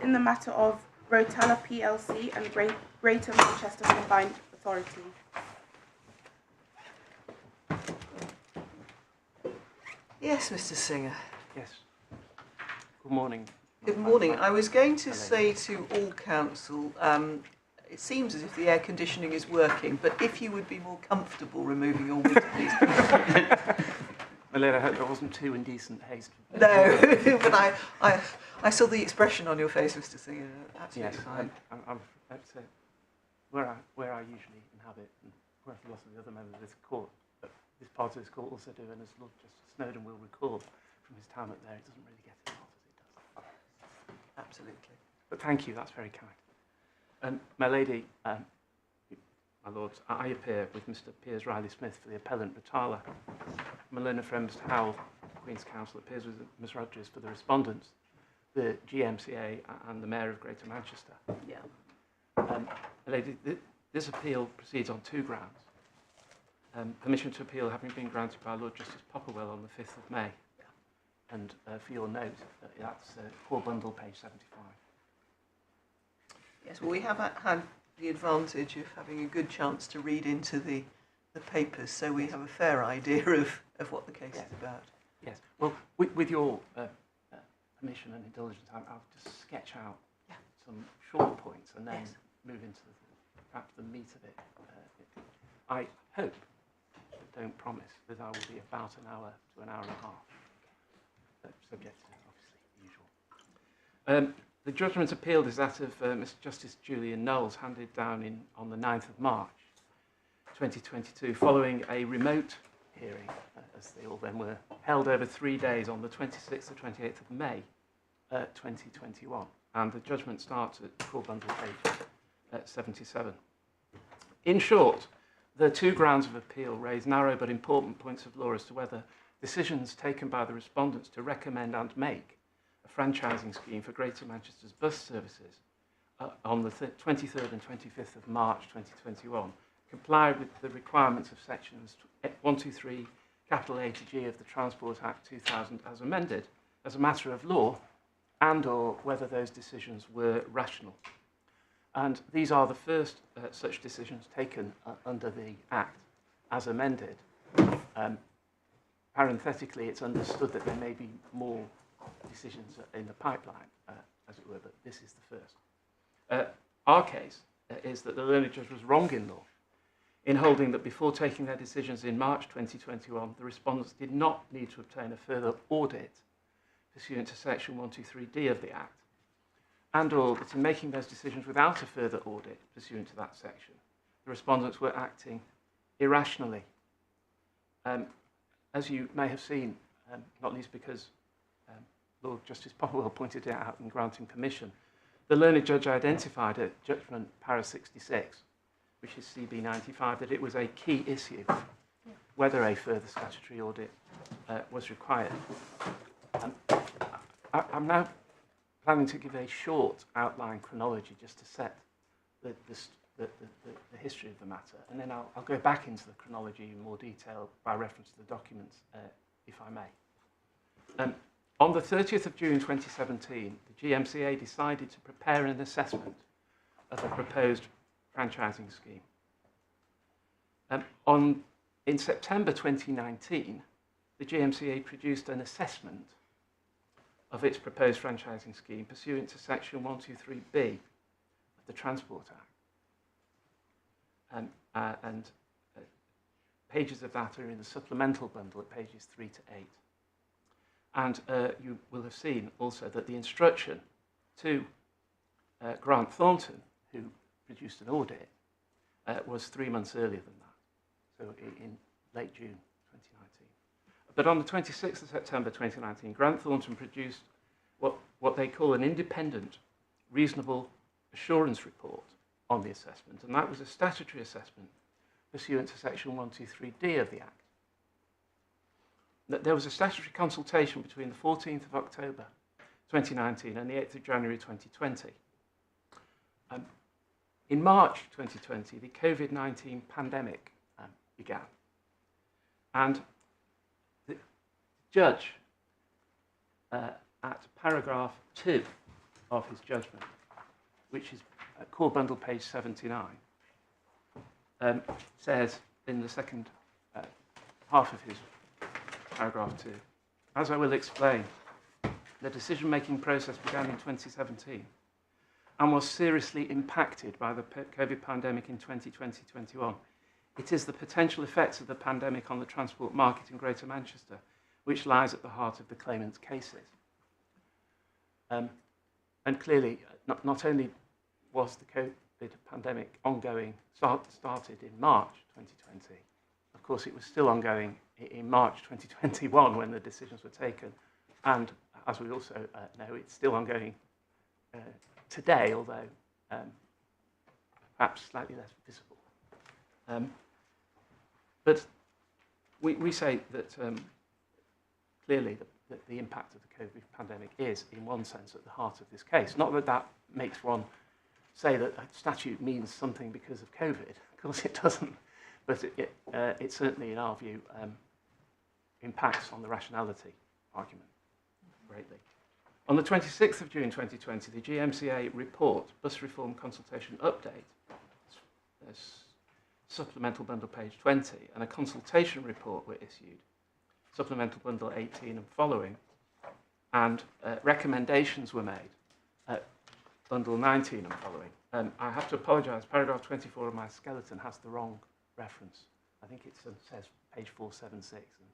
in the matter of Rotala PLC and Greater Manchester Combined Authority. Yes, Mr. Singer. Yes. Good morning. Good morning. I was going to say to all counsel, it seems as if the air conditioning is working, but if you would be more comfortable removing your wig, please. Malena, I hope that wasn't too indecent haste. No, but I saw the expression on your face, Mr. Singer. Absolutely yes, fine. I'm that's where I usually inhabit, and where lots of the other members of this court, this part of this court also do, and as Lord Justice Snowden will recall from his time up there, it doesn't really get as hot as it does. Absolutely. But thank you, that's very kind. My lady, my lords, I appear with Mr. Piers Riley-Smith for the appellant Rotala. My learned friend Mr. Howell, Queen's Counsel, appears with Ms. Rogers for the respondents, the GMCA and the Mayor of Greater Manchester. Yeah. My lady, this appeal proceeds on two grounds. Permission to appeal having been granted by Lord Justice Popperwell on the 5th of May. Yeah. And for your note, that's core bundle, page 75. Yes, well, we have had the advantage of having a good chance to read into the papers, so we have a fair idea of what the case is about. Yes, well, with your permission and indulgence, I'll just sketch out some short points and then move into perhaps the meat of it. I hope, but don't promise, that I will be about an hour to an hour and a half, subject to, obviously, the usual. The judgment appealed is that of Mr. Justice Julian Knowles, handed down on the 9th of March 2022, following a remote hearing, as they all then were, held over 3 days on the 26th and 28th of May 2021. And the judgment starts at core bundle page 77. In short, the two grounds of appeal raise narrow but important points of law as to whether decisions taken by the respondents to recommend and make a franchising scheme for Greater Manchester's bus services on the 23rd and 25th of March 2021 comply with the requirements of sections 123 capital A to G of the Transport Act 2000 as amended as a matter of law, and or whether those decisions were rational. And these are the first such decisions taken under the Act as amended. Parenthetically, it's understood that there may be more decisions in the pipeline, as it were, but this is the first. Our case is that the learned judge was wrong in law in holding that before taking their decisions in March 2021, the respondents did not need to obtain a further audit pursuant to section 123D of the Act, and or that in making those decisions without a further audit pursuant to that section, the respondents were acting irrationally. As you may have seen, not least because Lord Justice Popperwell pointed it out in granting permission, the learned judge identified at judgment para 66, which is CB 95, that it was a key issue whether a further statutory audit was required. I'm now planning to give a short outline chronology just to set the history of the matter, and then I'll go back into the chronology in more detail by reference to the documents, if I may. On the 30th of June 2017, the GMCA decided to prepare an assessment of a proposed franchising scheme. In September 2019, the GMCA produced an assessment of its proposed franchising scheme pursuant to section 123B of the Transport Act. Pages of that are in the supplemental bundle at pages 3 to 8. And you will have seen also that the instruction to Grant Thornton, who produced an audit, was 3 months earlier than that, so in late June 2019. But on the 26th of September 2019, Grant Thornton produced what they call an independent, reasonable assurance report on the assessment, and that was a statutory assessment pursuant to section 123D of the Act. There was a statutory consultation between the 14th of October 2019 and the 8th of January 2020. In March 2020, the COVID-19 pandemic began, and the judge at paragraph 2 of his judgment, which is core bundle page 79, says in the second half of his paragraph 2, as I will explain, the decision-making process began in 2017 and was seriously impacted by the COVID pandemic in 2020-21. It is the potential effects of the pandemic on the transport market in Greater Manchester which lies at the heart of the claimant's cases. And clearly, not only was the COVID pandemic ongoing, started in March 2020, of course it was still ongoing in March 2021 when the decisions were taken, and as we also know, it's still ongoing today, although perhaps slightly less visible. But we say that clearly the impact of the COVID pandemic is, in one sense, at the heart of this case. Not that that makes one say that a statute means something because of COVID. Of course it doesn't. But it certainly, in our view, impacts on the rationality argument greatly. On the 26th of June 2020, the GMCA report, Bus Reform Consultation Update, supplemental bundle page 20, and a consultation report were issued, supplemental bundle 18 and following, and recommendations were made, bundle 19 and following. I have to apologise, paragraph 24 of my skeleton has the wrong reference. I think it says page 476, and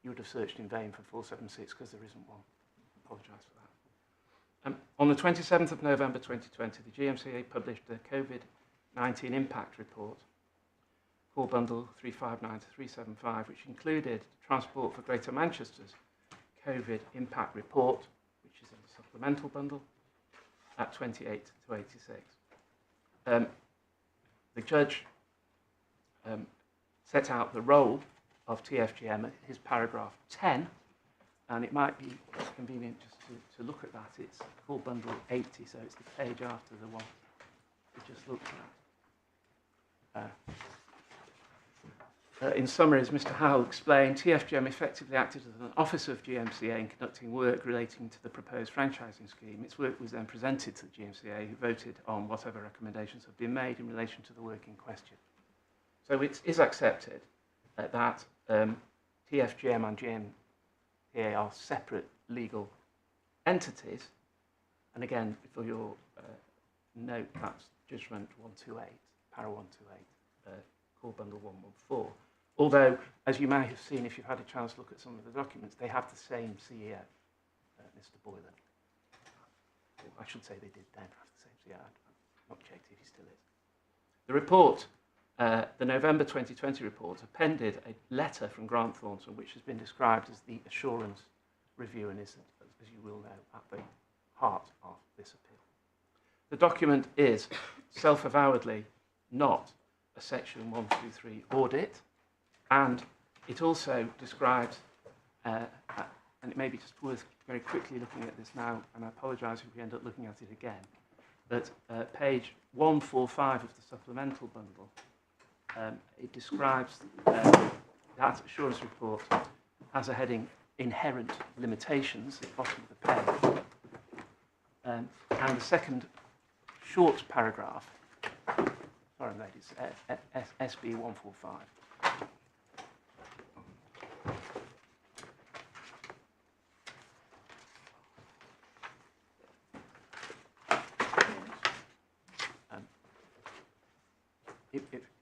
you would have searched in vain for 476 because there isn't one. I apologise for that. On the 27th of November 2020, the GMCA published the COVID-19 impact report, core bundle 359 to 375, which included Transport for Greater Manchester's COVID impact report, which is in the supplemental bundle, at 28 to 86. The judge set out the role of TFGM at his paragraph 10, and it might be convenient just to look at that. It's core bundle 80, so it's the page after the one we just looked at. In summary, as Mr. Howell explained, TFGM effectively acted as an officer of GMCA in conducting work relating to the proposed franchising scheme. Its work was then presented to the GMCA, who voted on whatever recommendations have been made in relation to the work in question. So it is accepted that TFGM and GMCA are separate legal entities. And again, for your note, that's judgment 128, para 128, core bundle 114. Although, as you may have seen if you've had a chance to look at some of the documents, they have the same CEO, Mr. Boylan. Or I should say they did then have the same CEO. I've not checked if he still is. The report, the November 2020 report, appended a letter from Grant Thornton, which has been described as the assurance review and is, as you will know, at the heart of this appeal. The document is self-avowedly not a Section 123 audit, and it also describes, and it may be just worth very quickly looking at this now, and I apologise if we end up looking at it again, but page 145 of the supplemental bundle, it describes that assurance report as a heading, inherent limitations, at the bottom of the page, and the second short paragraph, sorry ladies, SB 145.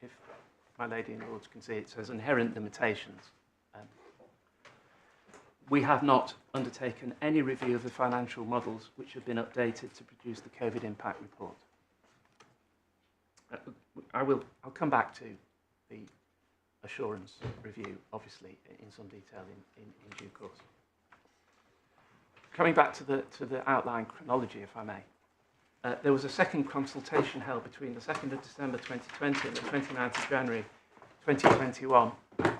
If my lady and lords can see, it says inherent limitations. We have not undertaken any review of the financial models which have been updated to produce the COVID impact report. I'll come back to the assurance review, obviously, in some detail in due course. Coming back to the outline chronology, if I may. There was a second consultation held between the 2nd of December 2020 and the 29th of January 2021,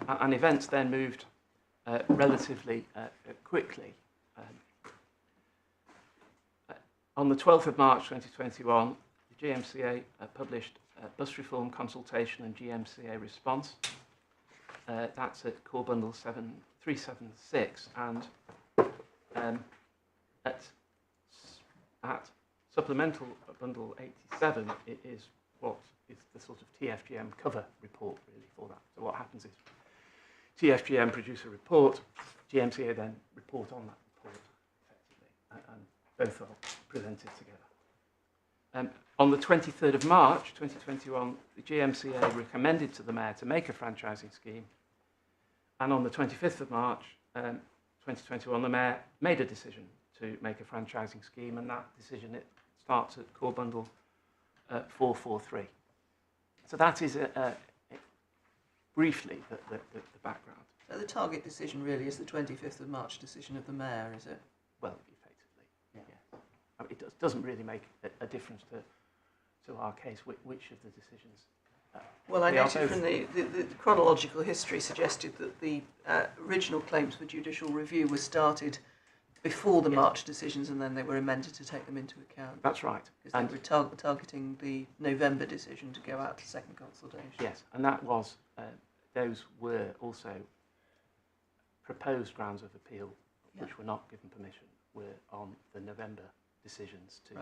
and events then moved relatively quickly. On the 12th of March 2021, the GMCA published Bus Reform Consultation and GMCA Response. That's at core bundle 376, and at Supplemental Bundle 87 is what is the sort of TFGM cover report really for that. So what happens is TFGM produce a report, GMCA then report on that report effectively, and both are presented together. On the 23rd of March 2021, the GMCA recommended to the Mayor to make a franchising scheme, and on the 25th of March 2021, the Mayor made a decision to make a franchising scheme, and that decision, it starts at Core Bundle 443. So that is briefly the background. So the target decision really is the 25th of March decision of the Mayor, is it? Well, effectively, yeah. I mean, it doesn't really make a difference to our case which of the decisions. Well, I noted from the chronological history suggested that the original claims for judicial review were started before the March decisions, and then they were amended to take them into account. That's right. Because they were targeting the November decision to go out to second consultation. Yes, and that was, those were also proposed grounds of appeal, which were not given permission, were on the November decisions to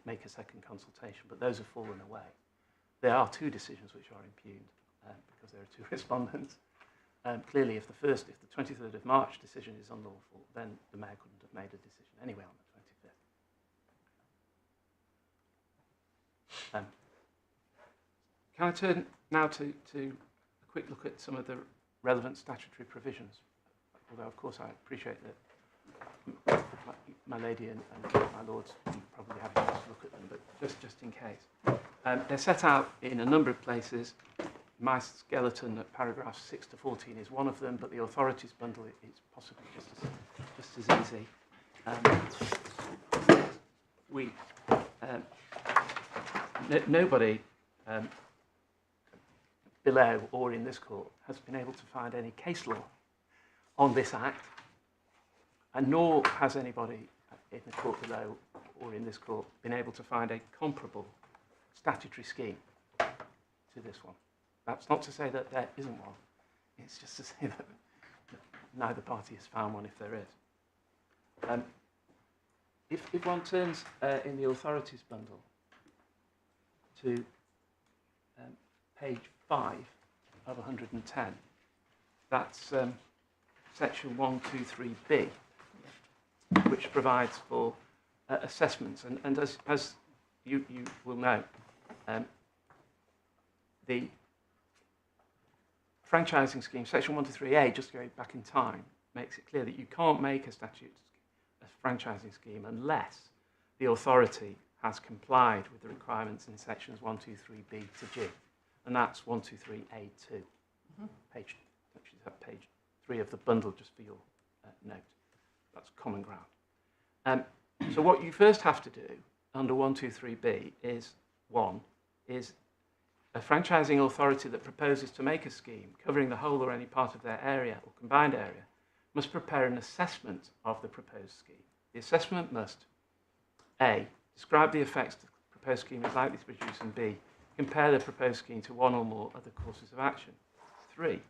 make a second consultation, but those have fallen away. There are two decisions which are impugned because there are two respondents. Clearly, if the 23rd of March decision is unlawful, then the Mayor couldn't have made a decision anyway on the 25th. Can I turn now to a quick look at some of the relevant statutory provisions? Although, of course, I appreciate that my lady and my lords probably have a chance to look at them, but just in case. They're set out in a number of places. My skeleton at paragraphs 6 to 14 is one of them, but the authorities bundle is possibly just as easy. Nobody below or in this court has been able to find any case law on this act, and nor has anybody in the court below or in this court been able to find a comparable statutory scheme to this one. That's not to say that there isn't one. It's just to say that neither party has found one if there is. If one turns in the authorities bundle to page 5 of 110, that's section 123B, which provides for assessments. And as you will know, the franchising scheme, section 123A, just going back in time, makes it clear that you can't make a franchising scheme unless the authority has complied with the requirements in sections 123B to G, and that's 123A2. Page 3 of the bundle, just for your note. That's common ground. So what you first have to do under 123B is a franchising authority that proposes to make a scheme covering the whole or any part of their area or combined area must prepare an assessment of the proposed scheme. The assessment must A, describe the effects the proposed scheme is likely to produce, and B, compare the proposed scheme to one or more other courses of action. 3,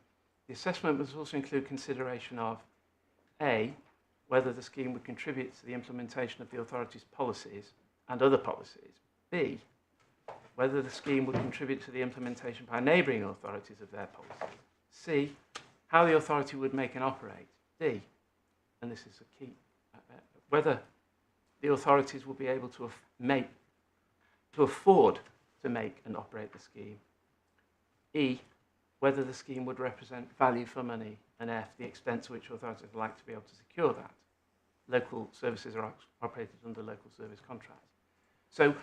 the assessment must also include consideration of A, whether the scheme would contribute to the implementation of the authority's policies and other policies. B, whether the scheme would contribute to the implementation by neighbouring authorities of their policies. C, how the authority would make and operate. D, and this is a key, whether the authorities will be able to afford to make and operate the scheme. E, whether the scheme would represent value for money, and F, the extent to which authorities would like to be able to secure that. Local services are operated under local service contracts. So,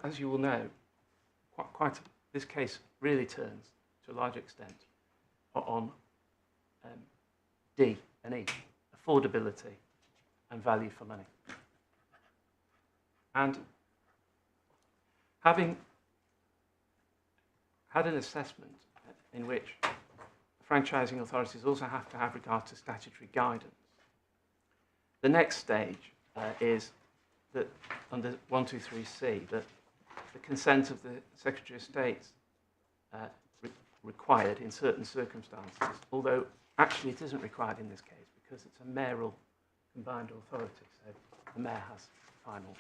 as you will know, this case really turns to a large extent on D and E, affordability and value for money. And having had an assessment in which franchising authorities also have to have regard to statutory guidance, the next stage is that under 123C, that the consent of the Secretary of State required in certain circumstances, although actually it isn't required in this case because it's a mayoral combined authority. So the Mayor has final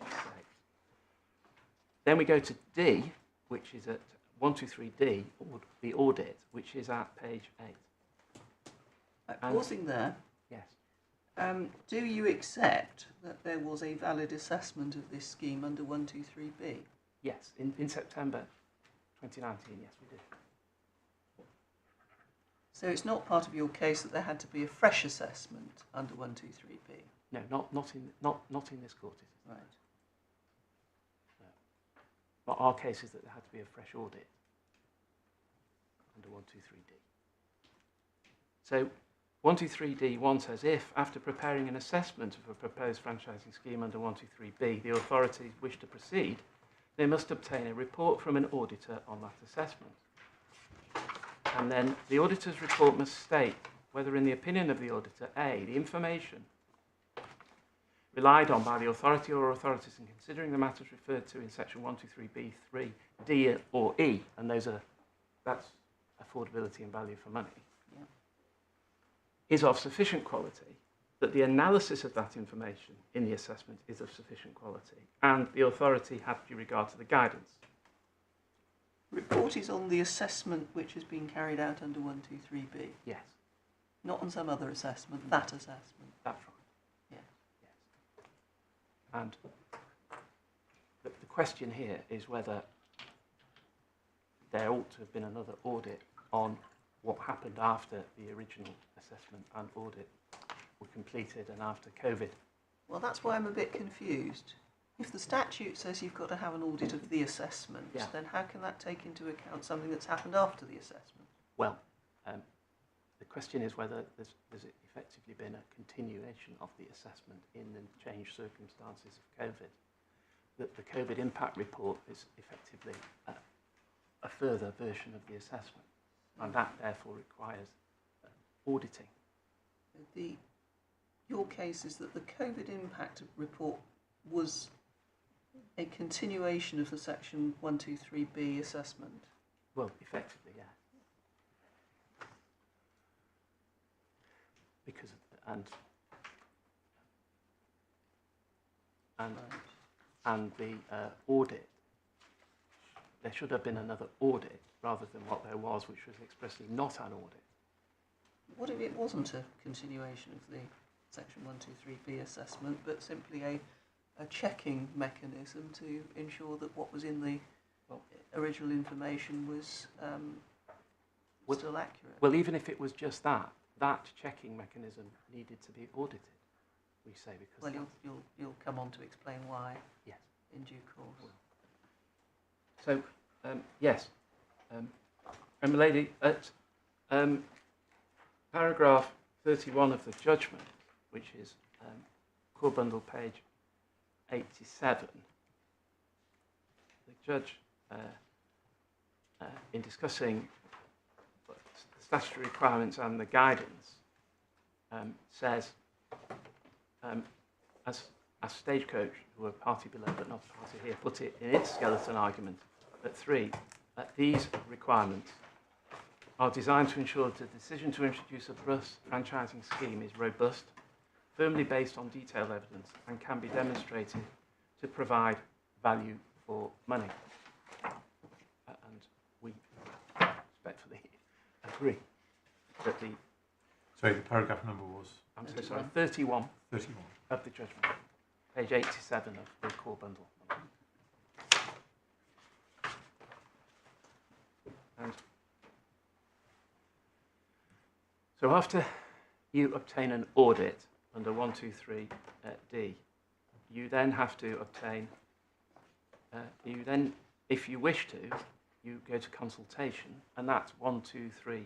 say. Then we go to D, which is at 123D, or the audit, which is at page 8. Pausing there, Yes. do you accept that there was a valid assessment of this scheme under 123B? Yes, in September 2019, yes, we did. So it's not part of your case that there had to be a fresh assessment under 123B? No, not in this court. Right. But our case is that there had to be a fresh audit under 123D. So 123D1 says if, after preparing an assessment of a proposed franchising scheme under 123B, the authorities wish to proceed, they must obtain a report from an auditor on that assessment. And then the auditor's report must state whether, in the opinion of the auditor, A, the information relied on by the authority or authorities in considering the matters referred to in section 123B3, D or E, and that's affordability and value for money, Yeah. is of sufficient quality, that the analysis of that information in the assessment is of sufficient quality, and the authority had due regard to the guidance. Report is on the assessment which has been carried out under 123B, Yes, not on some other assessment, that assessment. that's right. Yeah. Yes. And the question here is whether there ought to have been another audit on what happened after the original assessment and audit were completed and after COVID. Well, that's why I'm a bit confused. If the statute says you've got to have an audit of the assessment, Yeah. then how can that take into account something that's happened after the assessment? Well, the question is whether there's effectively been a continuation of the assessment in the changed circumstances of COVID. That the COVID impact report is effectively a further version of the assessment, and that therefore requires auditing. Your case is that the COVID impact report was a continuation of the section 123B assessment. Well, effectively, yeah. Because and the audit, there should have been another audit rather than what there was, which was expressly not an audit. What if it wasn't a continuation of the section 123B assessment, but simply a checking mechanism to ensure that what was in the original information was still accurate? Well, even if it was just that checking mechanism needed to be audited, we say, because... Well, you'll come on to explain why. Yes. In due course. So, yes, and lady, at paragraph 31 of the judgment, which is core bundle page 87, the judge, in discussing the statutory requirements and the guidance, says, as Stagecoach, who are party below but not party here, put it in its skeleton argument at 3, that these requirements are designed to ensure that the decision to introduce a franchising scheme is robust, firmly based on detailed evidence, and can be demonstrated to provide value for money. And we respectfully agree that the... Sorry, the paragraph number was? I'm so sorry, 31 31. of the judgment, page 87 of the core bundle. And so after you obtain an audit under 123D, you then have to obtain, if you wish to, you go to consultation, and that's 123E,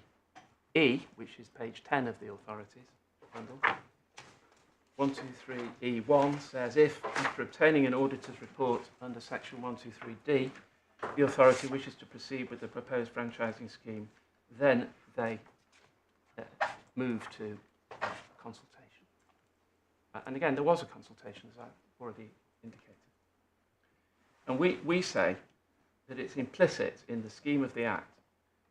which is page 10 of the authorities bundle. 123E1 says if, after obtaining an auditor's report under section 123D, the authority wishes to proceed with the proposed franchising scheme, then they move to consultation. And again, there was a consultation, as I've already indicated. And we say that it's implicit in the scheme of the Act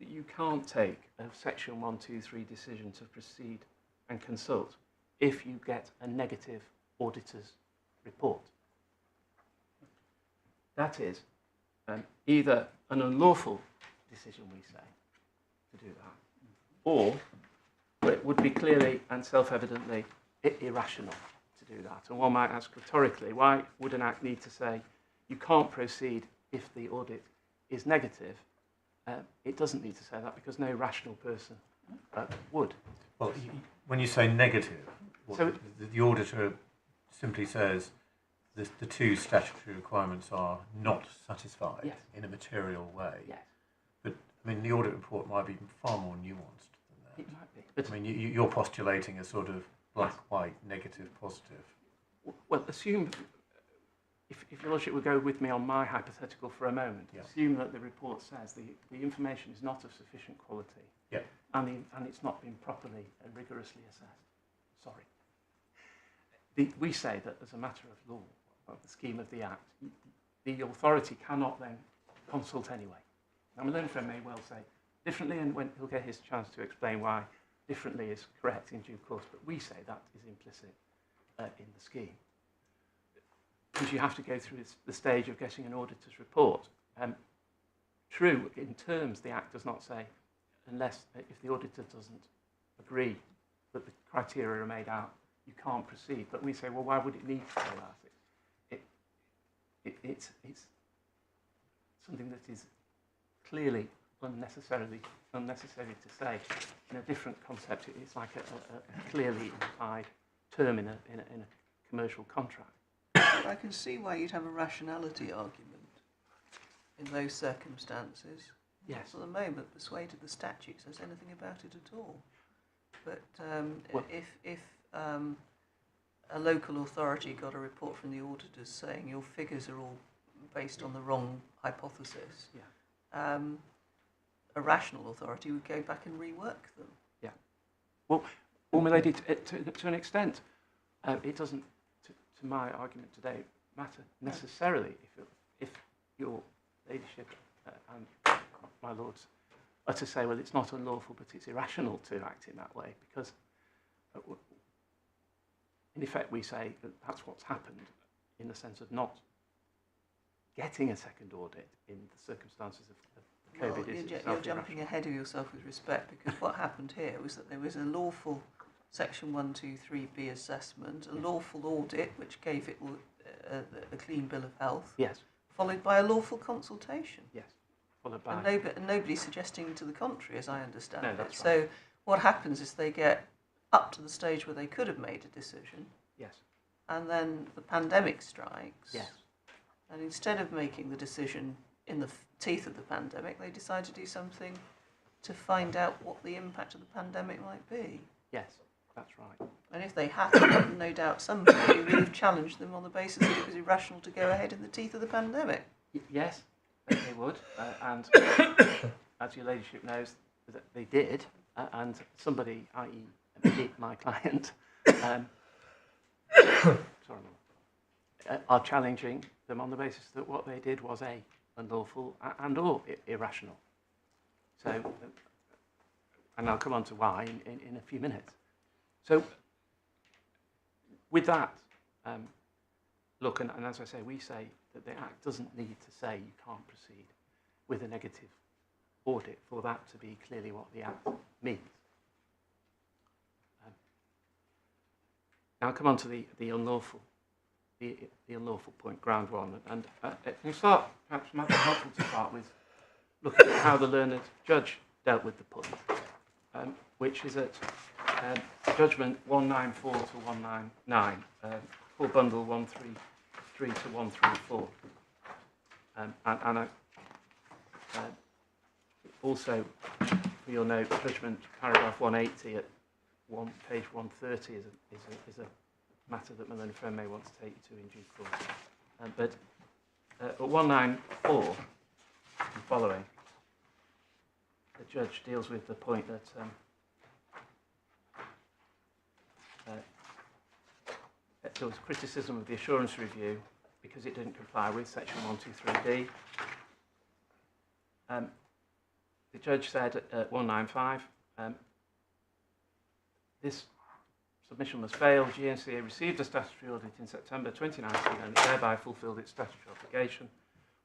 that you can't take a section 123 decision to proceed and consult if you get a negative auditor's report. That is either an unlawful decision, we say, to do that, or it would be clearly and self-evidently irrational to do that. And one might ask rhetorically, why would an Act need to say you can't proceed if the audit is negative? It doesn't need to say that because no rational person would. Well, when you say negative, So the auditor simply says the two statutory requirements are not satisfied Yes. in a material way. yes, But I mean, the audit report might be far more nuanced than that. it might be. But, I mean, you're postulating a sort of black, white, negative, positive. well, assume, if your lordship would go with me on my hypothetical for a moment, Yeah. assume that the report says the information is not of sufficient quality, Yeah. and it's not been properly and rigorously assessed. Sorry. We say that as a matter of law, of the scheme of the Act, the authority cannot then consult anyway. Now, my learned friend may well say differently, and when he'll get his chance to explain why differently is correct in due course, but we say that is implicit in the scheme. Because you have to go through the stage of getting an auditor's report. True, in terms, the Act does not say, unless if the auditor doesn't agree that the criteria are made out, you can't proceed. But we say, well, why would it need to say that? It's something that is clearly unnecessary to say. In a different concept, it's like a clearly implied term in a commercial contract. I can see why you'd have a rationality argument in those circumstances. Yes. At the moment, persuaded the statute says anything about it at all. But Well- if a local authority got a report from the auditors saying your figures are all based on the wrong hypothesis, Yeah. a rational authority would go back and rework them. Yeah. Well, my lady, to an extent, it doesn't, to my argument today, matter necessarily if your ladyship and my lords are to say, well, it's not unlawful, but it's irrational to act in that way, because in effect we say that that's what's happened in the sense of not getting a second audit in the circumstances of COVID. Well, you're jumping ahead of yourself with respect, because what happened here was that there was a lawful Section 123B assessment, a lawful audit which gave it a clean bill of health, Yes, followed by a lawful consultation. yes, followed by... And nobody's suggesting to the contrary, as I understand No, it. that's So what happens is they get up to the stage where they could have made a decision, Yes, and then the pandemic strikes. yes, And instead of making the decision in the teeth of the pandemic, they decide to do something to find out what the impact of the pandemic might be. yes, that's right. And if they hadn't, no doubt somebody would have challenged them on the basis that it was irrational to go ahead in the teeth of the pandemic. Yes, they would, and as your ladyship knows, that they did, and somebody, i.e. my client, are challenging them on the basis that what they did was A, unlawful and or irrational. So, and I'll come on to why in a few minutes. So, with that, look, and as I say, we say that the Act doesn't need to say you can't proceed with a negative audit for that to be clearly what the Act means. Now I'll come on to the unlawful, the unlawful point, ground one, and we start, perhaps it might be helpful to start with looking at how the learned judge dealt with the point, which is at judgment 194 to 199, full bundle 133 to 134, and also for your note, judgment paragraph 180 at page 130 is a matter that my learned friend may want to take you to in due course. But at 194 and following, the judge deals with the point that there was criticism of the assurance review because it didn't comply with section 123D. The judge said at 195, this submission must fail. GNCA received a statutory audit in September 2019 and it thereby fulfilled its statutory obligation.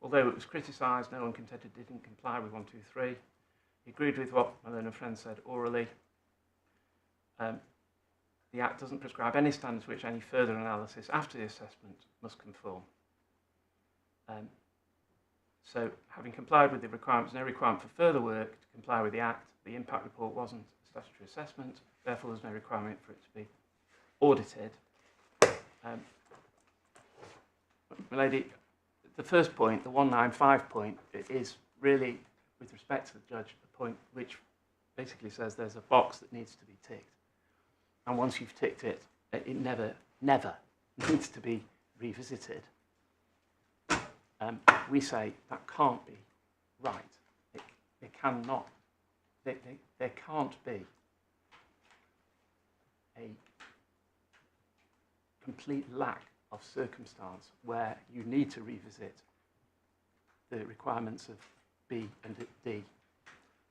Although it was criticised, no one contended it didn't comply with 123. He agreed with what my learned friend said orally. The Act doesn't prescribe any standards which any further analysis after the assessment must conform. So, having complied with the requirements, no requirement for further work to comply with the Act. The impact report wasn't a statutory assessment, therefore there's no requirement for it to be audited. Milady, the first point, the 195 point, it is really, with respect to the judge, a point which basically says there's a box that needs to be ticked. And once you've ticked it, it never needs to be revisited. We say that can't be right. It cannot. There can't be a complete lack of circumstance where you need to revisit the requirements of B and D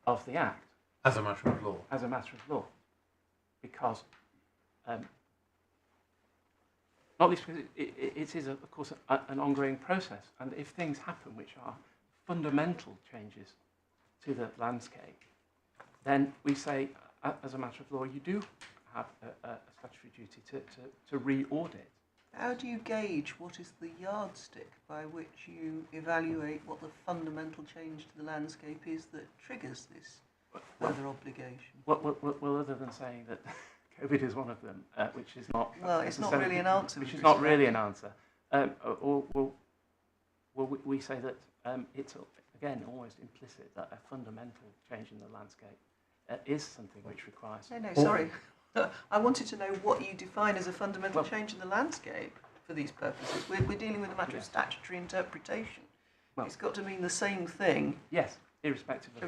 of the Act. As a matter of law. As a matter of law. Because, not least because it is, of course, an ongoing process. And if things happen which are fundamental changes to the landscape, then we say, as a matter of law, you do have a statutory duty to re-audit. How do you gauge what is the yardstick by which you evaluate what the fundamental change to the landscape is that triggers this further obligation? Well, other than saying that COVID is one of them, which is not... Well, it's not really an answer. Which is not really an answer. We say that it's, again, almost implicit that a fundamental change in the landscape is something which requires... No, sorry. I wanted to know what you define as a fundamental change in the landscape for these purposes. We're dealing with a matter of statutory interpretation. Well, it's got to mean the same thing. Yes, irrespective of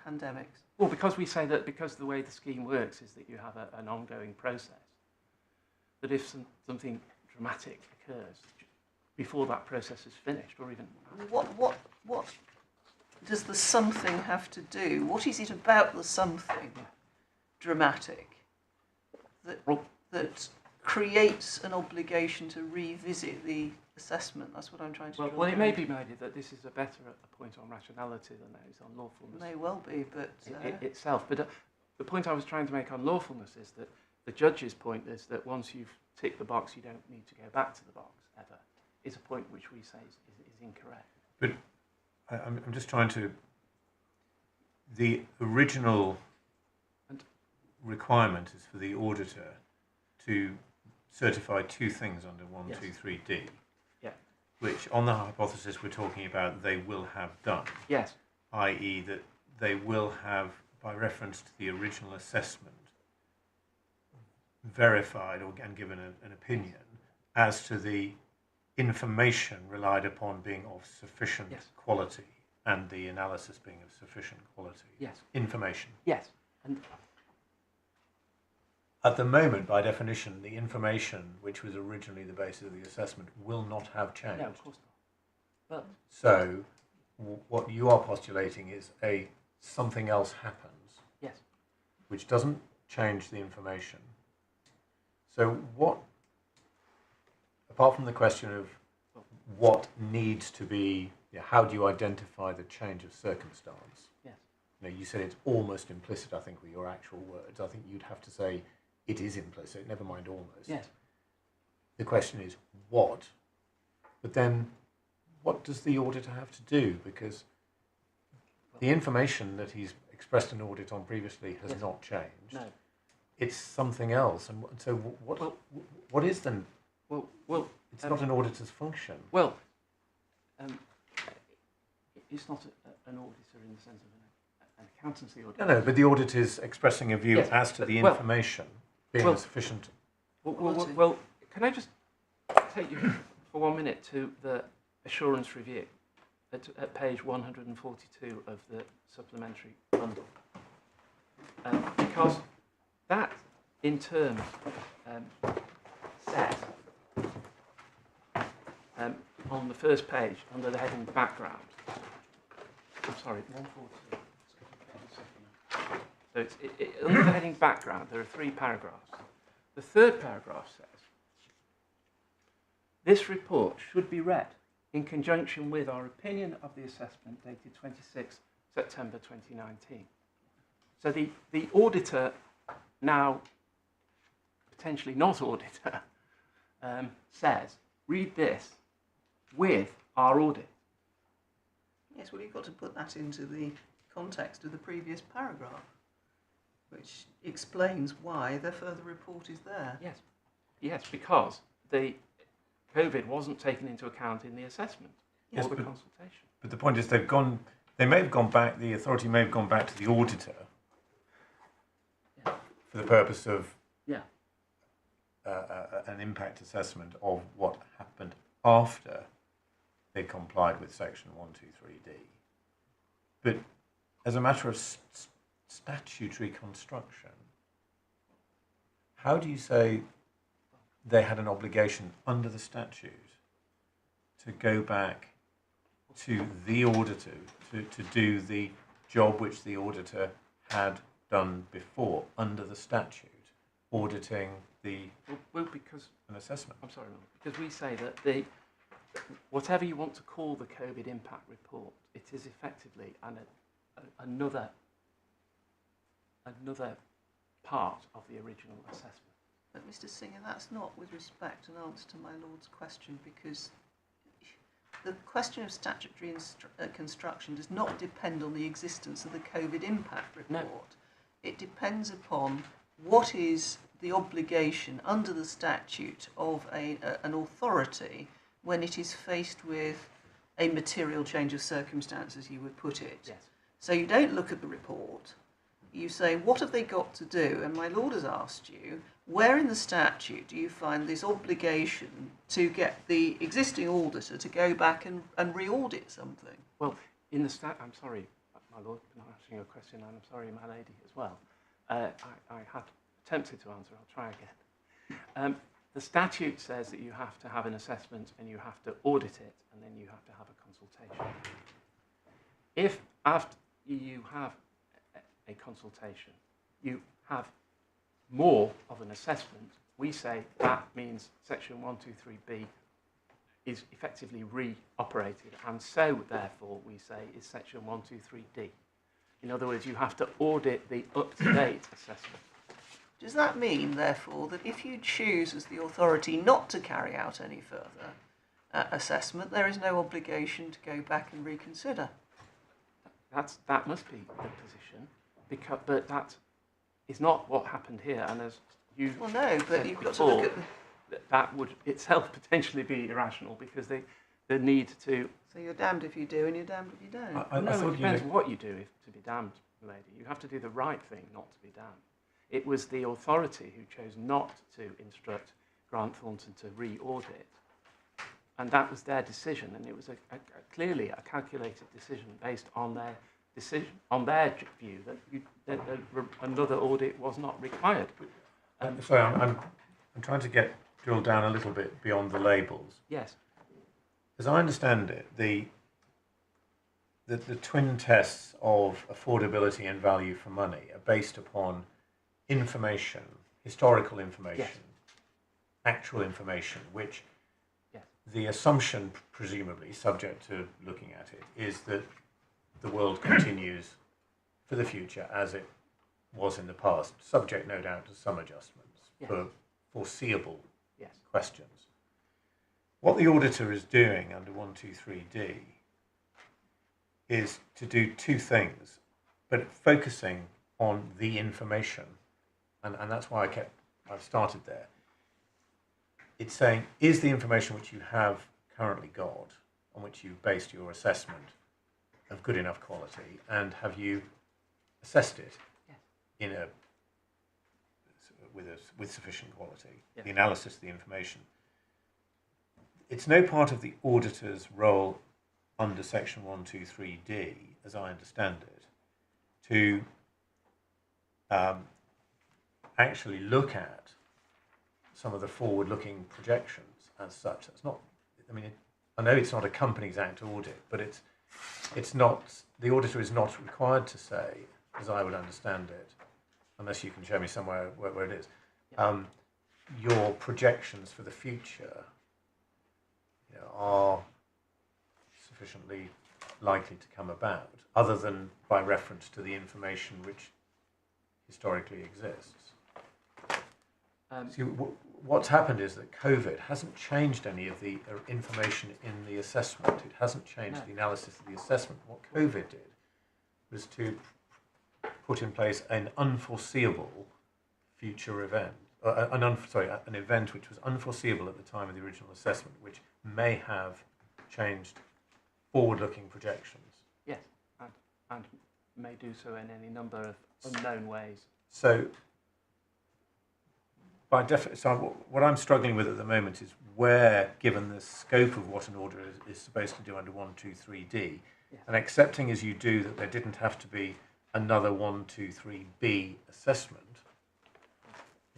pandemics. Well, because we say that because the way the scheme works is that you have an ongoing process, that if something dramatic occurs before that process is finished, or even... What does the something have to do? What is it about the something dramatic that creates an obligation to revisit the assessment? That's what I'm trying to Well, it may be made that this is a better point on rationality than it is on lawfulness. May well be, but... itself. But the point I was trying to make on lawfulness is that the judge's point is that once you've ticked the box, you don't need to go back to the box, ever, is a point which we say is incorrect. But I'm just trying to... The original requirement is for the auditor to certify two things under 123D. Yeah. Which, on the hypothesis we're talking about, they will have done. Yes. I.e. that they will have, by reference to the original assessment, verified and given an opinion as to the information relied upon being of sufficient quality and the analysis being of sufficient quality. Yes. Information. Yes. And at the moment, by definition, the information which was originally the basis of the assessment will not have changed. No, of course not. But so, what you are postulating is something else happens. Yes. Which doesn't change the information. So what, apart from the question of what needs to be, how do you identify the change of circumstance? Yes. You said it's almost implicit, I think, with your actual words. I think you'd have to say it is implicit, never mind almost. Yes. The question is what? But then what does the auditor have to do? Because the information that he's expressed an audit on previously has not changed. No. It's something else. And so what is then? Well, it's not an auditor's function. Well, it's not an auditor in the sense of an accountancy auditor. No, but the audit is expressing a view as to the information being sufficient. Well, can I just take you for 1 minute to the assurance review at page 142 of the supplementary bundle? Because that, in terms, says on the first page, under the heading background, I'm sorry, 142. So under the heading background, there are 3 paragraphs. the third paragraph says, this report should be read in conjunction with our opinion of the assessment dated 26 September 2019. So the auditor, now potentially not auditor, says, read this with our audit. Yes, well, you've got to put that into the context of the previous paragraph, which explains why the further report is there. Yes, because the COVID wasn't taken into account in the assessment or the consultation. But the point is they may have gone back, the authority may have gone back to the auditor for the purpose of an impact assessment of what happened after they complied with section 123D. But as a matter of statutory construction, how do you say they had an obligation under the statute to go back to the auditor to do the job which the auditor had done before under the statute, auditing an assessment? I'm sorry, because we say that whatever you want to call the COVID impact report, it is effectively another part of the original assessment. But Mr. Singer, that's not with respect an answer to my Lord's question, because the question of statutory construction does not depend on the existence of the COVID impact report. No. It depends upon what is the obligation under the statute of an authority when it is faced with a material change of circumstances, you would put it. Yes. So you don't look at the report. You say, what have they got to do? And my Lord has asked you, where in the statute do you find this obligation to get the existing auditor to go back and re-audit something? Well, in the I'm sorry, my Lord, for not answering your question, and I'm sorry, my lady, as well. I had attempted to answer, I'll try again. The statute says that you have to have an assessment and you have to audit it, and then you have to have a consultation. If after you have a consultation, you have more of an assessment, we say that means section 123B is effectively re-operated, and so therefore we say is section 123D. In other words, you have to audit the up-to-date assessment. Does that mean, therefore, that if you choose as the authority not to carry out any further assessment, there is no obligation to go back and reconsider? That must be the position, but that is not what happened here. And as you well, no, but said you've before, got to look at that would itself potentially be irrational, because the need to. So you're damned if you do, and you're damned if you don't. No, it depends what you do to be damned, lady. You have to do the right thing, not to be damned. It was the authority who chose not to instruct Grant Thornton to re-audit, and that was their decision. And it was clearly a calculated decision based on their view that another audit was not required. Sorry, I'm trying to drill down a little bit beyond the labels. Yes. As I understand it, the twin tests of affordability and value for money are based upon information, historical information, yes, actual information, which yes, the assumption, presumably, subject to looking at it, is that the world continues for the future as it was in the past, subject, no doubt, to some adjustments yes, for foreseeable yes, questions. What the auditor is doing under 123D is to do two things, but focusing on the information, and that's why I've started there. It's saying, is the information which you have currently got, on which you've based your assessment, of good enough quality, and have you assessed it yes, with sufficient quality, yes, the analysis of the information? It's no part of the auditor's role under section 123D, as I understand it, to actually look at some of the forward-looking projections as such. That's not. I mean, I know it's not a Companies Act audit, but it's not. The auditor is not required to say, as I would understand it, unless you can show me somewhere where it is. your projections for the future, you know, are sufficiently likely to come about, other than by reference to the information which historically exists. See, what's happened is that COVID hasn't changed any of the information in the assessment. It hasn't changed the analysis of the assessment. What COVID did was to put in place an unforeseeable future event, an event which was unforeseeable at the time of the original assessment, which may have changed forward-looking projections. Yes, and may do so in any number of unknown ways. So, so what I'm struggling with at the moment is where, given the scope of what an order is supposed to do under 123D, yes, and accepting as you do that there didn't have to be another 123B assessment,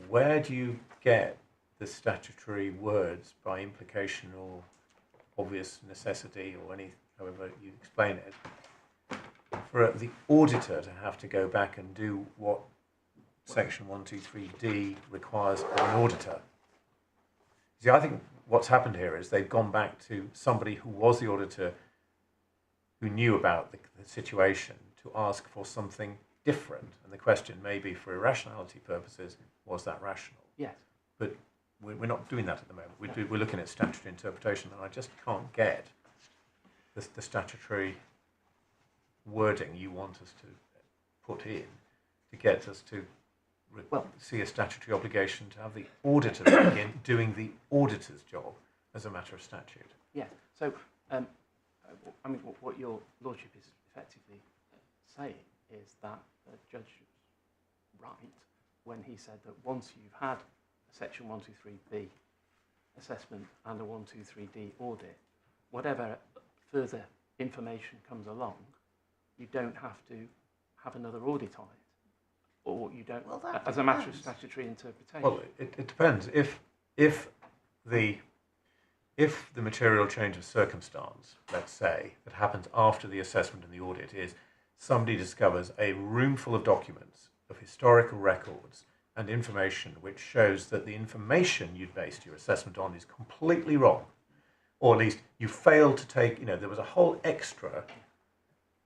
where do you get the statutory words by implication or obvious necessity or however you explain it, for the auditor to have to go back and do what Section 123D requires of an auditor? See, I think what's happened here is they've gone back to somebody who was the auditor, who knew about the situation, to ask for something different. And the question may be, for irrationality purposes, was that rational? Yes. But we're not doing that at the moment. We're looking at statutory interpretation, and I just can't get the statutory wording you want us to put in to get us to see a statutory obligation to have the auditor begin doing the auditor's job as a matter of statute. Yeah. So, I mean, what your lordship is effectively saying is that the judge was right when he said that once you've had a Section 123B assessment and a 123D audit, whatever further information comes along, you don't have to have another audit on it, or you don't, as a matter of statutory interpretation. Well, it depends. If the material change of circumstance, let's say, that happens after the assessment and the audit is somebody discovers a room full of documents of historical records and information which shows that the information you'd based your assessment on is completely wrong, or at least you failed to take, there was a whole extra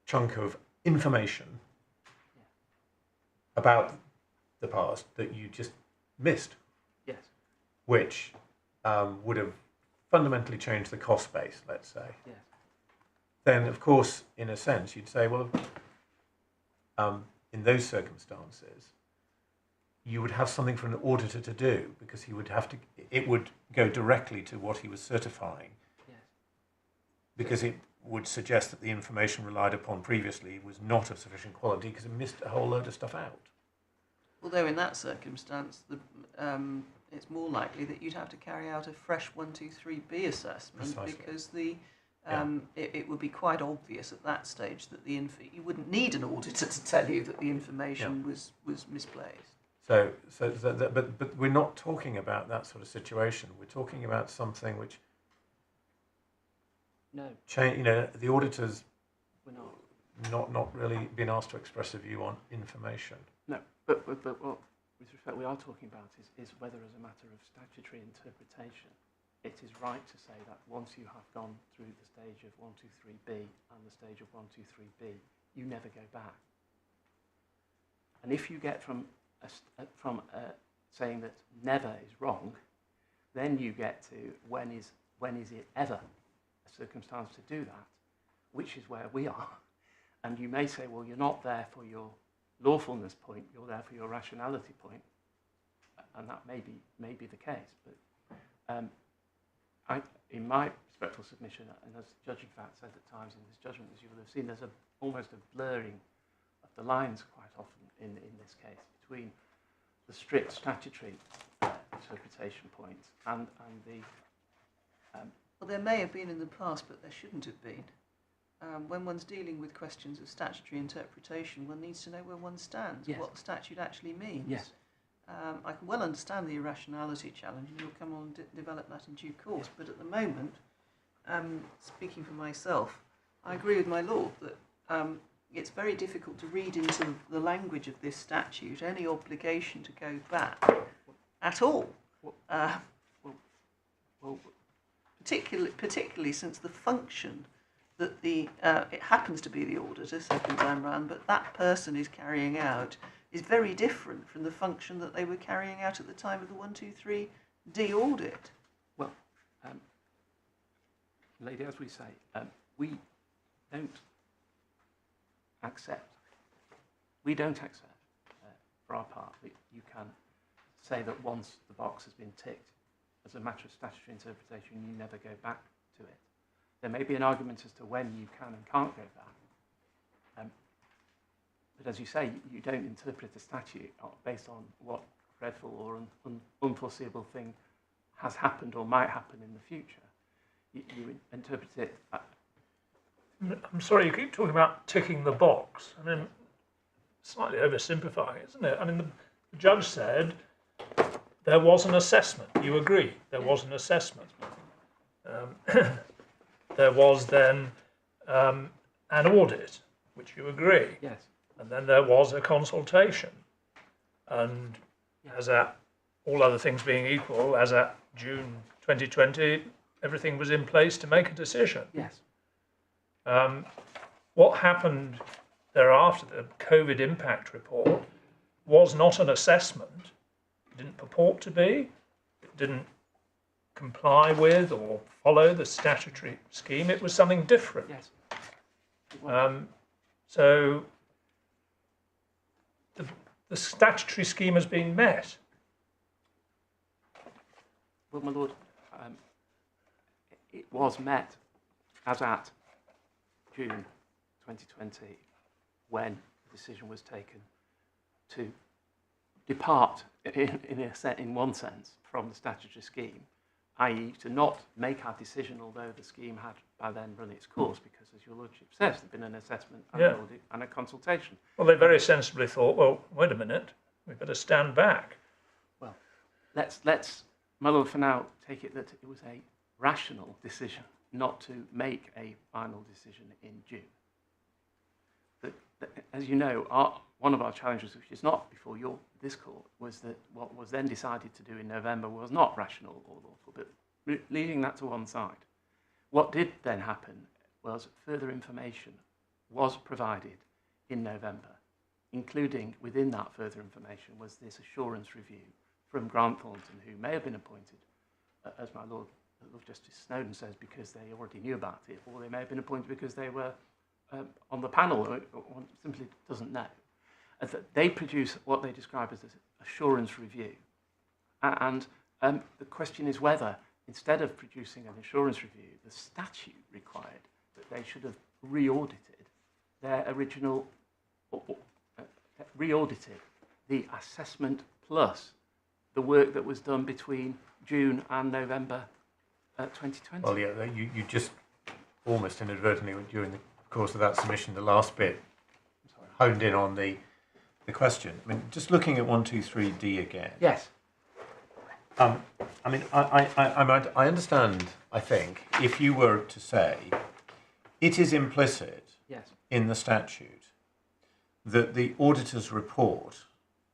chunk of information about the past that you just missed. Yes. Which would have fundamentally changed the cost base, let's say. Yes. Then, of course, in a sense, you'd say, well, in those circumstances, you would have something for an auditor to do, because it would go directly to what he was certifying. Yes. Because it would suggest that the information relied upon previously was not of sufficient quality because it missed a whole load of stuff out. Although in that circumstance, it's more likely that you'd have to carry out a fresh 123B assessment. Precisely. Because it would be quite obvious at that stage that you wouldn't need an auditor to tell you that the information was misplaced. But we're not talking about that sort of situation. We're talking about something which the auditors not really been asked to express a view on information. No, but what, with respect, we are talking about is whether, as a matter of statutory interpretation, it is right to say that once you have gone through the stage of 123B and the stage of 123B, you never go back. And if you get from saying that never is wrong, then you get to when is it ever a circumstance to do that, which is where we are. And you may say, well, you're not there for your lawfulness point, you're there for your rationality point, and that may be the case. But in my respectful submission, and as the judge in fact said at times in this judgment, as you will have seen, there's almost a blurring of the lines quite often in this case between the strict statutory interpretation points and the... Well, there may have been in the past, but there shouldn't have been. When one's dealing with questions of statutory interpretation, one needs to know where one stands, yes, what the statute actually means. Yes. I can well understand the irrationality challenge, and you'll come on and develop that in due course. But at the moment, speaking for myself, I agree with my lord that it's very difficult to read into the language of this statute any obligation to go back at all. Well, particularly since the function that it happens to be the auditor second time round, but that person is carrying out is very different from the function that they were carrying out at the time of the 123D audit. Well, lady, as we say, we don't accept, for our part, that you can say that once the box has been ticked, as a matter of statutory interpretation, you never go back to it. There may be an argument as to when you can and can't go back. But as you say, you don't interpret the statute based on what dreadful or unforeseeable thing has happened or might happen in the future. You interpret it. I'm sorry, you keep talking about ticking the box. I mean, slightly oversimplifying, isn't it? I mean, the judge said there was an assessment. You agree? There was an assessment. There was then an audit, which you agree. Yes. And then there was a consultation. And as at all other things being equal, as at June 2020, everything was in place to make a decision. Yes. What happened thereafter, the COVID impact report, was not an assessment. It didn't purport to be. It didn't comply with or follow the statutory scheme. It was something different. Yes. So the statutory scheme has been met. Well, my lord, it was met as at June 2020 when the decision was taken to depart in one sense from the statutory scheme, i.e. to not make our decision, although the scheme had by then run its course, because as your lordship says, there'd been an assessment and an audit and a consultation. Well, they very sensibly thought, well, wait a minute, we better stand back. Well, let's, my lord, for now, take it that it was a rational decision not to make a final decision in June. As you know, one of our challenges, which is not before this court, was that what was then decided to do in November was not rational or lawful, but leaving that to one side. What did then happen was further information was provided in November, including within that further information was this assurance review from Grant Thornton, who may have been appointed, as my Lord Justice Snowden says, because they already knew about it, or they may have been appointed because they were on the panel, or one simply doesn't know. They produce what they describe as an assurance review. And the question is whether, instead of producing an assurance review, the statute required that they should have re-audited their original, re-audited the assessment plus the work that was done between June and November 2020. Well, yeah, you just almost inadvertently, during the course of that submission, the last bit honed in on the question. I mean, just looking at 123D again. Yes. I mean, I understand, I think, if you were to say it is implicit in the statute that the auditor's report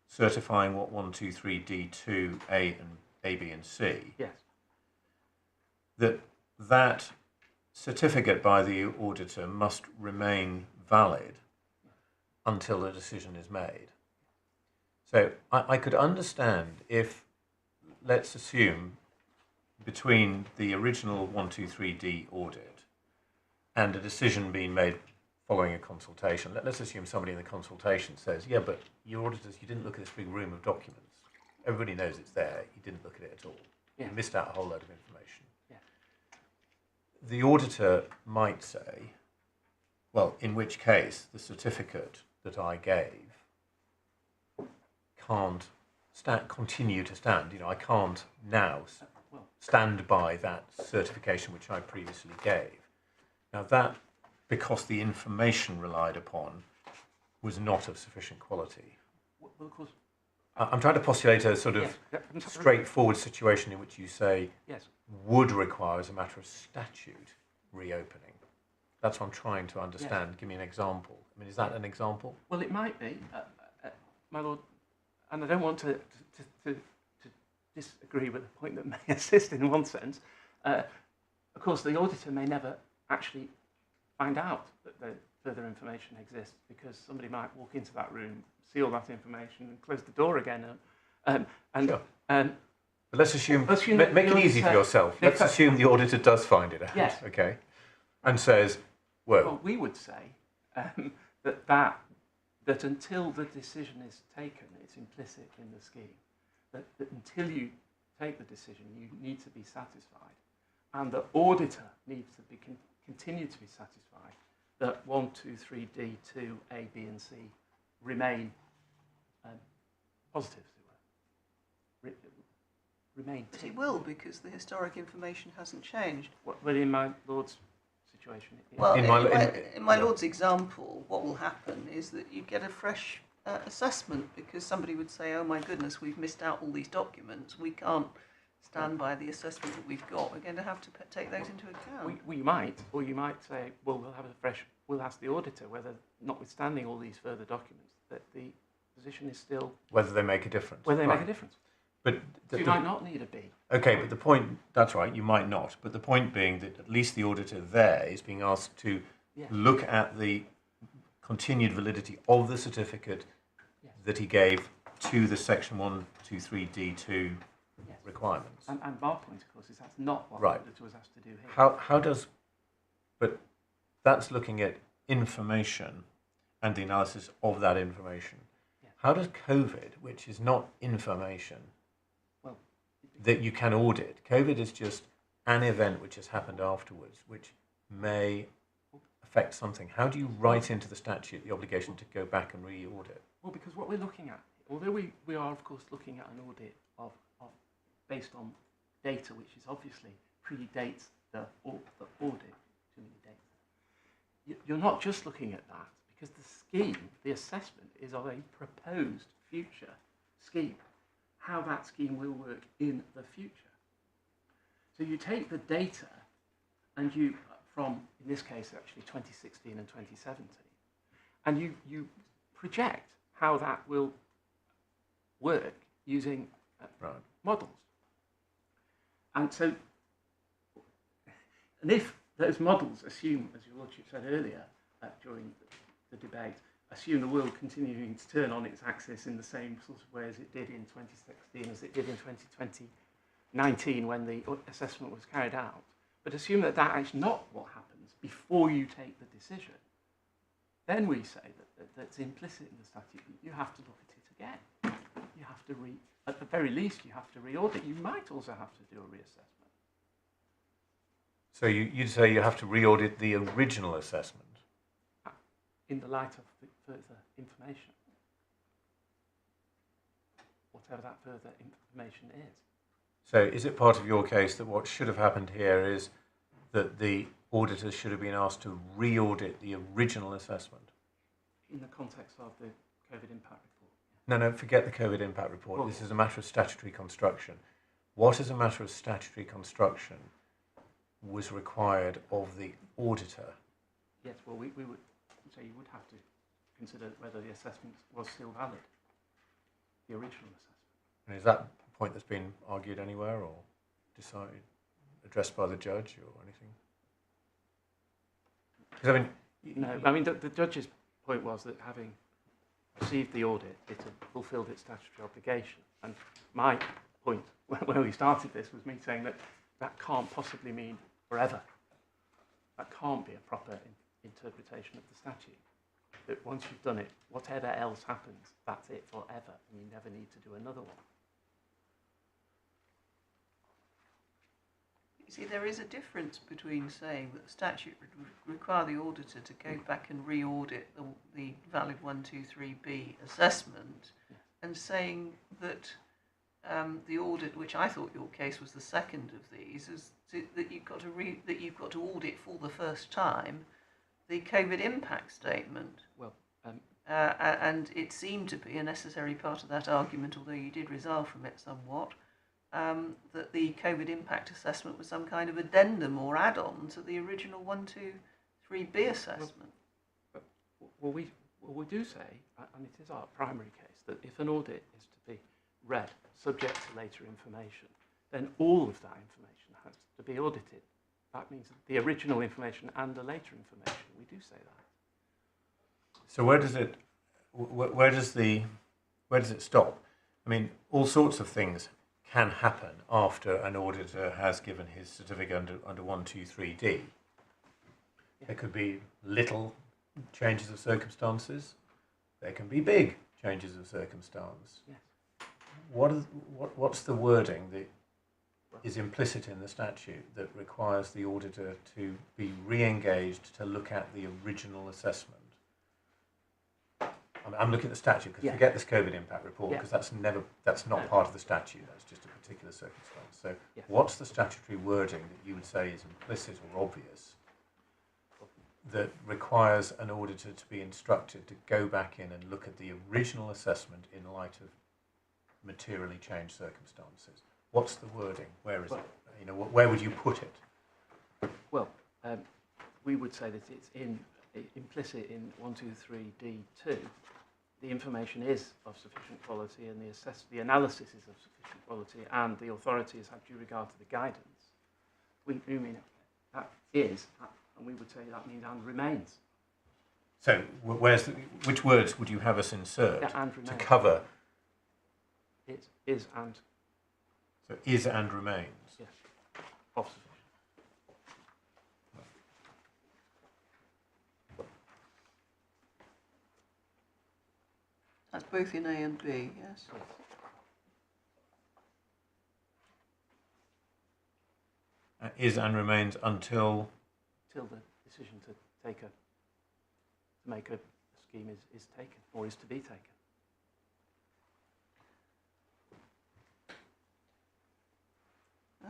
certifying what 123D2 A, B and C, that certificate by the auditor must remain valid until a decision is made. So I could understand if, let's assume, between the original 123D audit and a decision being made following a consultation, let's assume somebody in the consultation says, yeah, but your auditors, you didn't look at this big room of documents. Everybody knows it's there. You didn't look at it at all. You missed out a whole load of information. The auditor might say, well, in which case the certificate that I gave can't continue to stand. You know, I can't now stand by that certification which I previously gave. Now that, because the information relied upon was not of sufficient quality. Well, of course. I'm trying to postulate a sort of straightforward situation in which you say would require, as a matter of statute, reopening. That's what I'm trying to understand. Give me an example. I mean, is that an example? Well, it might be, my lord, and I don't want to disagree with the point that may assist in one sense. Of course, the auditor may never actually find out that the further information exists, because somebody might walk into that room, see all that information, and close the door again. Sure. But let's assume, that make the it easy for auditor- yourself. Let's assume the auditor does find it out, Yes. okay, and says, well, Well, we would say that until the decision is taken, it's implicit in the scheme. That until you take the decision, you need to be satisfied, and the auditor needs to be continue to be satisfied that 1, 2, 3, D, 2, A, B, and C remain positive, as it were. Remain. But it will, because the historic information hasn't changed. But in my Lord's situation, Well, In in my Lord's example, what will happen is that you get a fresh assessment, because somebody would say, oh my goodness, we've missed out all these documents, we can't stand by the assessment that we've got, we're going to have to take those into account. we might, or you might say, well, we'll ask the auditor whether, notwithstanding all these further documents, that the position is still whether they make a difference. whether they Right. make a difference. But So you might not need a B. okay, but the point, that's right, you might not, but the point being that at least the auditor there is being asked to Yes. look at the continued validity of the certificate Yes. that he gave to the section 123D2 Yes. requirements. And my point, of course, is that's not what Right. the auditor was asked to do here. How does, but that's looking at information and the analysis of that information. Yeah. How does COVID, which is not information, Well, that you can audit? COVID is just an event which has happened afterwards, which may affect something. How do you write into the statute the obligation to go back and re-audit? well, because what we're looking at, although we are, of course, looking at an audit of based on data which is obviously predates the audit, too many dates. You're not just looking at that, because the scheme, the assessment, is of a proposed future scheme, how that scheme will work in the future. So you take the data, and you, from, in this case, actually 2016 and 2017, and you project how that will work using Right. models. And so, and if those models assume, as your Lordship said earlier during the debate, assume the world continuing to turn on its axis in the same sort of way as it did in 2016, as it did in 2019 when the assessment was carried out, but assume that that is not what happens before you take the decision, then we say that's implicit in the statute. You have to look at it again. You have to at the very least, you have to re-audit. You might also have to do a reassessment. So you'd say you have to re-audit the original assessment? In the light of the further information, whatever that further information is. So is it part of your case that what should have happened here is that the auditors should have been asked to re-audit the original assessment? In the context of the COVID impact report. No, forget the COVID impact report. Well, This is a matter of statutory construction. What, as a matter of statutory construction, was required of the auditor? Yes, well, we would say you would have to consider whether the assessment was still valid, the original assessment. And is that a point that's been argued anywhere or decided, addressed by the judge or anything? Because I mean, No, I mean, the judge's point was that having received the audit, it had fulfilled its statutory obligation. And my point, when we started this, was me saying that that can't possibly mean forever. That can't be a proper interpretation of the statute. That once you've done it, whatever else happens, that's it forever, and you never need to do another one. You see, there is a difference between saying that the statute would require the auditor to go back and re-audit the valid 123B assessment, and saying that the audit, which I thought your case was the second of these, is that you've got to audit for the first time the COVID impact statement. Well, and it seemed to be a necessary part of that argument, although you did resolve from it somewhat, that the COVID impact assessment was some kind of addendum or add-on to the original 123B assessment. well, we do say, and it is our primary case, that if an audit is to be read, subject to later information, then all of that information has to be audited. That means the original information and the later information. We do say that. So where does it stop? I mean, all sorts of things can happen after an auditor has given his certificate under 123D. There could be little changes of circumstances. There can be big changes of circumstance. Yes. What's the wording that is implicit in the statute that requires the auditor to be re-engaged to look at the original assessment? I'm looking at the statute, because forget this COVID impact report, because that's not part of the statute. That's just a particular circumstance. So, what's the statutory wording that you would say is implicit or obvious that requires an auditor to be instructed to go back in and look at the original assessment in light of materially changed circumstances? What's the wording? Where is it? You know, where would you put it? Well, we would say that it's implicit in 123D2. The information is of sufficient quality, and the analysis is of sufficient quality, and the authorities have due regard to the guidance. We mean that is, and we would say that means and remains. So, which words would you have us insert to cover? It is and. So, is and remains. Yes, of sufficient. That's both in A and B, yes? Is and remains until the decision to make a scheme is taken, or is to be taken.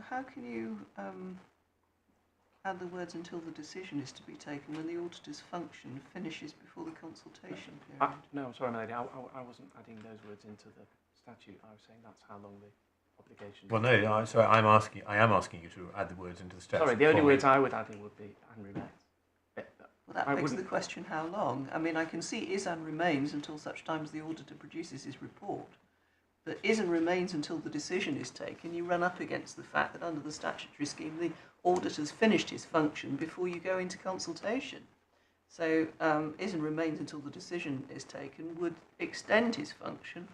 How can you add the words "until the decision is to be taken" when the auditor's function finishes before the consultation period? No, I'm sorry, Melody. I wasn't adding those words into the statute. I was saying that's how long the obligation. Well, no. So I am asking you to add the words into the statute. Sorry, the only words I would add in would be "and remains." Well, that begs the question: how long? I mean, I can see "is and remains" until such time as the auditor produces his report. But "is and remains" until the decision is taken, you run up against the fact that under the statutory scheme, the auditor's finished his function before you go into consultation. So "is and remains" until the decision is taken would extend his function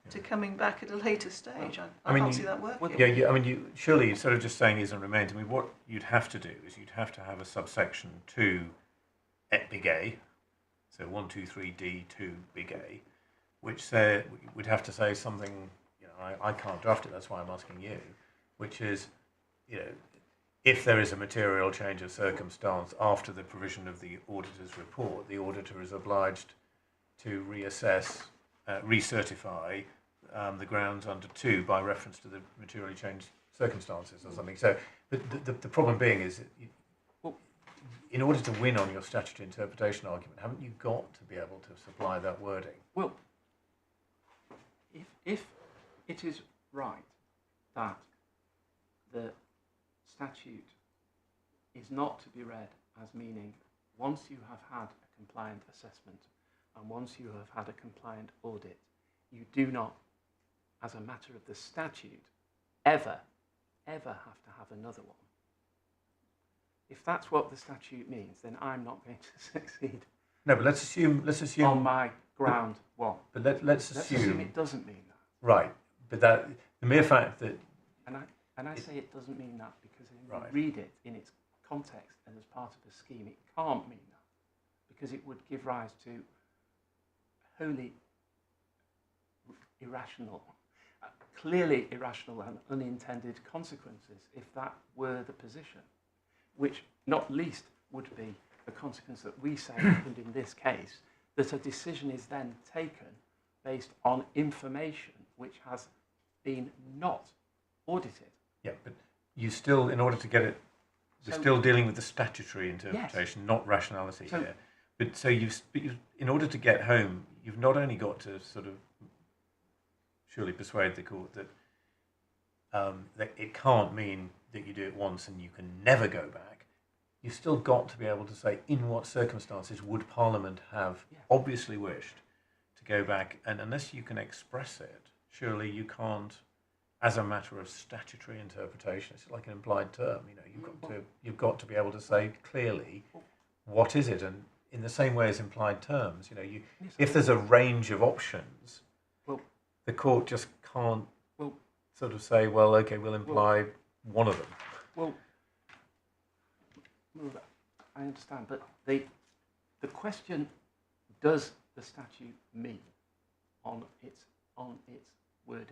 to coming back at a later stage. I can't see that working. Yeah, I mean, surely sort of just saying "is and remains." I mean, what you'd have to do is you'd have to have a subsection 2 et big A, so 123D2 big A, which would have to say something. You know, I can't draft it. That's why I'm asking you. Which is, you know, if there is a material change of circumstance after the provision of the auditor's report, the auditor is obliged to reassess, recertify the grounds under 2 by reference to the materially changed circumstances or something. So, but the problem being is, in order to win on your statutory interpretation argument, haven't you got to be able to supply that wording? Well, if it is right that the statute is not to be read as meaning once you have had a compliant assessment and once you have had a compliant audit, you do not, as a matter of the statute, ever have to have another one. If that's what the statute means, then I'm not going to succeed. No, but let's assume on my ground one. But let's assume it doesn't mean that. Right, but the mere fact that I say it doesn't mean that because when you read it in its context and as part of a scheme, it can't mean that because it would give rise to wholly irrational, clearly irrational and unintended consequences if that were the position, which not least would be the consequence that we say happened in this case, that a decision is then taken based on information which has been not audited. Yeah, but you still, in order to get it, we're still dealing with the statutory interpretation, not rationality here. But so in order to get home, you've not only got to sort of surely persuade the court that it can't mean that you do it once and you can never go back. You've still got to be able to say in what circumstances would Parliament have obviously wished to go back, and unless you can express it, surely you can't, as a matter of statutory interpretation, it's like an implied term. You know, you've got to be able to say clearly what is it, and in the same way as implied terms, you know, if there's a range of options, the court just can't sort of say, well, okay, we'll imply one of them. Well, I understand, but the question, does the statute mean on its wording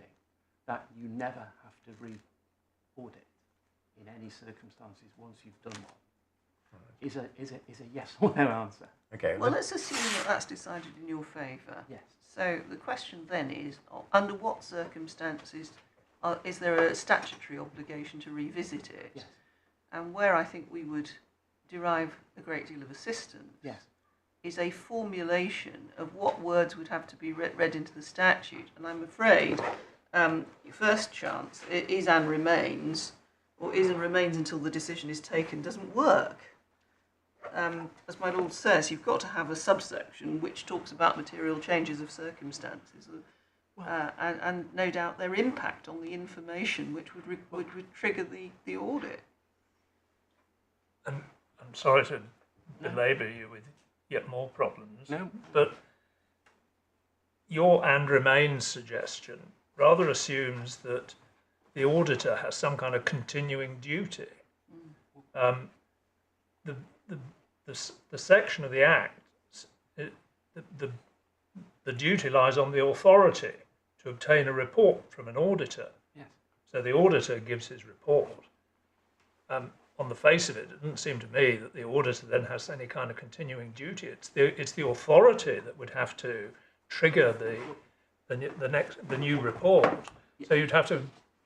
that you never have to re-audit in any circumstances once you've done one? Right. Is a yes or no answer. Okay. Well, let's assume that that's decided in your favour. Yes. So the question then is, under what circumstances is there a statutory obligation to revisit it? Yes. And where I think we would derive a great deal of assistance is a formulation of what words would have to be read into the statute. And I'm afraid your first chance is and remains, or is and remains until the decision is taken, doesn't work. As my lord says, you've got to have a subsection which talks about material changes of circumstances, and no doubt their impact on the information which would trigger the audit. And I'm sorry to belabour you with yet more problems, but your and remains suggestion rather assumes that the auditor has some kind of continuing duty. The section of the Act, the duty lies on the authority to obtain a report from an auditor. Yes. So the auditor gives his report. On the face of it, it doesn't seem to me that the auditor then has any kind of continuing duty. It's the authority that would have to trigger the new report. So you'd have to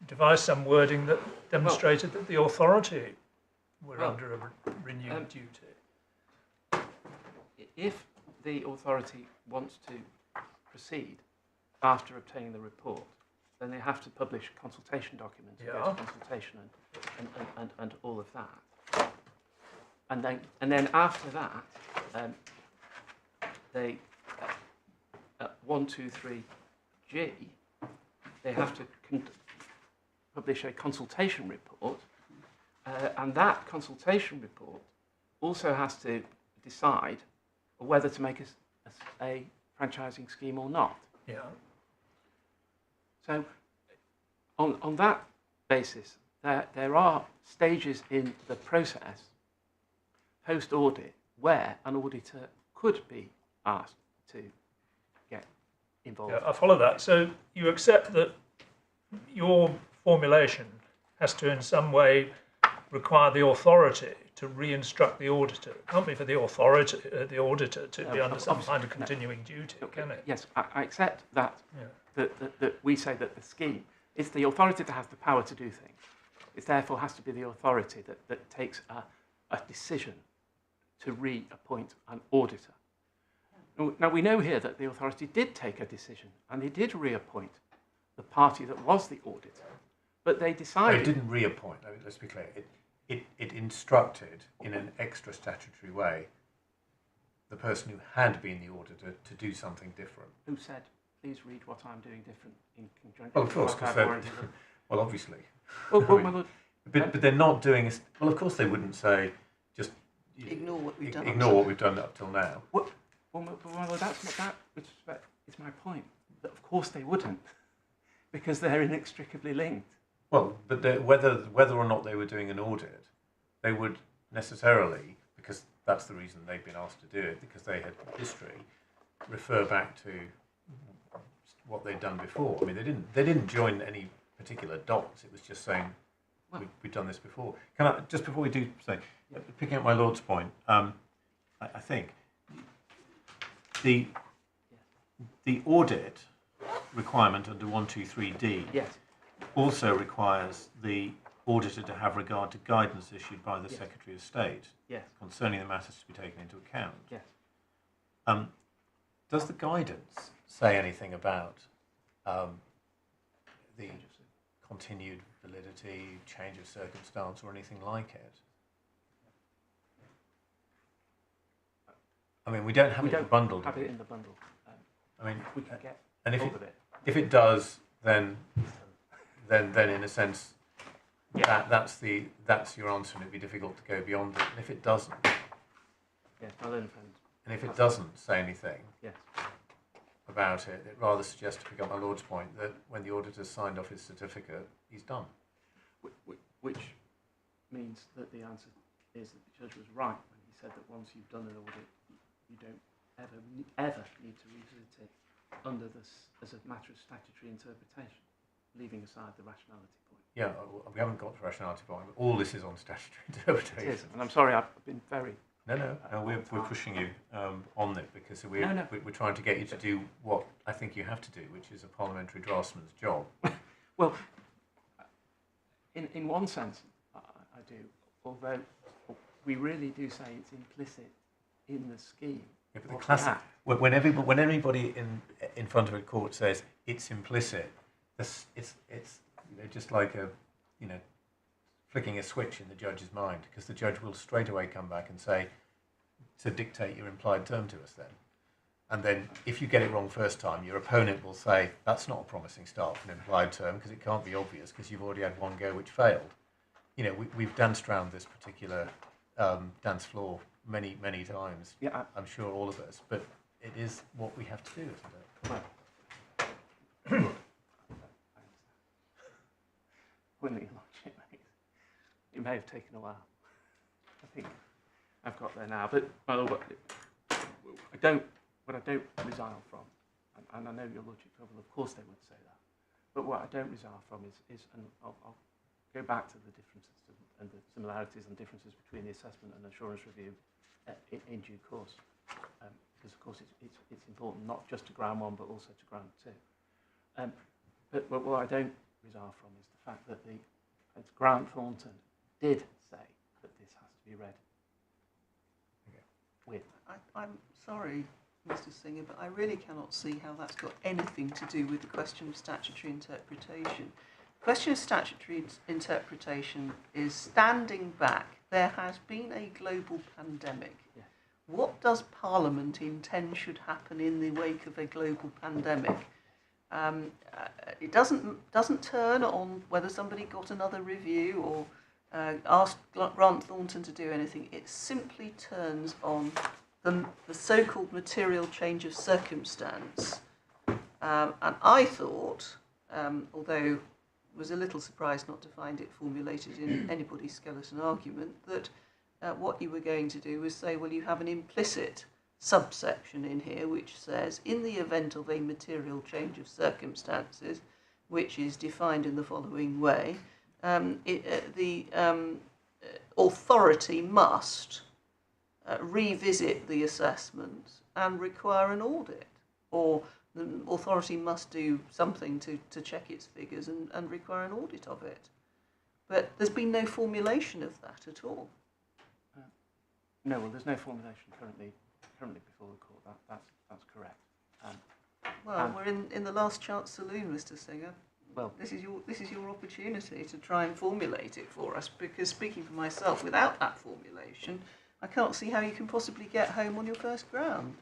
devise some wording that demonstrated that the authority were under a renewed duty. If the authority wants to proceed after obtaining the report, then they have to publish consultation documents, go to consultation and all of that. And then after that, they at 123G, they have to publish a consultation report, and that consultation report also has to decide whether to make a franchising scheme or not. Yeah. So, on that basis, there are stages in the process, post-audit, where an auditor could be asked to get involved. Yeah, I follow that. So you accept that your formulation has to in some way require the authority to re-instruct the auditor. It can't be for the auditor to be under some kind of continuing duty, can it? Yes, I accept that, that we say that the scheme is the authority that has the power to do things. It therefore has to be the authority that takes a decision to reappoint an auditor. Now, we know here that the authority did take a decision, and they did reappoint the party that was the auditor, but they decided... No, it didn't reappoint, let's be clear. It instructed in an extra statutory way the person who had been the auditor to do something different. Who said, please read what I'm doing different in conjunction. Well, of course, because well, obviously. Well, but they're not doing... Well, of course they wouldn't say, just... Ignore what we've done. Ignore what we've done up till now. Well, that's not that, which is my point. That of course they wouldn't, because they're inextricably linked. Well, but whether or not they were doing an audit, they would necessarily, because that's the reason they've been asked to do it, because they had history, refer back to what they'd done before. I mean, they didn't join any particular dots. It was just saying we've done this before. Can I just before we do say, picking up my lord's point, I think the audit requirement under 123D. Yes. Also requires the auditor to have regard to guidance issued by the Secretary of State concerning the matters to be taken into account. Yes. Does the guidance say anything about the continued validity, change of circumstance, or anything like it? I mean, we don't have it in the bundle. Have it in the bundle. I mean, we can get and hold of it. if it does, then in a sense, Yeah. that's your answer, and it'd be difficult to go beyond it. And if it doesn't, Yes, my learned friend. and if it doesn't say anything Yes. about it, it rather suggests, to pick up my Lord's point, that when the auditor's signed off his certificate, he's done. Which means that the answer is that the judge was right when he said that once you've done an audit, you don't ever need to revisit it under this as a matter of statutory interpretation, leaving aside the rationality point. Yeah, we haven't got to rationality point, but all this is on statutory interpretation. It is, and I'm sorry, I've been very... No, we're pushing you on it because we're trying to get you to do what I think you have to do, which is a parliamentary draftsman's job. Well, in one sense, I do, although we really do say it's implicit in the scheme. Yeah, but the classic, when everybody in front of a court says it's implicit, it's just like flicking a switch in the judge's mind, because the judge will straight away come back and say, to dictate your implied term to us then. And then if you get it wrong first time, your opponent will say, that's not a promising start for an implied term because it can't be obvious because you've already had one go which failed. We've danced around this particular dance floor many, many times. Yeah, I'm sure all of us, but it is what we have to do, isn't it? Well, Winning logic, it may have taken a while. I think I've got there now, but what I don't resile from, and I know your logic trouble, of course they would say that, but what I don't resile from is and I'll go back to the differences and the similarities and differences between the assessment and assurance review in due course, because of course it's important not just to ground one but also to ground two. But what I don't resile from is the fact that Grant Thornton did say that this has to be read with. I'm sorry, Mr. Singer, but I really cannot see how that's got anything to do with the question of statutory interpretation. The question of statutory interpretation is standing back. There has been a global pandemic. Yeah. What does Parliament intend should happen in the wake of a global pandemic? It doesn't turn on whether somebody got another review or asked Grant Thornton to do anything. It simply turns on the so-called material change of circumstance. And I thought, although was a little surprised not to find it formulated in anybody's skeleton argument, that what you were going to do was say, well, you have an implicit subsection in here which says, in the event of a material change of circumstances, which is defined in the following way, the authority must revisit the assessment and require an audit, or the authority must do something to check its figures and require an audit of it. But there's been no formulation of that at all. No, well, there's no formulation currently before the court. That's correct. We're in the last chance saloon, Mr. Singer. Well, this is your opportunity to try and formulate it for us, because speaking for myself, without that formulation, I can't see how you can possibly get home on your first ground.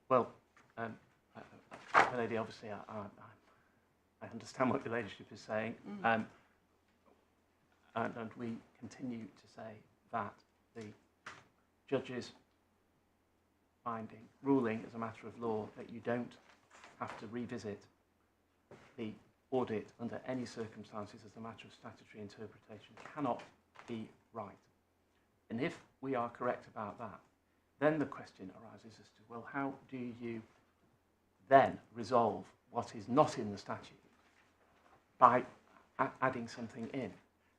Well, lady, obviously, I understand what your ladyship is saying, and we continue to say that the judge's ruling as a matter of law that you don't have to revisit the audit under any circumstances as a matter of statutory interpretation cannot be right. And if we are correct about that, then the question arises as to, well, how do you then resolve what is not in the statute by adding something in?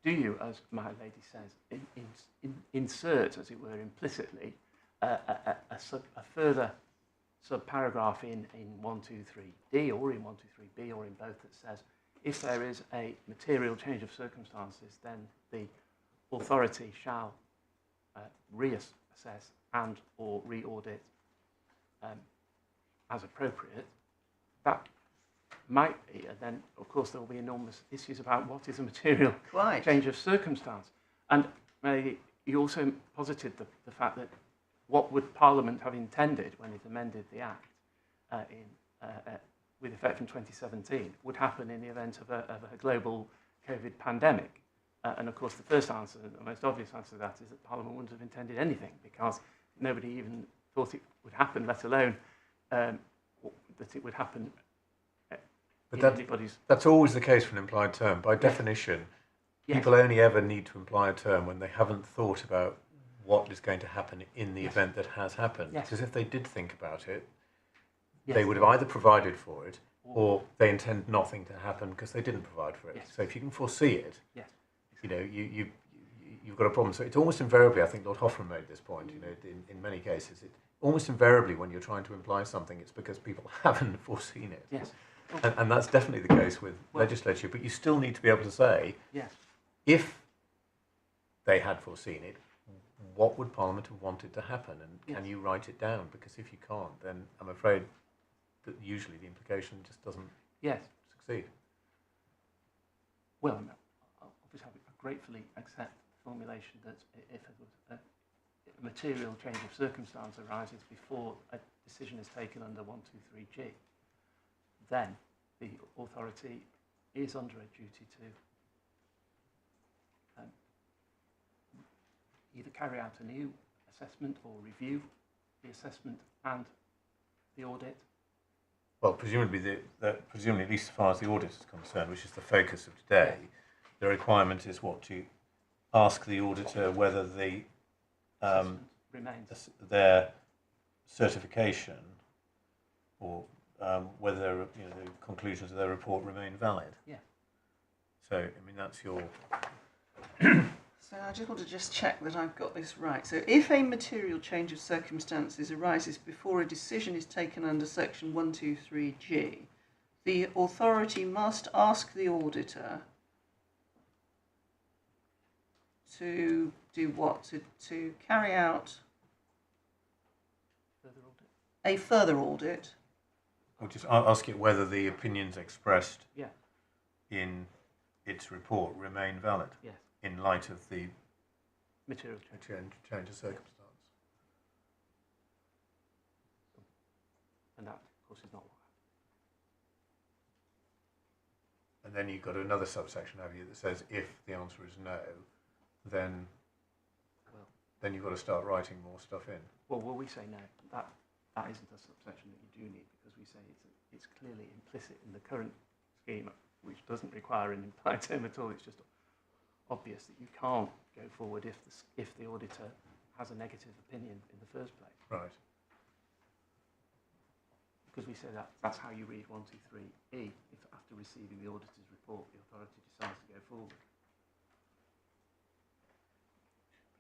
Do you, as my lady says, insert, as it were, implicitly a further subparagraph in 123D or in 123B or in both that says if there is a material change of circumstances, then the authority shall reassess and or re-audit as appropriate? That might be, and then of course there will be enormous issues about what is a material change of circumstance. And you also posited the fact that what would Parliament have intended when it amended the Act with effect from 2017 would happen in the event of a global COVID pandemic. And of course, the first answer, the most obvious answer to that, is that Parliament wouldn't have intended anything, because nobody even thought it would happen, let alone that it would happen But in anybody's... that's always the case for an implied term. By definition, people only ever need to imply a term when they haven't thought about what is going to happen in the event that has happened. Because if they did think about it, they would have either provided for it, or they intend nothing to happen because they didn't provide for it. So if you can foresee it, you know, you've got a problem. So it's almost invariably, I think Lord Hoffman made this point, you know, in many cases, almost invariably when you're trying to imply something, it's because people haven't foreseen it. Yes. And that's definitely the case with legislature, but you still need to be able to say, if they had foreseen it, what would Parliament have wanted to happen, and can you write it down? Because if you can't, then I'm afraid that usually the implication just doesn't succeed. Well, obviously I gratefully accept the formulation that if a material change of circumstance arises before a decision is taken under 123G, then the authority is under a duty to either carry out a new assessment or review the assessment and the audit. Well, presumably, presumably, at least as far as the audit is concerned, which is the focus of today, the requirement is what, to ask the auditor whether the remains. Their certification or whether the conclusions of their report remain valid. Yeah. So, I mean, that's your... So I just want to check that I've got this right. So if a material change of circumstances arises before a decision is taken under section 123G, the authority must ask the auditor to do what? To carry out a further audit. I'll just ask it whether the opinions expressed in its report remain valid. Yes. In light of the material change of circumstance. And that, of course, is not what happened. And then you've got another subsection, have you, that says if the answer is no, then you've got to start writing more stuff in. Well, we say no. That isn't a subsection that you do need, because we say it's clearly implicit in the current scheme, which doesn't require an implied term at all. It's just obvious that you can't go forward if the auditor has a negative opinion in the first place. Right. Because we say that's how you read 123E. If after receiving the auditor's report, the authority decides to go forward.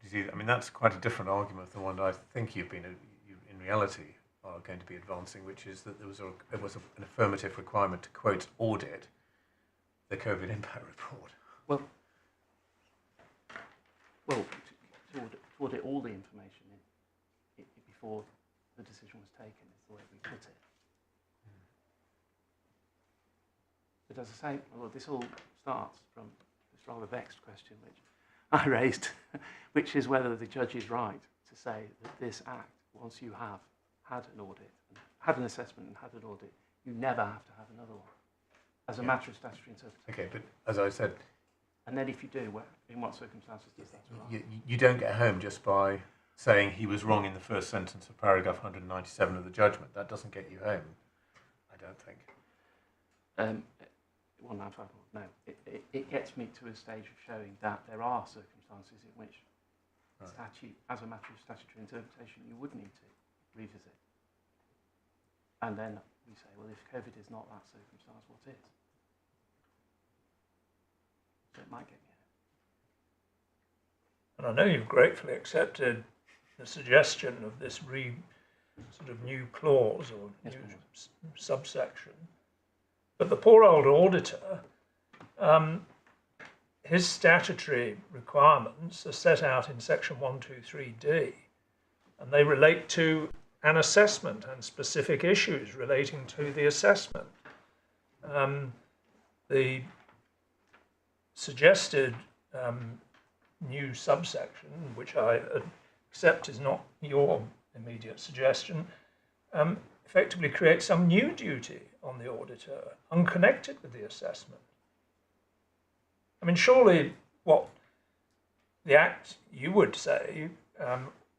You see, I mean, that's quite a different argument than one I think you in reality are going to be advancing, which is that there was an affirmative requirement to, quote, audit the COVID impact report. Well, to audit all the information before the decision was taken is the way we put it. But as I say, well, this all starts from this rather vexed question which I raised, which is whether the judge is right to say that this act, once you have had an audit, had an assessment and had an audit, you never have to have another one, as a matter of statutory interpretation. Okay, but as I said... And then if you do, in what circumstances does that arise? You don't get home just by saying he was wrong in the first sentence of paragraph 197 of the judgment. That doesn't get you home, I don't think. 195, no. It gets me to a stage of showing that there are circumstances in which statute, as a matter of statutory interpretation, you would need to revisit. And then we say, well, if COVID is not that circumstance, what is? So it might get me And I know you've gratefully accepted the suggestion of this sort of new clause or new subsection, but the poor old auditor, his statutory requirements are set out in section 123D, and they relate to an assessment and specific issues relating to the assessment. The suggested new subsection, which I accept is not your immediate suggestion, effectively creates some new duty on on the auditor, unconnected with the assessment. I mean, surely what the Act, you would say,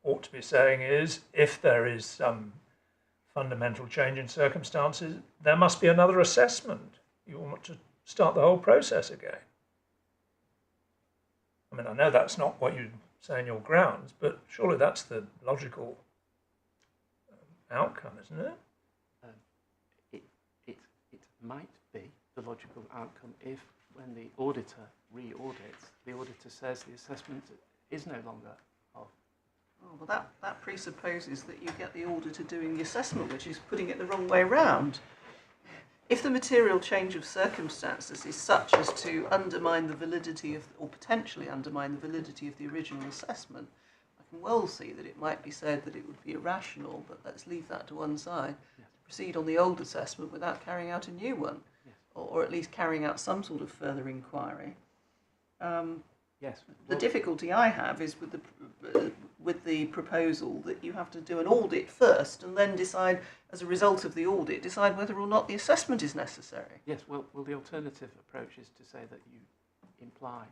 ought to be saying is, if there is some fundamental change in circumstances, there must be another assessment. You want to start the whole process again. I mean, I know that's not what you say in your grounds, but surely that's the logical outcome, isn't it? It might be the logical outcome if, when the auditor re-audits, the auditor says the assessment is no longer of. Oh, well, that presupposes that you get the auditor doing the assessment, which is putting it the wrong way round. If the material change of circumstances is such as to undermine the validity of, or potentially undermine the validity of the original assessment, I can well see that it might be said that it would be irrational, but let's leave that to one side, to proceed on the old assessment without carrying out a new one, or at least carrying out some sort of further inquiry. Yes. The difficulty I have is with the proposal that you have to do an audit first and then decide, as a result of the audit, decide whether or not the assessment is necessary. Yes, well, the alternative approach is to say that you imply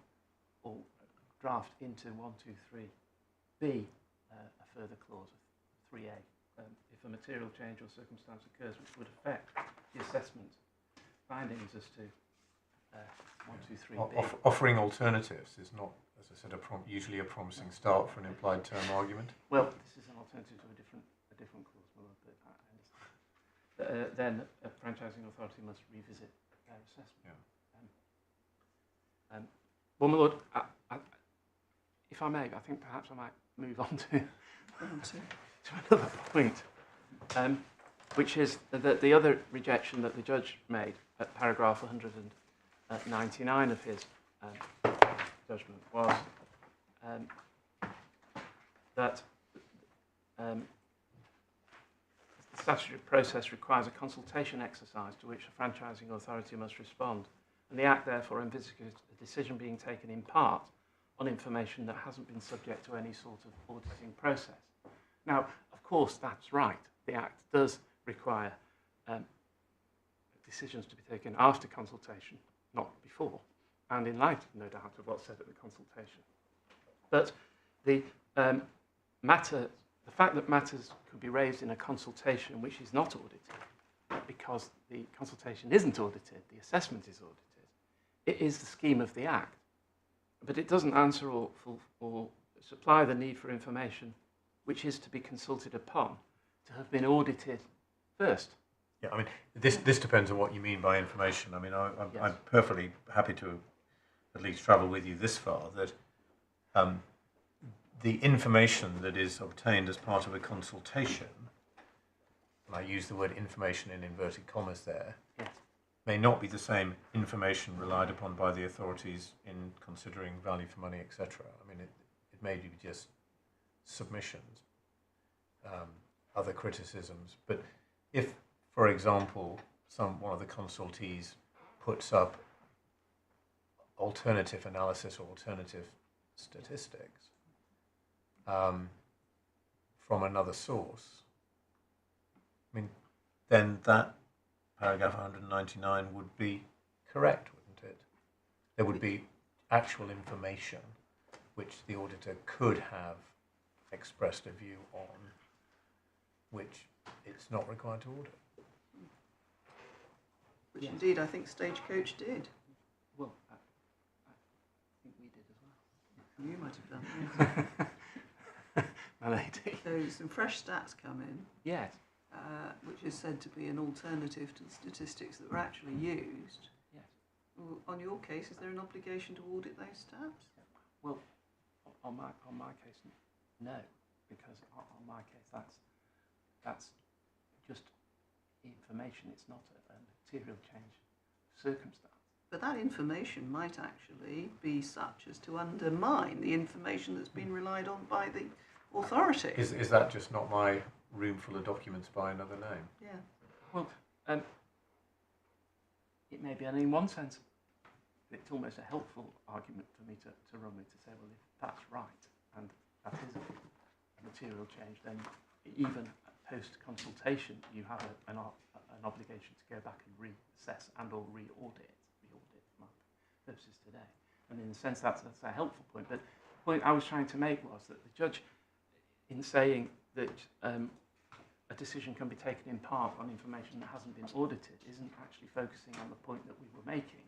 or draft into 123B a further clause of 3A. If a material change or circumstance occurs which would affect the assessment findings as to 123B. Offering alternatives is not, as I said, usually a promising start for an implied term argument. Well, this is an alternative to a different clause, but I understand. Then a franchising authority must revisit their assessment. Yeah. Well, my lord, if I may, I think perhaps I might move on to another point, which is the other rejection that the judge made at paragraph 199 of his judgment was that the statutory process requires a consultation exercise to which a franchising authority must respond, and the Act therefore envisages a decision being taken in part on information that hasn't been subject to any sort of auditing process. Now, of course, that's right. The Act does require decisions to be taken after consultation, not before, and in light, no doubt, of what's said at the consultation. But the fact that matters could be raised in a consultation which is not audited, because the consultation isn't audited, the assessment is audited, it is the scheme of the Act. But it doesn't answer or supply the need for information which is to be consulted upon to have been audited first. Yeah, I mean, this depends on what you mean by information. I mean, I'm perfectly happy to at least travel with you this far, that the information that is obtained as part of a consultation, and I use the word information in inverted commas there, may not be the same information relied upon by the authorities in considering value for money, etc. I mean, it may be just submissions, other criticisms. But if, for example, one of the consultees puts up alternative analysis or alternative statistics from another source, I mean, then that paragraph 199 would be correct, wouldn't it? There would be actual information which the auditor could have expressed a view on, which it's not required to audit. Which indeed I think Stagecoach did. Well, I think we did as well. You might have done, yes. My lady. So some fresh stats come in. Yes. Which is said to be an alternative to the statistics that were actually used. Yes. Well, on your case, is there an obligation to audit those stats? Well, on my case, no, because on my case that's just information. It's not a material change circumstance. But that information might actually be such as to undermine the information that's been relied on by the authority. Is that just not my room full of documents by another name? Yeah. Well, it may be, and in one sense, it's almost a helpful argument for me to run with, to say, well, if that's right, and that is a material change, then even post-consultation, you have an an obligation to go back and reassess and or re-audit for my purposes today. And in a sense, that's a helpful point. But the point I was trying to make was that the judge, in saying that a decision can be taken in part on information that hasn't been audited, isn't actually focusing on the point that we were making,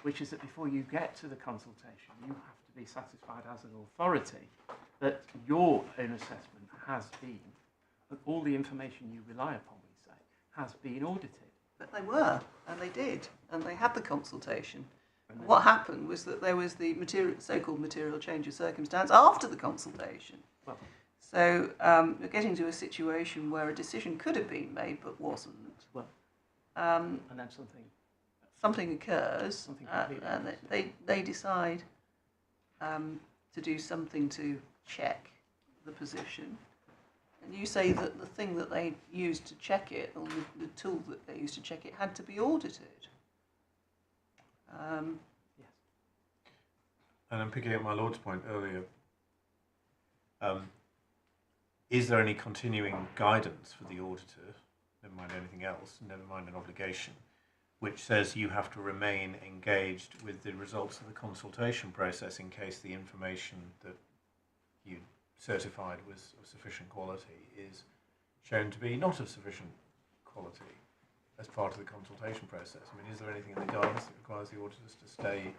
which is that before you get to the consultation, you have to be satisfied as an authority that your own assessment has been, that all the information you rely upon, we say, has been audited. But they were, and they did, and they had the consultation. What happened was that there was the so-called material change of circumstance after the consultation. Well, so we're getting to a situation where a decision could have been made but wasn't. Well, and then something occurs, Something and they decide to do something to check the position. And you say that the thing that they used to check it, or the tool that they used to check it, had to be audited. yes. And I'm picking up my Lord's point earlier. Is there any continuing guidance for the auditor, never mind anything else, never mind an obligation, which says you have to remain engaged with the results of the consultation process in case the information that you certified was of sufficient quality is shown to be not of sufficient quality as part of the consultation process? I mean, is there anything in the guidance that requires the auditors to stay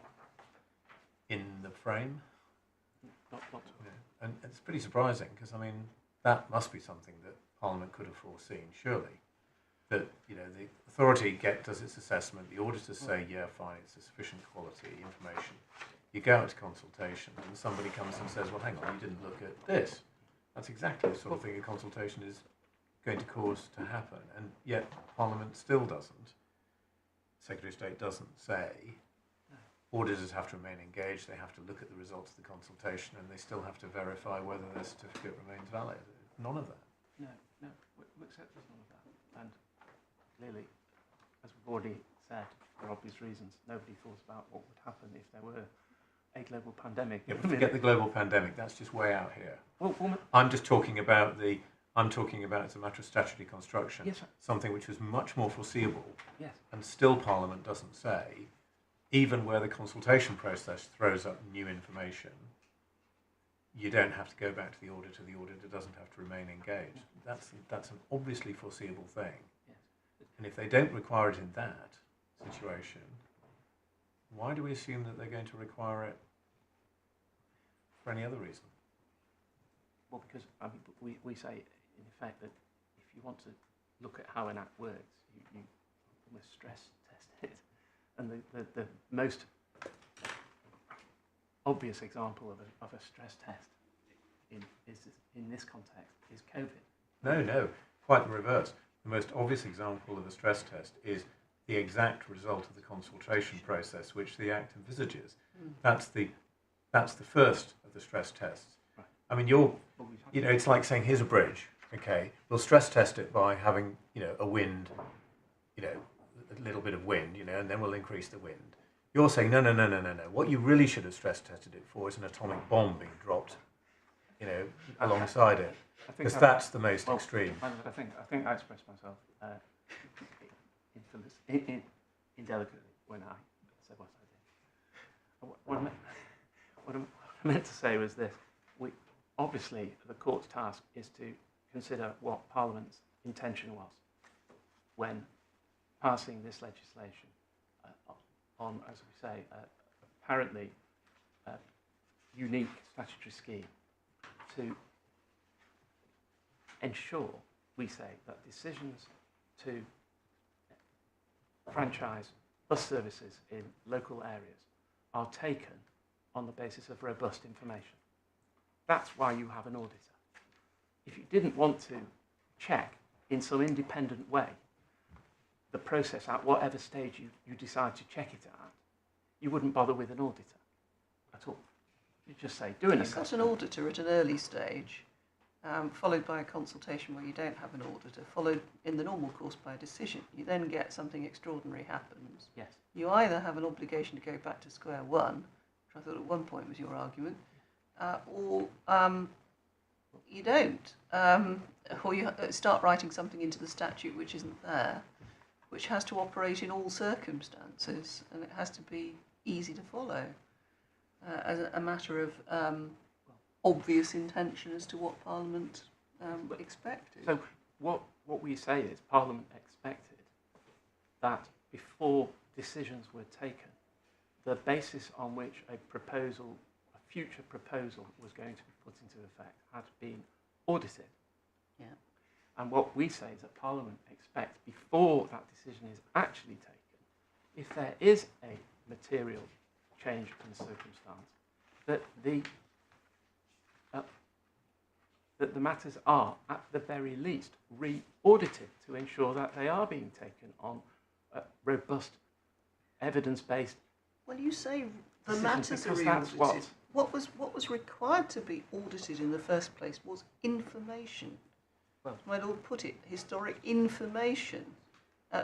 in the frame? Not Yeah. And it's pretty surprising because, I mean, that must be something that Parliament could have foreseen, surely. That, you know, the authority does its assessment, the auditors say, yeah, fine, it's a sufficient quality information. You go out to consultation and somebody comes and says, well, hang on, you didn't look at this. That's exactly the sort of thing a consultation is going to cause to happen. And yet Parliament still doesn't. Secretary of State doesn't say. Auditors have to remain engaged, they have to look at the results of the consultation, and they still have to verify whether their certificate remains valid. None of that. No, except there's none of that. And clearly, as we've already said, for obvious reasons, nobody thought about what would happen if there were a global pandemic. Yeah, but forget the global pandemic, that's just way out here. Well, I'm just talking about as a matter of statutory construction, yes, something which was much more foreseeable, yes. and still Parliament doesn't say, even where the consultation process throws up new information, you don't have to go back to the auditor doesn't have to remain engaged. That's an obviously foreseeable thing. Yes. And if they don't require it in that situation, why do we assume that they're going to require it for any other reason? Well, because I mean, we say, in effect, that if you want to look at how an act works, you almost stress test it. And the most obvious example of a stress test in this context is COVID. No, quite the reverse. The most obvious example of a stress test is the exact result of the consultation process which the Act envisages. That's the first of the stress tests. Right. I mean, it's like saying, here's a bridge, okay, we'll stress test it by having, a wind, a little bit of wind, and then we'll increase the wind. You're saying, no. What you really should have stress tested it for is an atomic bomb being dropped, alongside it. Because that's the most extreme. I think I expressed myself indelicately when I said what I did. What I meant to say was this. Obviously, the court's task is to consider what Parliament's intention was when passing this legislation on, as we say, apparently unique statutory scheme to ensure, we say, that decisions to franchise bus services in local areas are taken on the basis of robust information. That's why you have an auditor. If you didn't want to check in some independent way the process at whatever stage you decide to check it at, you wouldn't bother with an auditor at all. You'd just say, do an assessment. You've got an auditor at an early stage, followed by a consultation where you don't have an auditor, followed in the normal course by a decision. You then get something extraordinary happens. Yes. You either have an obligation to go back to square one, which I thought at one point was your argument, or you don't. Or you start writing something into the statute which isn't there. which has to operate in all circumstances, and it has to be easy to follow as a matter of obvious intention as to what Parliament expected. So what we say is Parliament expected that before decisions were taken, the basis on which a future proposal was going to be put into effect had been audited. Yeah. And what we say is that Parliament expects before that decision is actually taken, if there is a material change in circumstance, that the matters are, at the very least, re-audited to ensure that they are being taken on robust, evidence-based. Well, you say the decisions, matters are because that's re-audited. What was required to be audited in the first place was information. Well, My Lord put it, historic information.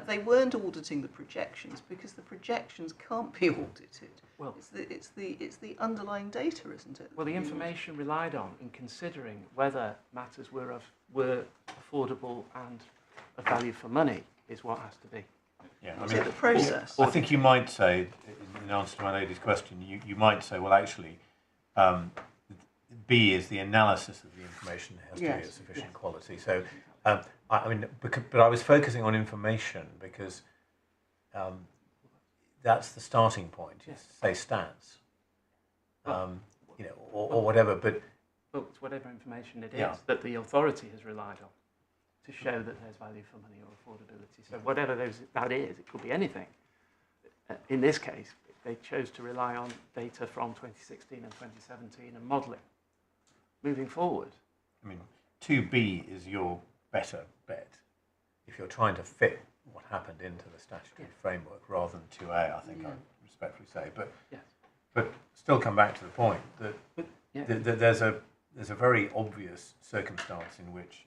They weren't auditing the projections because the projections can't be audited. Well, It's the underlying data, isn't it? well, the information relied on in considering whether matters were affordable and of value for money is what has to be. Yeah, Is it the process? I think you might say, in answer to my lady's question, you might say, well, actually, B is the analysis of the information has to be of sufficient quality. So, but I was focusing on information because that's the starting point. Yes. Say stats, or whatever. But It's whatever information it is Yeah. that the authority has relied on to show that there's value for money or affordability. So whatever that is, it could be anything. In this case, they chose to rely on data from 2016 and 2017 and modelling. Moving forward, 2B is your better bet if you're trying to fit what happened into the statutory framework rather than 2A. I think I respectfully say, but yes. But still come back to the point that, that there's a very obvious circumstance in which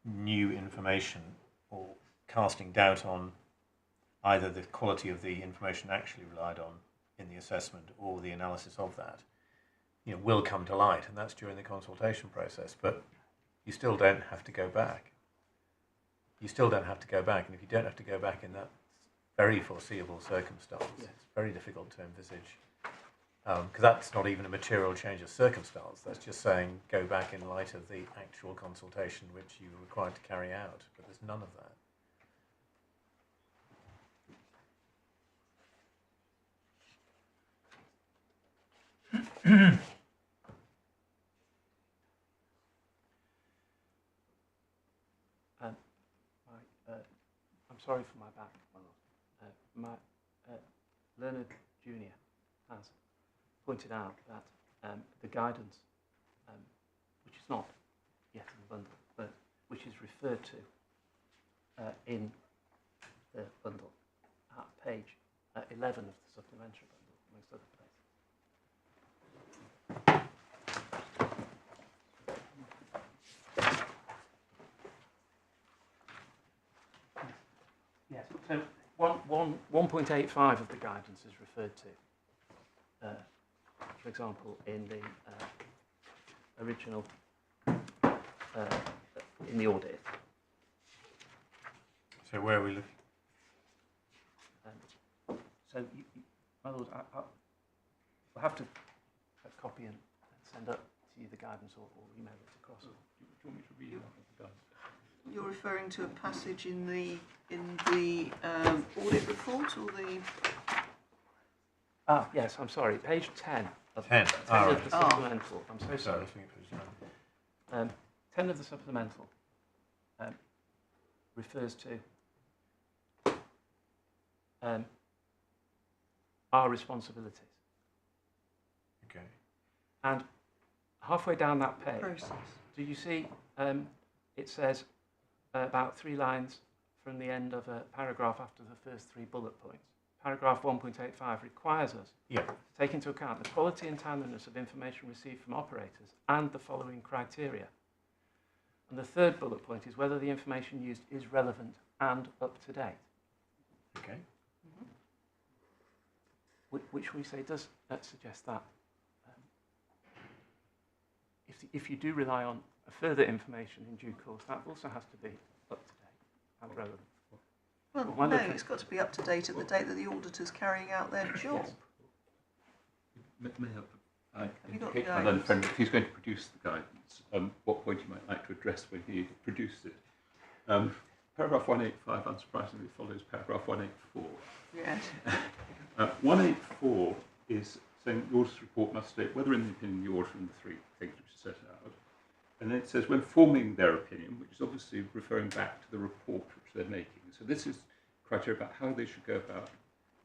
new information or casting doubt on either the quality of the information actually relied on in the assessment or the analysis of that, will come to light, and that's during the consultation process. But you still don't have to go back. You still don't have to go back, and if you don't have to go back in that very foreseeable circumstance, it's very difficult to envisage. Because that's not even a material change of circumstance. That's just saying go back in light of the actual consultation which you were required to carry out. But there's none of that. I'm sorry for my back, my lord. Learned Junior has pointed out that the guidance, which is not yet in the bundle, but which is referred to in the bundle at page 11 of the supplementary bundle, amongst other places. Yes, so 1.85 of the guidance is referred to, for example, in the original, in the audit. So where are we looking? So, my lord, we'll have to copy and send up to you the guidance or email it across. Do you want me to read it? You're referring to a passage in the audit report or the... Yes, I'm sorry, page 10 of, 10. 10 of the supplemental. I'm so sorry. 10 of the supplemental refers to our responsibilities. Okay. And halfway down that page, process. do you see it says about 3 lines from the end of a paragraph after the first 3 bullet points. Paragraph 1.85 requires us to take into account the quality and timeliness of information received from operators and the following criteria. And the 3rd bullet point is whether the information used is relevant and up to date. Okay. Which we say does suggest that if you do rely on further information in due course, that also has to be up to date and relevant. Well, Well, no, okay. it's got to be up to date at the date that the auditor's carrying out their job. Yes. May I you got indicate the to my learned guidance? friend if he's going to produce the guidance, what point he might like to address when he produced it. Paragraph 185, unsurprisingly, follows paragraph 184. Yes. 184 is saying the auditor's report must state whether in the opinion the auditor and the three things which are set out. And then it says when forming their opinion, which is obviously referring back to the report which they're making. So this is criteria about how they should go about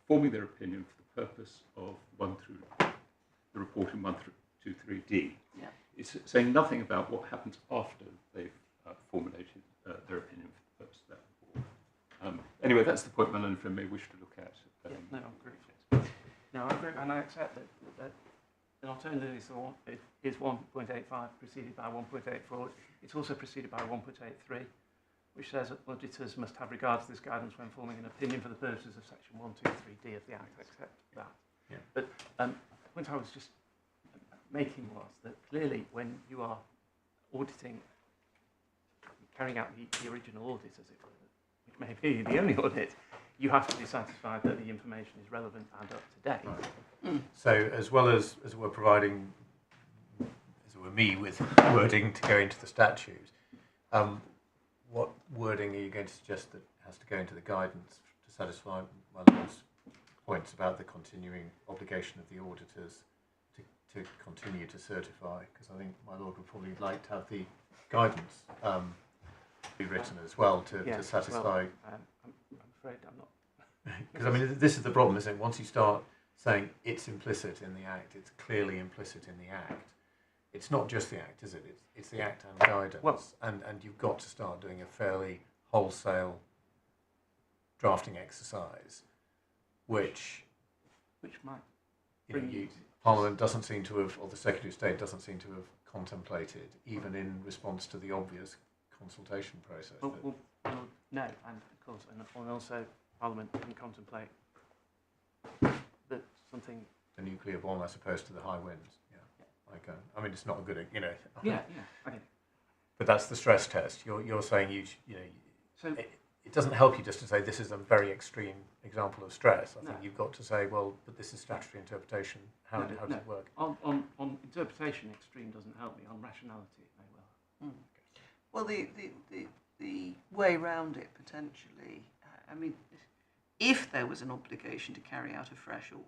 forming their opinion for the purpose of the report in 1 through 3D. Yeah. It's saying nothing about what happens after they've formulated their opinion for the purpose of that report. Anyway, that's the point my learned friend may wish to look at. No, I agree. No, I agree, and I accept that an alternative is 1.85 preceded by 1.84. It's also preceded by 1.83, which says that auditors must have regard to this guidance when forming an opinion for the purposes of section 123D of the Act. I accept that. Yeah. But the point I was just making was that clearly when you are auditing, carrying out the original audit, as it were, which may be the only audit, you have to be satisfied that the information is relevant and up to date. Right. So as well as we're providing, as it were, me with wording to go into the statute, what wording are you going to suggest that has to go into the guidance to satisfy my lord's points about the continuing obligation of the auditors to continue to certify? Because I think my lord would probably like to have the guidance be written as well to satisfy. Well, I'm afraid I'm not. Because I mean, this is the problem, isn't it? Once you start saying it's implicit in the Act, it's clearly implicit in the Act. It's not just the Act, is it? It's the Act and guidance. Well, and you've got to start doing a fairly wholesale drafting exercise, which might you know, Parliament doesn't seem to have, or the Secretary of State doesn't seem to have contemplated, even in response to the obvious consultation process. Well, no, and of course, and also Parliament can contemplate that something. The nuclear bomb as opposed to the high winds. Yeah. Like, I mean, it's not a good, you know. Yeah, okay. But that's the stress test. You're saying you know. So It doesn't help you just to say this is a very extreme example of stress. I think No. you've got to say, well, but this is statutory interpretation. How does it work? On interpretation, extreme doesn't help me. On rationality, it may well. Well, the way round it potentially, I mean, if there was an obligation to carry out a fresh audit,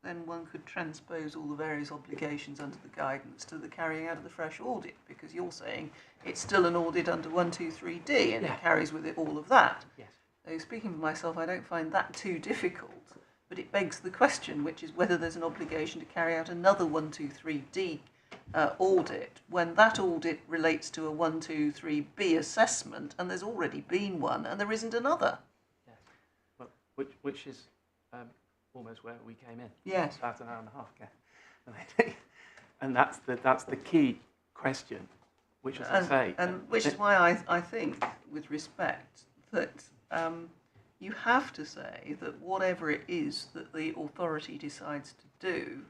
then one could transpose all the various obligations under the guidance to the carrying out of the fresh audit, because you're saying it's still an audit under 123D and it carries with it all of that. Yes. So speaking for myself, I don't find that too difficult, but it begs the question, which is whether there's an obligation to carry out another 123D audit when that audit relates to a 123B assessment and there's already been one and there isn't another. Yes. Well, which is almost where we came in. Yes. About an hour and a half ago. And that's the key question, which, as I say, and which is why I think, with respect, that you have to say that whatever it is that the authority decides to do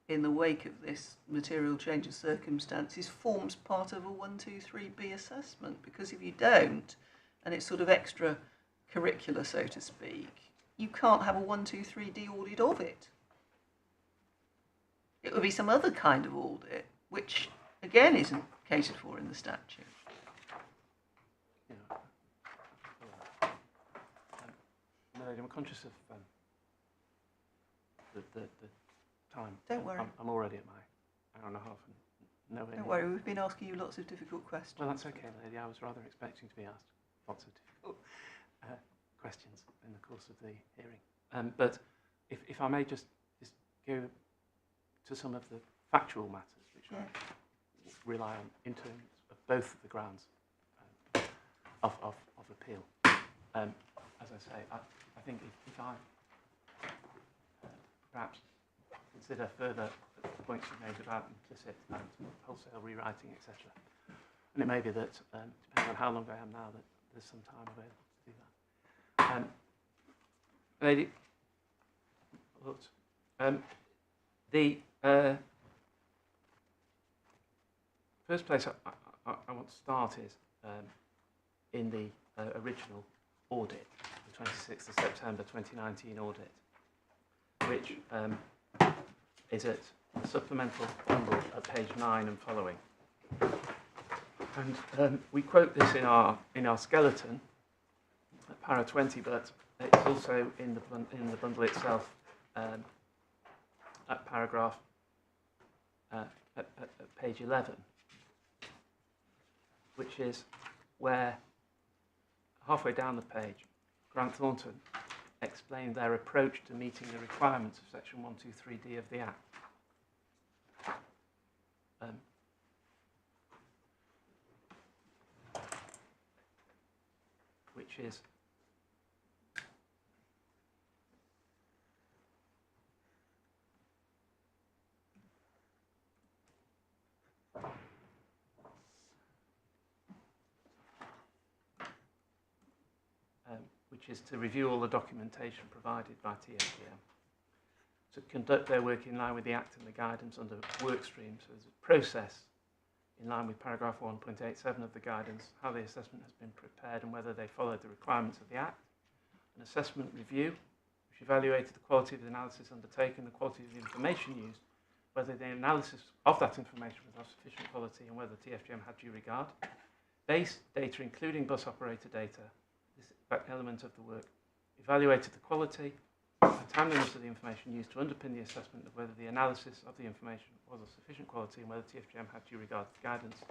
in the wake of this material change of circumstances forms part of a 123B assessment, because if you don't, and it's sort of extra curricular, so to speak, you can't have a 123D audit of it. It would be some other kind of audit, which again isn't catered for in the statute. No, I'm conscious of the time. Don't worry. I'm already at my hour and a half. And nowhere Don't near. worry, we've been asking you lots of difficult questions. Well, that's okay, lady. I was rather expecting to be asked lots of difficult questions in the course of the hearing. But if I may just go to some of the factual matters, which I rely on in terms of both of the grounds of appeal. As I say, I think if I perhaps consider further the points you made about implicit and wholesale rewriting, etc. And it may be that, depending on how long I am now, that there's some time available to do that. Lady, the first place I want to start is in the original audit, the 26th of September 2019 audit, which is at the supplemental bundle at page 9 and following. And we quote this in our skeleton at para 20, but it's also in the bundle itself at paragraph at page 11, which is where halfway down the page, Grant Thornton explained their approach to meeting the requirements of section 123D of the Act. Which is to review all the documentation provided by TFGM, to conduct their work in line with the Act and the guidance under work streams. So there's a process in line with paragraph 1.87 of the guidance, how the assessment has been prepared and whether they followed the requirements of the Act. An assessment review, which evaluated the quality of the analysis undertaken, the quality of the information used, whether the analysis of that information was of sufficient quality and whether TFGM had due regard. Base data, including bus operator data, this element of the work, evaluated the quality and timeliness of the information used to underpin the assessment of whether the analysis of the information was of sufficient quality and whether TFGM had due regard to guidance.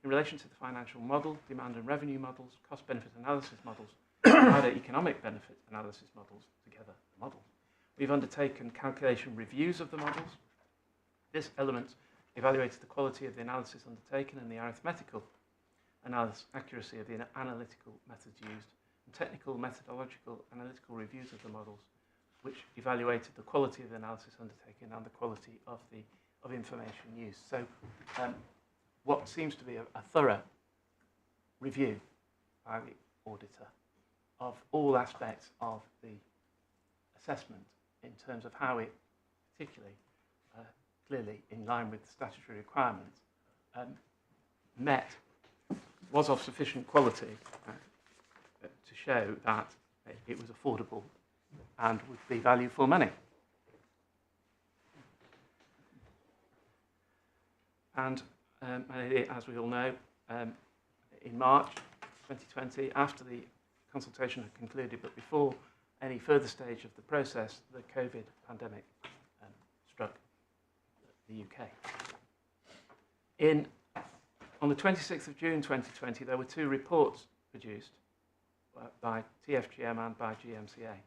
In relation to the financial model, demand and revenue models, cost-benefit analysis models, and other economic benefit analysis models, together the models, we've undertaken calculation reviews of the models. This element evaluated the quality of the analysis undertaken and the arithmetical accuracy of the analytical methods used, and technical, methodological, analytical reviews of the models, which evaluated the quality of the analysis undertaken and the quality of information used. So what seems to be a thorough review by the auditor of all aspects of the assessment in terms of how it, particularly clearly in line with the statutory requirements, was of sufficient quality to show that it was affordable and would be value for money. And as we all know, in March 2020, after the consultation had concluded, but before any further stage of the process, the COVID pandemic struck the UK. On the 26th of June 2020, there were two reports produced by TFGM and by GMCA.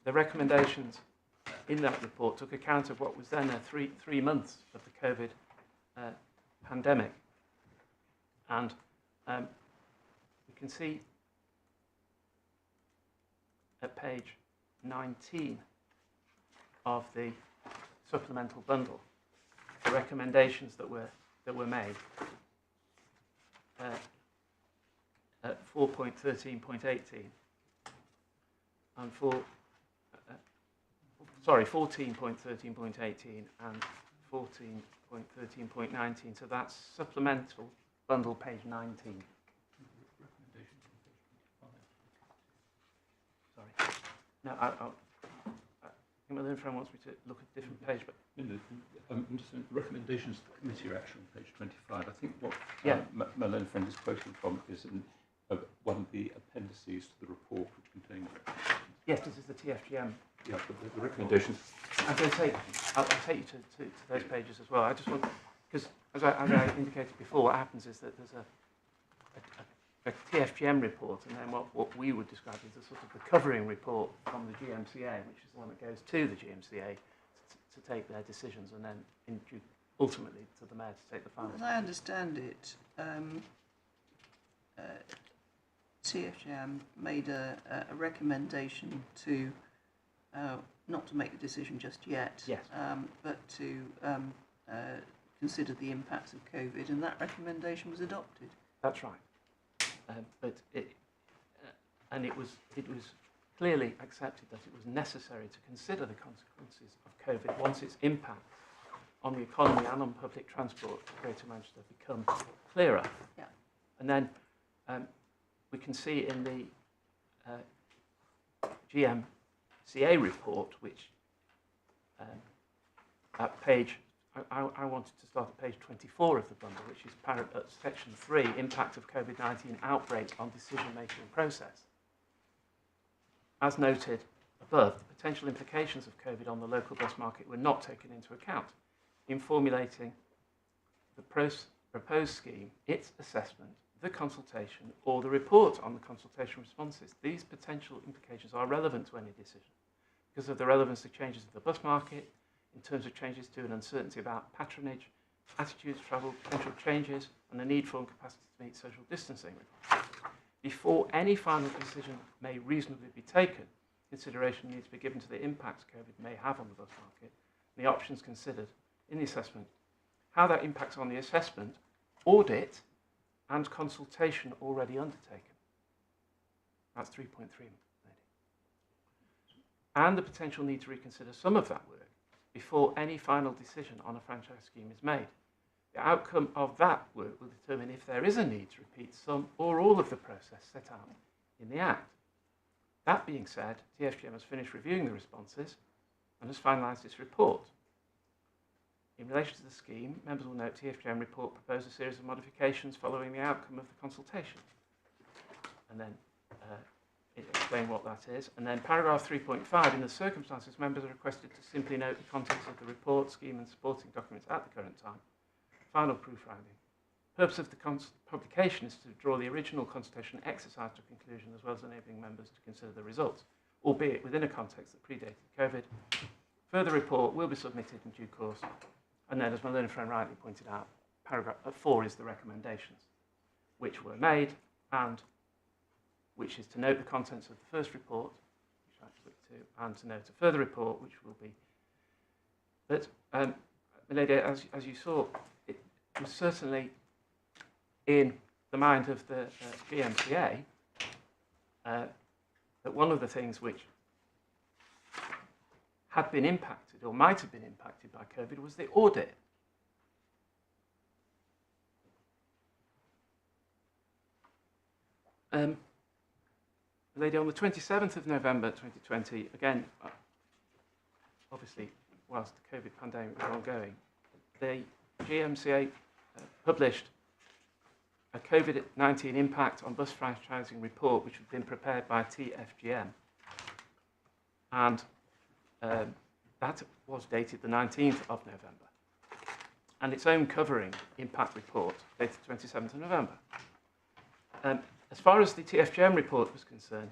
The recommendations in that report took account of what was then three months of the COVID pandemic. And we can see at page 19 of the supplemental bundle the recommendations that were made at 4.13.18 and 14.13.18 and 14.13.19. So that's supplemental bundle page 19. Sorry. No, I think my learned friend wants me to look at a different page, but the recommendations for committee action on page 25. I think what my learned friend is quoting from is one of the appendices to the report which contains recommendations. Yes, this is the TFGM. Yeah, but the recommendations. I'm going to take. I'll take you to those pages as well. I just want, because as I indicated before, what happens is that there's a TFGM report, and then what we would describe as a sort of the covering report from the GMCA, which is the one that goes to the GMCA to take their decisions, and then ultimately to the mayor to take the final. As I understand it, TFGM made a recommendation to not to make the decision just yet, yes. But to consider the impacts of COVID, and that recommendation was adopted. That's right. But it was clearly accepted that it was necessary to consider the consequences of COVID once its impact on the economy and on public transport in Greater Manchester become clearer. Yeah. And then we can see in the GMCA report, which at page, I wanted to start at page 24 of the bundle, which is section 3, impact of COVID-19 outbreak on decision-making process. As noted above, the potential implications of COVID on the local bus market were not taken into account in formulating the proposed scheme, its assessment, the consultation, or the report on the consultation responses. These potential implications are relevant to any decision because of the relevance to changes of the bus market, in terms of changes to an uncertainty about patronage, attitudes to travel, potential changes, and the need for and capacity to meet social distancing requirements. Before any final decision may reasonably be taken, consideration needs to be given to the impacts COVID may have on the bus market, and the options considered in the assessment, how that impacts on the assessment, audit, and consultation already undertaken. That's 3.3. And the potential need to reconsider some of that work before any final decision on a franchise scheme is made. The outcome of that work will determine if there is a need to repeat some or all of the process set out in the Act. That being said, TFGM has finished reviewing the responses and has finalised its report. In relation to the scheme, members will note TFGM report proposed a series of modifications following the outcome of the consultation. And then it explains what that is. And then paragraph 3.5, in the circumstances, members are requested to simply note the contents of the report, scheme and supporting documents at the current time. Final proofreading. The purpose of the publication is to draw the original consultation exercise to conclusion, as well as enabling members to consider the results, albeit within a context that predated COVID. Further report will be submitted in due course. And then, as my learned friend rightly pointed out, paragraph 4 is the recommendations, which were made, and which is to note the contents of the first report, which I click to, and to note a further report, which will be that, Milady, as you saw, it was certainly in the mind of the GMCA that one of the things which had been impacted or might have been impacted by COVID was the audit. Lady, on the 27th of November 2020, again, obviously, whilst the COVID pandemic was ongoing, the GMCA published a COVID-19 impact on bus franchising report, which had been prepared by TFGM. And that was dated the 19th of November. And its own covering impact report dated 27th of November. As far as the TFGM report was concerned,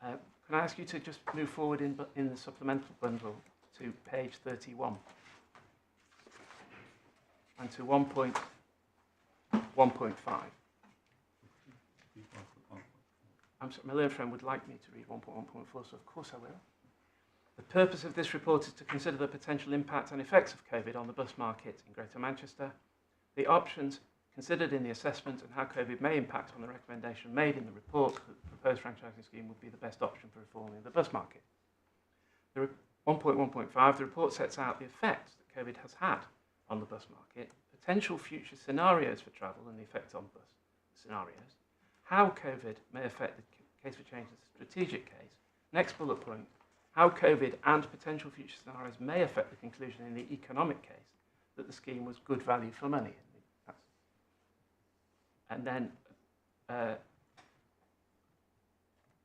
can I ask you to just move forward in the supplemental bundle to page 31 and to 1.1.5. I'm sorry, my learned friend would like me to read 1.1.4, so of course I will. The purpose of this report is to consider the potential impact and effects of COVID on the bus market in Greater Manchester, the options considered in the assessment, and how COVID may impact on the recommendation made in the report that the proposed franchising scheme would be the best option for reforming the bus market. 1.1.5, the report sets out the effects that COVID has had on the bus market, potential future scenarios for travel and the effect on bus scenarios, how COVID may affect the case for change as a strategic case. Next bullet point, how COVID and potential future scenarios may affect the conclusion in the economic case that the scheme was good value for money. And then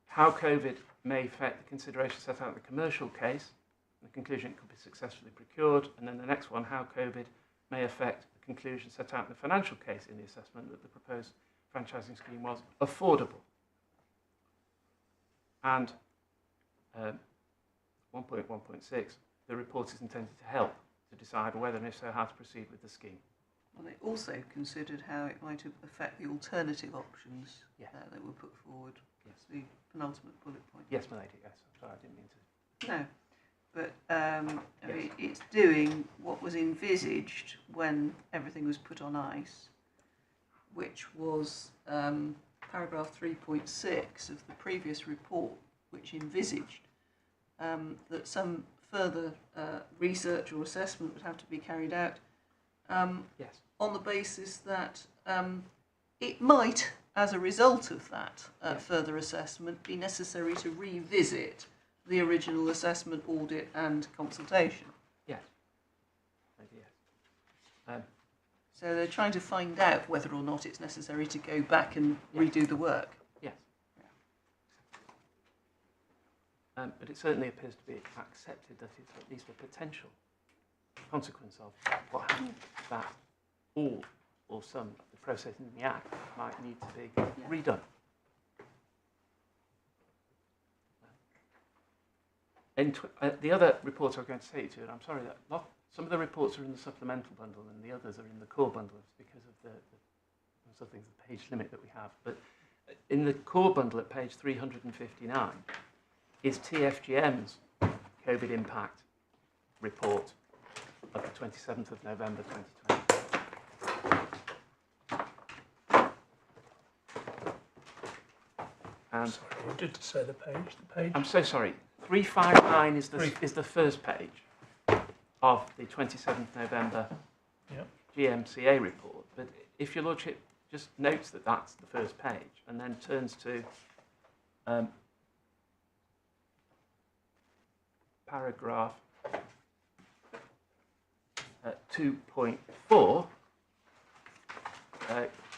how COVID may affect the consideration set out in the commercial case, the conclusion it could be successfully procured, and then the next one, how COVID may affect the conclusion set out in the financial case in the assessment that the proposed franchising scheme was affordable. And 1.1.6, the report is intended to help to decide whether and if so how to proceed with the scheme. Well, they also considered how it might affect the alternative options that were put forward. Yes. The penultimate bullet point. Yes, my lady, yes. I'm sorry, I didn't mean to. No, but I mean, it's doing what was envisaged when everything was put on ice, which was paragraph 3.6 of the previous report, which envisaged that some further research or assessment would have to be carried out Yes. on the basis that it might as a result of that further assessment, be necessary to revisit the original assessment, audit and consultation? Yes. Maybe yes. So they're trying to find out whether or not it's necessary to go back and redo the work. Yes. But it certainly appears to be accepted that it's at least a potential consequence of what happens, that all or some of the process in the Act might need to be redone. The other reports I was going to say to you, and I'm sorry that some of the reports are in the supplemental bundle and the others are in the core bundle because of the page limit that we have. But in the core bundle at page 359 is TFGM's COVID impact report of the 27th of November 2020. And Sorry, you did say the page. The page. I'm so sorry. 359 is the first page of the 27th November GMCA report. But if your Lordship just notes that that's the first page and then turns to paragraph 2.4,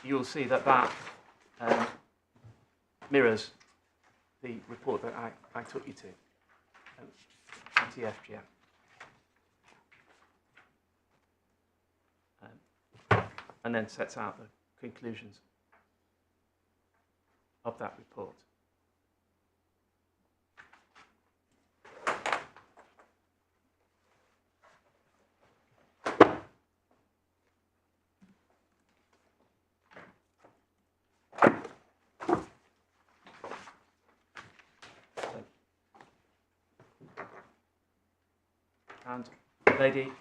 you'll see that mirrors the report that I took you to, TFGM. And then sets out the conclusions of that report. And lady,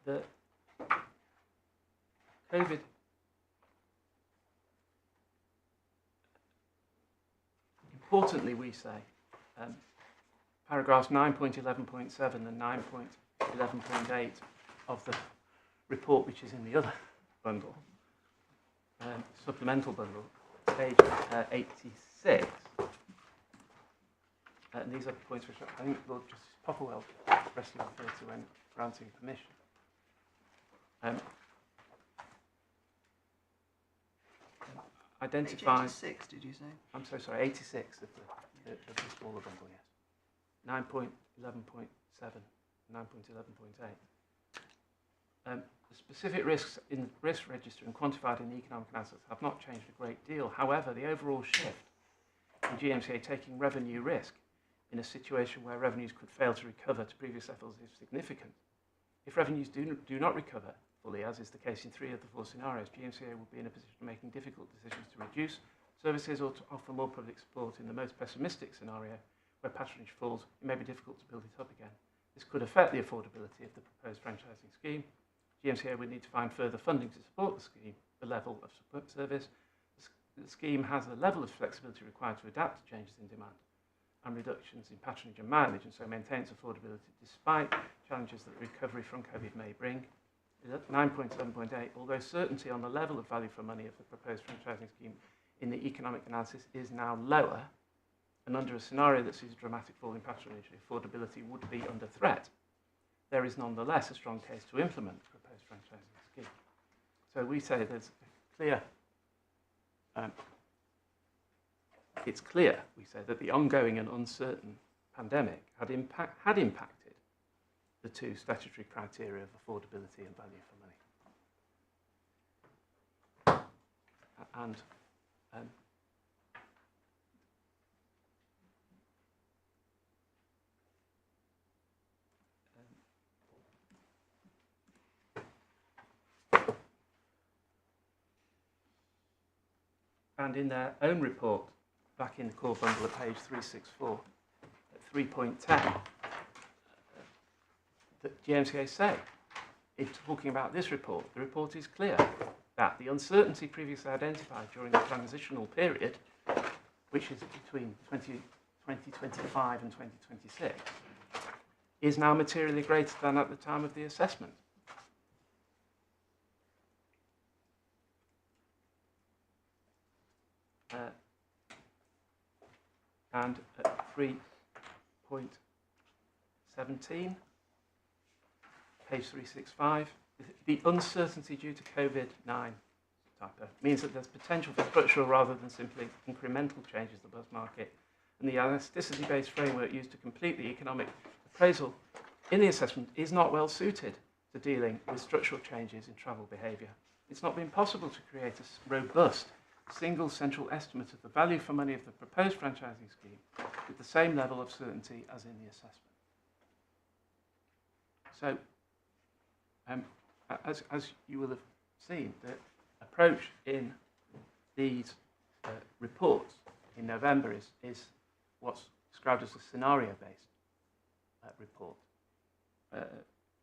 the COVID importantly, we say paragraphs 9.11.7 and 9.11.8 of the report, which is in the other bundle, supplemental bundle, page 86. And these are points which I think Lord Justice Popplewell expressly referred to when granting permission. Identifies. 86, did you say? I'm so sorry, 86 of the smaller bundle, yes. 9.11.7, 9.11.8. The specific risks in the risk register and quantified in the economic analysis have not changed a great deal. However, the overall shift in GMCA taking revenue risk in a situation where revenues could fail to recover to previous levels is significant. If revenues do not recover fully, as is the case in 3 of the 4 scenarios, GMCA will be in a position of making difficult decisions to reduce services or to offer more public support. In the most pessimistic scenario, where patronage falls, it may be difficult to build it up again. This could affect the affordability of the proposed franchising scheme. GMCA would need to find further funding to support the scheme, the level of support service. The scheme has a level of flexibility required to adapt to changes in demand and reductions in patronage and mileage, and so maintains affordability despite challenges that recovery from COVID may bring. 9.7.8, although certainty on the level of value for money of the proposed franchising scheme in the economic analysis is now lower, and under a scenario that sees a dramatic fall in patronage, affordability would be under threat, there is nonetheless a strong case to implement the proposed franchising scheme. So we say there's a clear, it's clear, we say, that the ongoing and uncertain pandemic had impacted the 2 statutory criteria of affordability and value for money. And and in their own report, back in the core bundle at page 364, at 3.10, that GMCA say, in talking about this report, the report is clear that the uncertainty previously identified during the transitional period, which is between 2025 and 2026, is now materially greater than at the time of the assessment. and at 3.17, page 365, the uncertainty due to COVID-19 typo means that there's potential for structural rather than simply incremental changes to the bus market, and the elasticity-based framework used to complete the economic appraisal in the assessment is not well suited to dealing with structural changes in travel behaviour. It's not been possible to create a robust single central estimate of the value for money of the proposed franchising scheme with the same level of certainty as in the assessment. So, as you will have seen, the approach in these reports in November is what's described as a scenario-based report,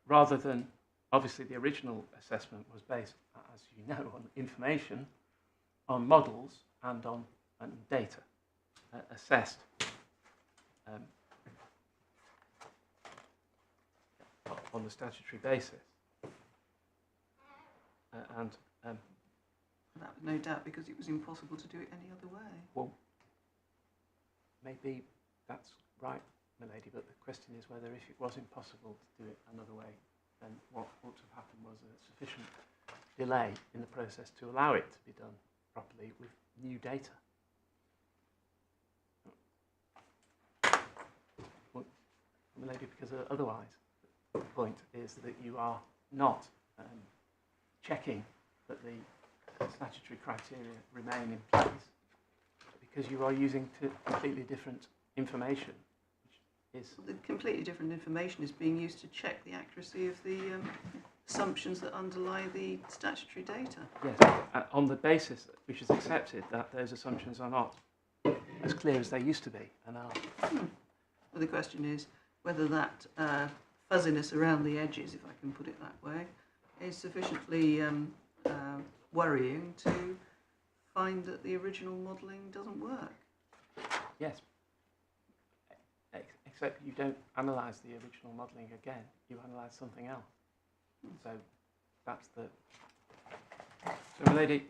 rather than, obviously the original assessment was based, as you know, on information, on models and on data assessed on the statutory basis. That, no doubt, because it was impossible to do it any other way. Well, maybe that's right, my lady, but the question is whether if it was impossible to do it another way, then what ought to have happened was a sufficient delay in the process to allow it to be done properly with new data. Well, my lady, because otherwise the point is that you are not checking that the statutory criteria remain in place, because you are using completely different information, which is... The completely different information is being used to check the accuracy of the assumptions that underlie the statutory data. Yes, on the basis which is accepted that those assumptions are not as clear as they used to be and are. Well, the question is whether that fuzziness around the edges, if I can put it that way, is sufficiently worrying to find that the original modelling doesn't work. Yes, except you don't analyse the original modelling again, you analyse something else. So that's the... So, my lady,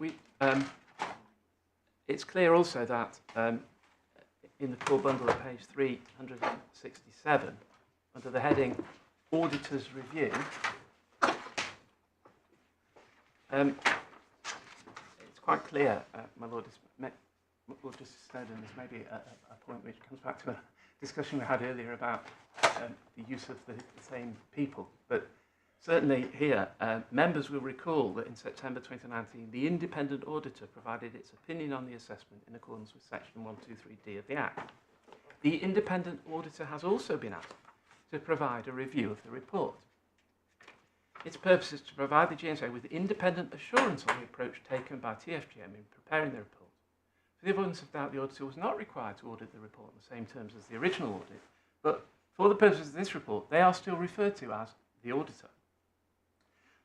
it's clear also that in the core bundle at page 367, under the heading Auditor's Review, it's quite clear, my Lord Justice Snowden, there's maybe a point which comes back to a discussion we had earlier about the use of the same people, but certainly here, members will recall that in September 2019, the independent auditor provided its opinion on the assessment in accordance with section 123D of the Act. The independent auditor has also been asked to provide a review of the report. Its purpose is to provide the GMCA with independent assurance on the approach taken by TFGM in preparing the report. For the avoidance of doubt, the auditor was not required to audit the report on the same terms as the original audit, but for the purposes of this report, they are still referred to as the auditor.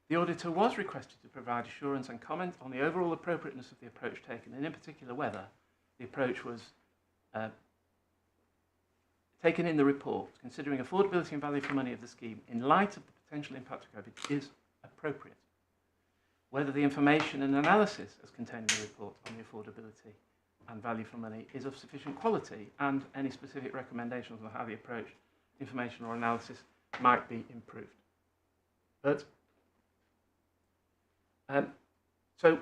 The auditor was requested to provide assurance and comment on the overall appropriateness of the approach taken, and in particular whether the approach was taken in the report, considering affordability and value for money of the scheme in light of the potential impact of COVID, is appropriate. Whether the information and analysis as contained in the report on the affordability and value for money is of sufficient quality, and any specific recommendations on how the approach, information or analysis might be improved. But so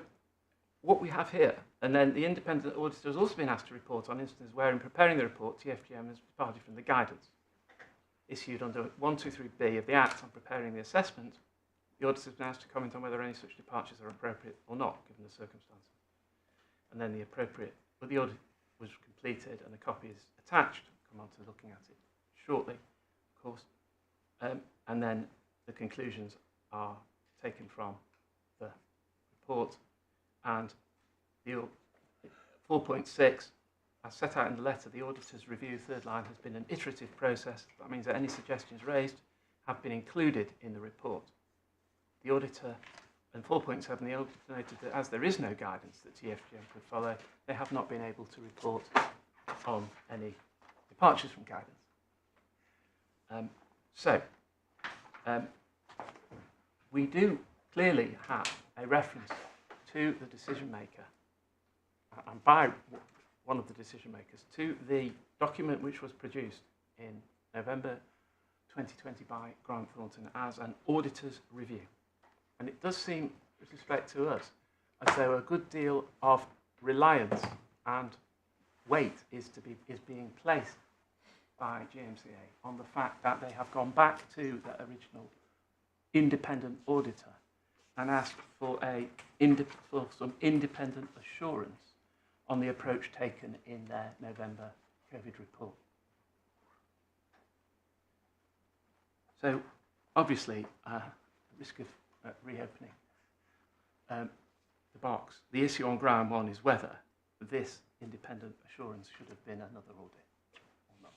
what we have here, and then the independent auditor has also been asked to report on instances where in preparing the report, TFGM has departed from the guidance issued under 123B of the Act on preparing the assessment. The auditor has been asked to comment on whether any such departures are appropriate or not, given the circumstances. And then the appropriate, well, the audit was completed and a copy is attached. I'll come on to looking at it shortly, of course. And then the conclusions are taken from the report, and the 4.6, as set out in the letter, the auditor's review, third line, has been an iterative process. That means that any suggestions raised have been included in the report. The auditor, and 4.7, the auditor noted that as there is no guidance that TFGM could follow, they have not been able to report on any departures from guidance. We do clearly have a reference to the decision maker and by one of the decision makers to the document which was produced in November 2020 by Grant Thornton as an auditor's review. And it does seem, with respect to us, as though a good deal of reliance and weight is being placed by GMCA on the fact that they have gone back to the original independent auditor and asked for some independent assurance on the approach taken in their November COVID report. So, obviously, risk of reopening the box. The issue on ground one is whether this independent assurance should have been another audit or not.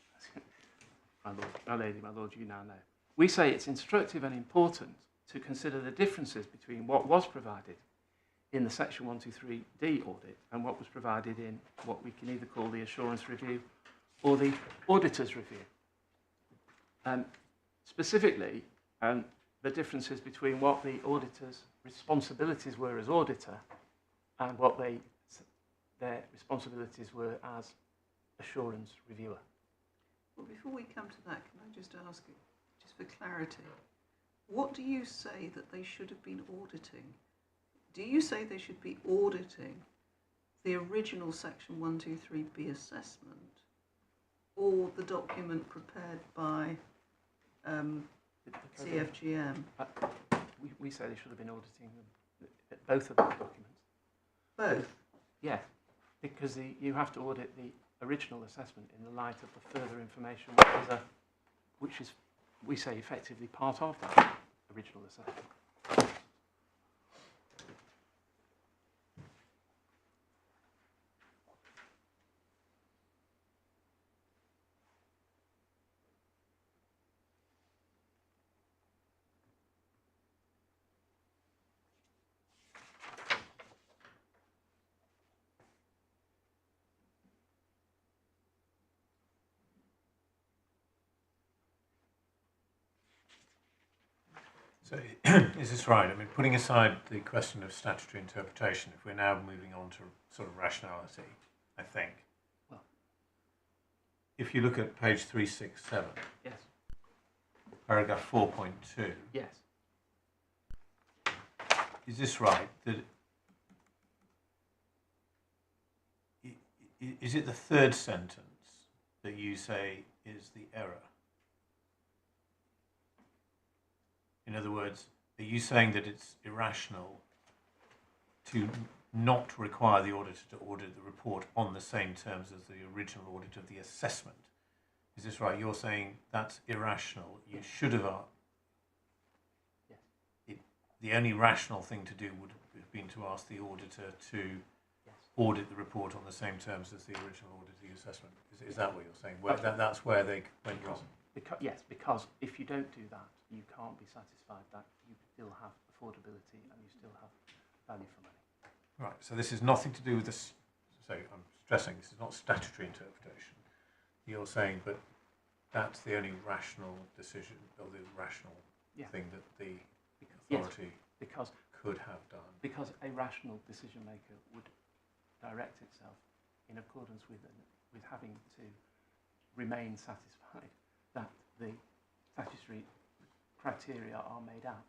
My lord, my lady, my lord, you now know. We say it's instructive and important to consider the differences between what was provided in the Section 123D audit and what was provided in what we can either call the assurance review or the auditor's review. Specifically, the differences between what the auditor's responsibilities were as auditor and what their responsibilities were as assurance reviewer. Well, before we come to that, can I just ask you, just for clarity, what do you say that they should have been auditing? Do you say they should be auditing the original Section 123B assessment or the document prepared by CFGM? We say they should have been auditing them, both of those documents. Both? Yes, because you have to audit the original assessment in the light of the further information which is, we say, effectively part of that original assessment. So is this right? I mean, putting aside the question of statutory interpretation, if we're now moving on to sort of rationality, I think. Well, if you look at page 367, yes, paragraph 4.2, yes, is this right? That is it the third sentence that you say is the error? In other words, are you saying that it's irrational to not require the auditor to audit the report on the same terms as the original audit of the assessment? Is this right? You're saying that's irrational. You should have. Yes. The only rational thing to do would have been to ask the auditor to audit the report on the same terms as the original audit of the assessment. Is that what you're saying? Well, that's where they went wrong. Yes, because if you don't do that, you can't be satisfied that you still have affordability and you still have value for money. Right, so this is nothing to do with this. So I'm stressing this is not statutory interpretation. You're saying, but that's the only rational decision or the rational thing that the authority could have done. Because a rational decision maker would direct itself in accordance with having to remain satisfied that the statutory criteria are made out.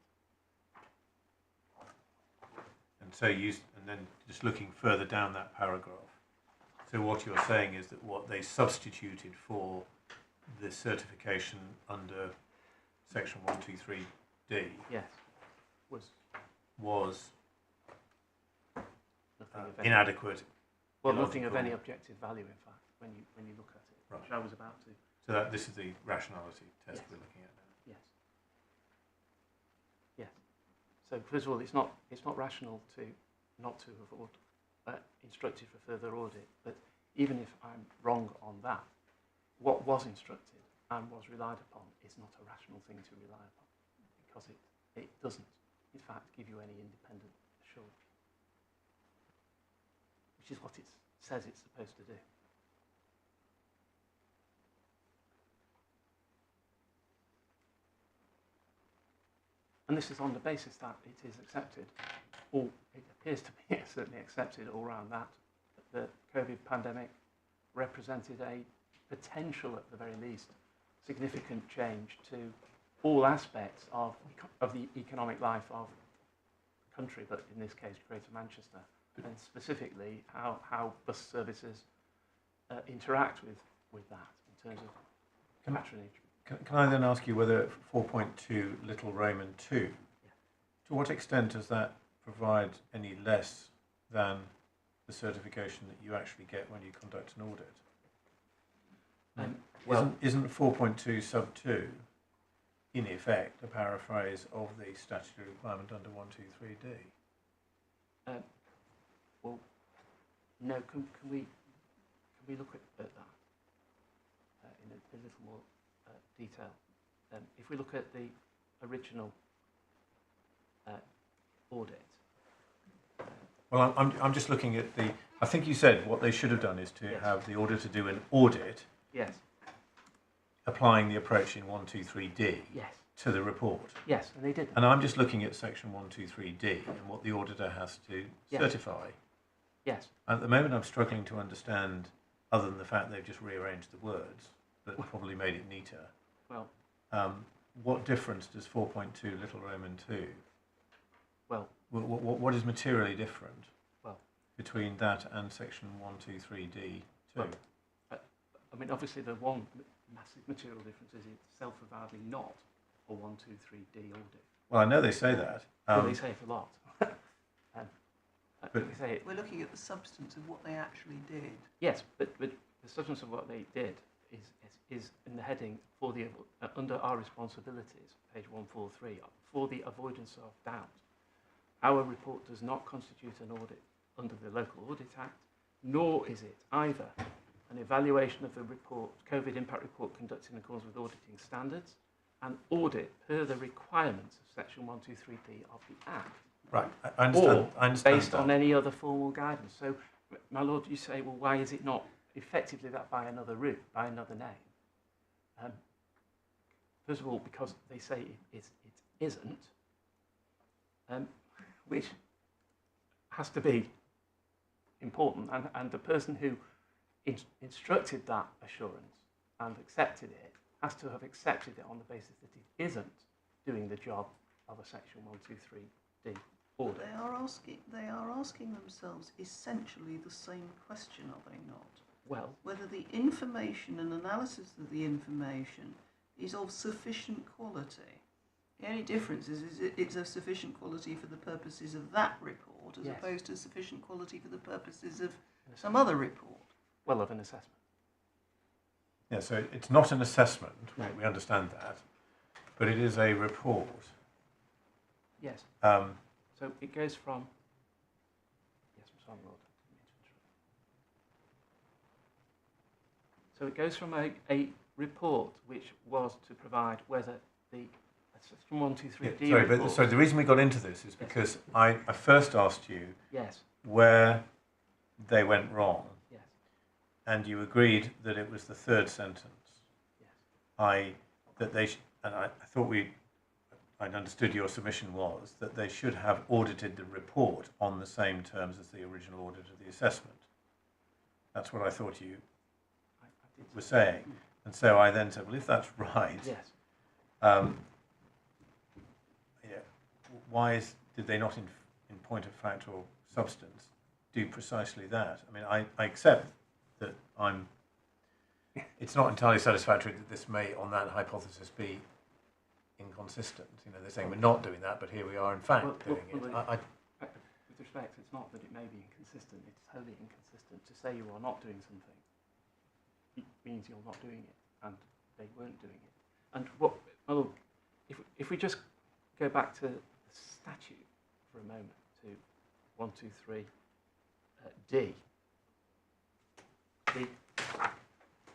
And so and then just looking further down that paragraph, so what you're saying is that what they substituted for the certification under Section 123D was inadequate. Well, nothing of any objective value, in fact, when you look at it, right. Which I was about to. So this is the rationality test we're looking at now. Yes. Yes. So first of all, it's not rational not to have instructed for further audit. But even if I'm wrong on that, what was instructed and was relied upon is not a rational thing to rely upon, because it doesn't, in fact, give you any independent assurance, which is what it says it's supposed to do. And this is on the basis that it is accepted, or it appears to be certainly accepted all around that the COVID pandemic represented a potential, at the very least, significant change to all aspects of the economic life of the country, but in this case, Greater Manchester, and specifically how bus services interact with that in terms of patronage. Can I then ask you whether 4.2 Little Roman 2, to what extent does that provide any less than the certification that you actually get when you conduct an audit? Isn't 4.2 sub 2 in effect a paraphrase of the statutory requirement under 123D? Well, no. Can we look at that in a little more detail? If we look at the original audit. Well, I'm just looking at the. I think you said what they should have done is to have the auditor do an audit. Yes. Applying the approach in 123D. Yes. To the report. Yes, and they did. And I'm just looking at section 123D and what the auditor has to certify. Yes. And at the moment, I'm struggling to understand, other than the fact they've just rearranged the words, but probably made it neater. Well. What difference does 4.2 Little Roman 2? Well. What is materially different? Well. Between that and section 123D2? Well, I mean, obviously, the one massive material difference is it's self-avowedly not a 123D audit. Well, I know they say that. They say it a lot. But they say it. We're looking at the substance of what they actually did. Yes, but the substance of what they did is in the heading for the under our responsibilities, page 143, for the avoidance of doubt. Our report does not constitute an audit under the Local Audit Act, nor is it either an evaluation of the report, COVID impact report conducted in accordance with auditing standards, an audit per the requirements of section 123D of the Act. right, I understand. Or I understand based on any other formal guidance. So, my Lord, you say, well, why is it not effectively that by another route, by another name? First of all, because they say it isn't, which has to be important, and the person who instructed that assurance and accepted it has to have accepted it on the basis that it isn't doing the job of a section 123D audit. They are asking themselves essentially the same question, are they not? Well, whether the information and analysis of the information is of sufficient quality. The only difference is it's of sufficient quality for the purposes of that report as opposed to sufficient quality for the purposes of some other report. Well, of an assessment. Yeah, so it's not an assessment, No. we understand that, but it is a report. Yes. Um, So it goes from. Yes, I'm sorry, Lord. So it goes from a report which was to provide whether the from 123D report. So the reason we got into this is because I first asked you Yes. where they went wrong, Yes. and you agreed that it was the third sentence. Yes. I thought I'd understood your submission was that they should have audited the report on the same terms as the original audit of the assessment. That's what I thought you were saying. And so I then said, well, if that's right, Yes. why did they not, in point of fact or substance, do precisely that? I mean, I accept that it's not entirely satisfactory that this may, on that hypothesis, be inconsistent. You know, they're saying we're not doing that, but here we are, in fact, doing it. With respect, it's not that it may be inconsistent, it's wholly inconsistent. To say you are not doing something it means you're not doing it, and they weren't doing it. And if we just go back to the statute for a moment, to 123D, the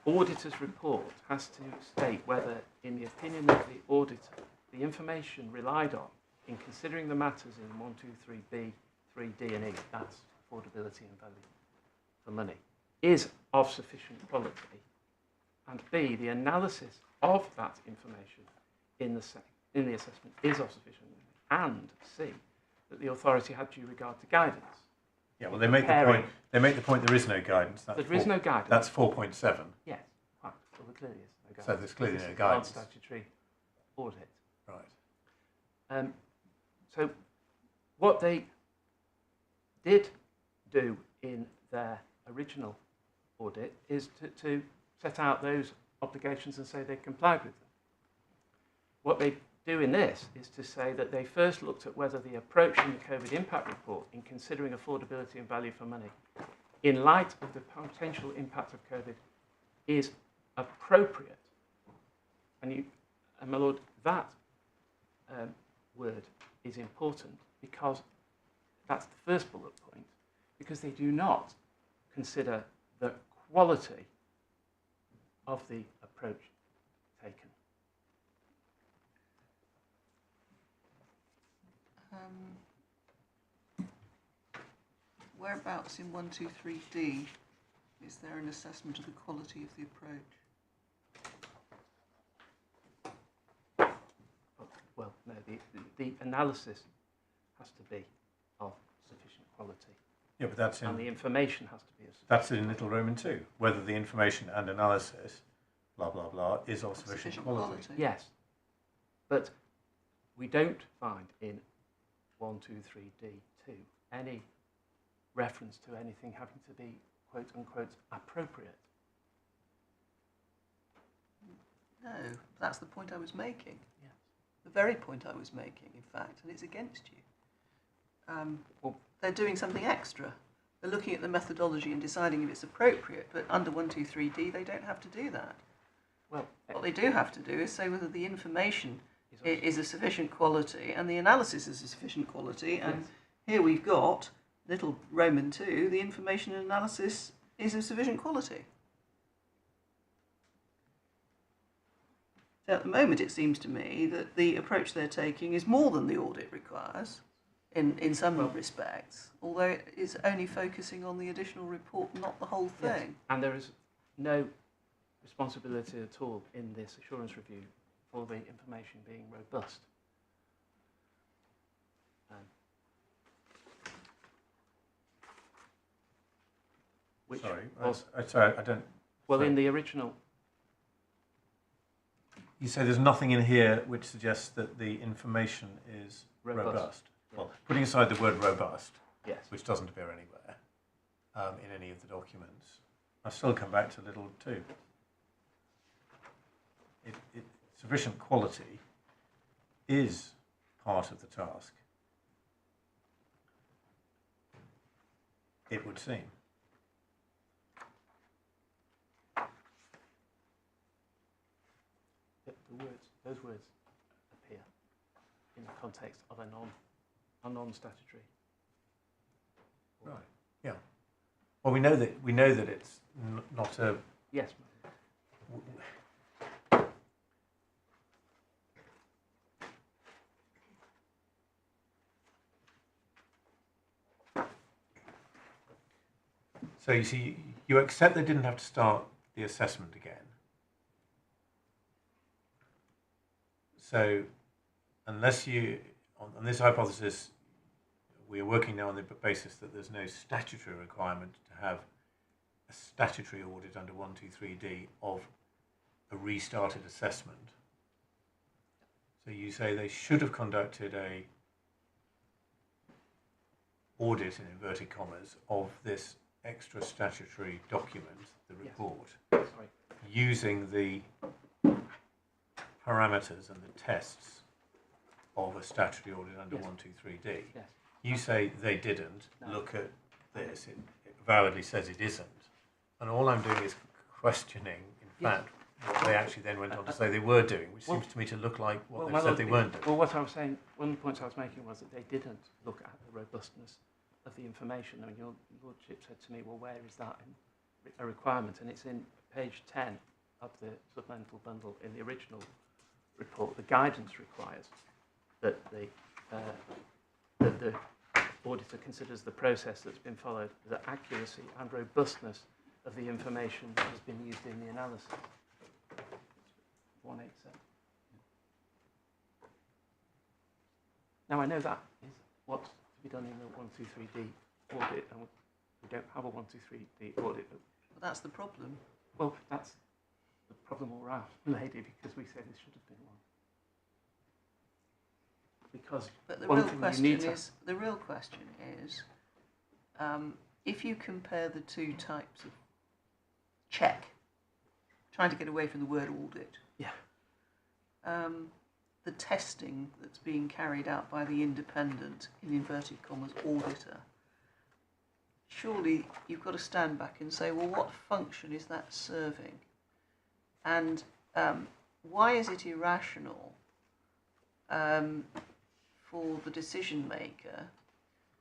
auditor's report has to state whether, in the opinion of the auditor, the information relied on in considering the matters in 123B, 3D and E, that's affordability and value for money, is of sufficient quality, and B, the analysis of that information in the assessment is of sufficient quality, and C, that the authority had due regard to guidance Yeah, well, they make the point. They make the point there is no guidance. There is no guidance. That's 4.7. Yes, right. Well, there clearly is no guidance. So there's clearly This no is guidance. Non-statutory audit. Right. So what they did do in their original audit is to set out those obligations and say they complied with them. What they do in this is to say that they first looked at whether the approach in the COVID impact report in considering affordability and value for money in light of the potential impact of COVID is appropriate. And my Lord, that word is important because that's the first bullet point, because they do not consider the quality of the approach taken. Whereabouts in 123D is there an assessment of the quality of the approach? Well, no, the analysis has to be of sufficient quality. Yeah, but that's and the information has to be of that's in Little Roman 2. Whether the information and analysis, blah blah blah, is of sufficient quality. Yes, but we don't find in 123D2 any reference to anything having to be quote unquote appropriate. No, that's the point I was making. Yes. The very point I was making, in fact, and it's against you. They're doing something extra. They're looking at the methodology and deciding if it's appropriate, but under 123D they don't have to do that. Well, what they do have to do is say whether the information is of sufficient quality and the analysis is of sufficient quality, and here we've got Little Roman 2, the information and analysis is of sufficient quality. So at the moment it seems to me that the approach they're taking is more than the audit requires in some respects, although it is only focusing on the additional report, not the whole thing. Yes. And there is no responsibility at all in this assurance review for the information being robust. Which sorry, I don't... Well, sorry. in the original... You say there's nothing in here which suggests that the information is robust. Yeah. Well, putting aside the word robust, yes, which doesn't appear anywhere in any of the documents, I still come back to Little 2. Sufficient quality is part of the task, it would seem. Those words appear in the context of a non-statutory. Right. Yeah. Well, we know that it's not a. Yes. So you see, you accept they didn't have to start the assessment again. So, unless you, on this hypothesis, we are working now on the basis that there's no statutory requirement to have a statutory audit under 123D of a restarted assessment. So you say they should have conducted a audit, in inverted commas, of this extra statutory document, the report, Sorry. using the parameters and the tests of a statutory audit under 123D. Yes. You say they didn't No. look at this. It avowedly says it isn't. And all I'm doing is questioning, in fact, what they actually then went on to say they were doing, which seems to me to look like what they said they weren't doing. Well, what I was saying, one of the points I was making was that they didn't look at the robustness of the information. I mean, your Lordship said to me, well, where is that in a requirement? And it's in page 10 of the supplemental bundle in the original report. The guidance requires that the auditor considers the process that's been followed, the accuracy and robustness of the information that has been used in the analysis. 187. Now I know that is what's to be done in the 123D audit, and we don't have a 123D audit. Well, that's the problem. Well, that's the problem all round, lady, because we said this should have been one. Because But the one real thing question you need to, is, if you compare the two types of check, trying to get away from the word audit, yeah, the testing that's being carried out by the independent, in inverted commas, auditor, surely you've got to stand back and say, well, what function is that serving? And why is it irrational for the decision maker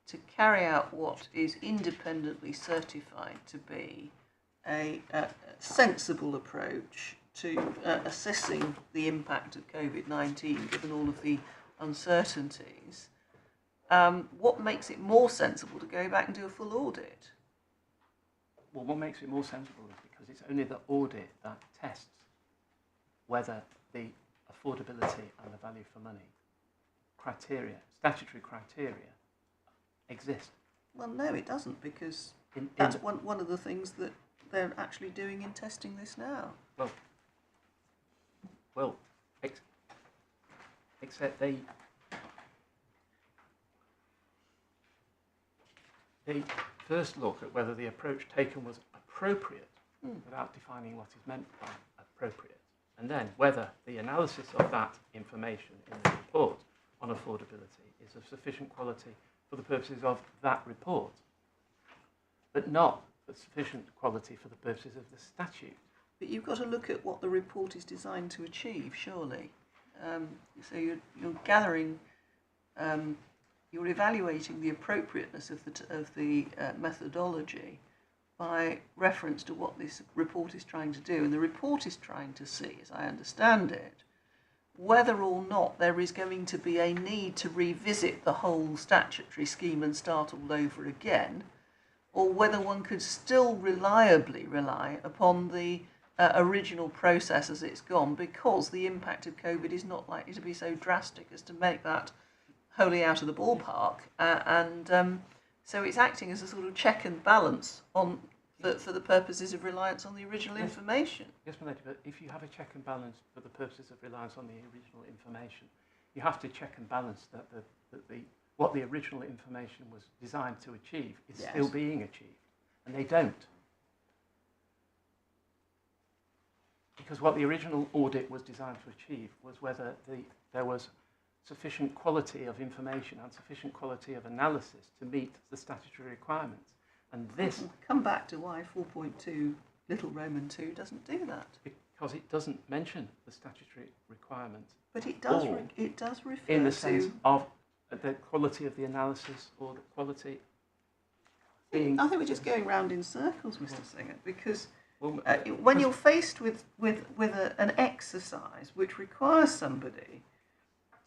to carry out what is independently certified to be a sensible approach to assessing the impact of COVID-19, given all of the uncertainties? What makes it more sensible to go back and do a full audit? well, what makes it more sensible is because it's only the audit that tests whether the affordability and the value for money criteria, statutory criteria, exist. Well, no, it doesn't, because In that's one of the things that they're actually doing in testing this now. well, except they first look at whether the approach taken was appropriate without defining what is meant by appropriate, and then whether the analysis of that information in the report on affordability is of sufficient quality for the purposes of that report, but not of sufficient quality for the purposes of the statute. But you've got to look at what the report is designed to achieve, surely. So you're gathering, you're evaluating the appropriateness of the methodology by reference to what this report is trying to do. And the report is trying to see, as I understand it, whether or not there is going to be a need to revisit the whole statutory scheme and start all over again, or whether one could still reliably rely upon the original process as it's gone, because the impact of COVID is not likely to be so drastic as to make that wholly out of the ballpark. So it's acting as a sort of check and balance on for the purposes of reliance on the original information. Yes, my lady, but if you have a check and balance for the purposes of reliance on the original information, you have to check and balance that what the original information was designed to achieve is still being achieved, and they don't. Because what the original audit was designed to achieve was whether there was sufficient quality of information and sufficient quality of analysis to meet the statutory requirements. And this... Come back to why 4.2 little Roman 2 doesn't do that. Because it doesn't mention the statutory requirements. But it does. It does refer in the to sense of the quality of the analysis or the quality being... I think we're just going round in circles, Mr. Singer, because Well, when you're faced with an exercise which requires somebody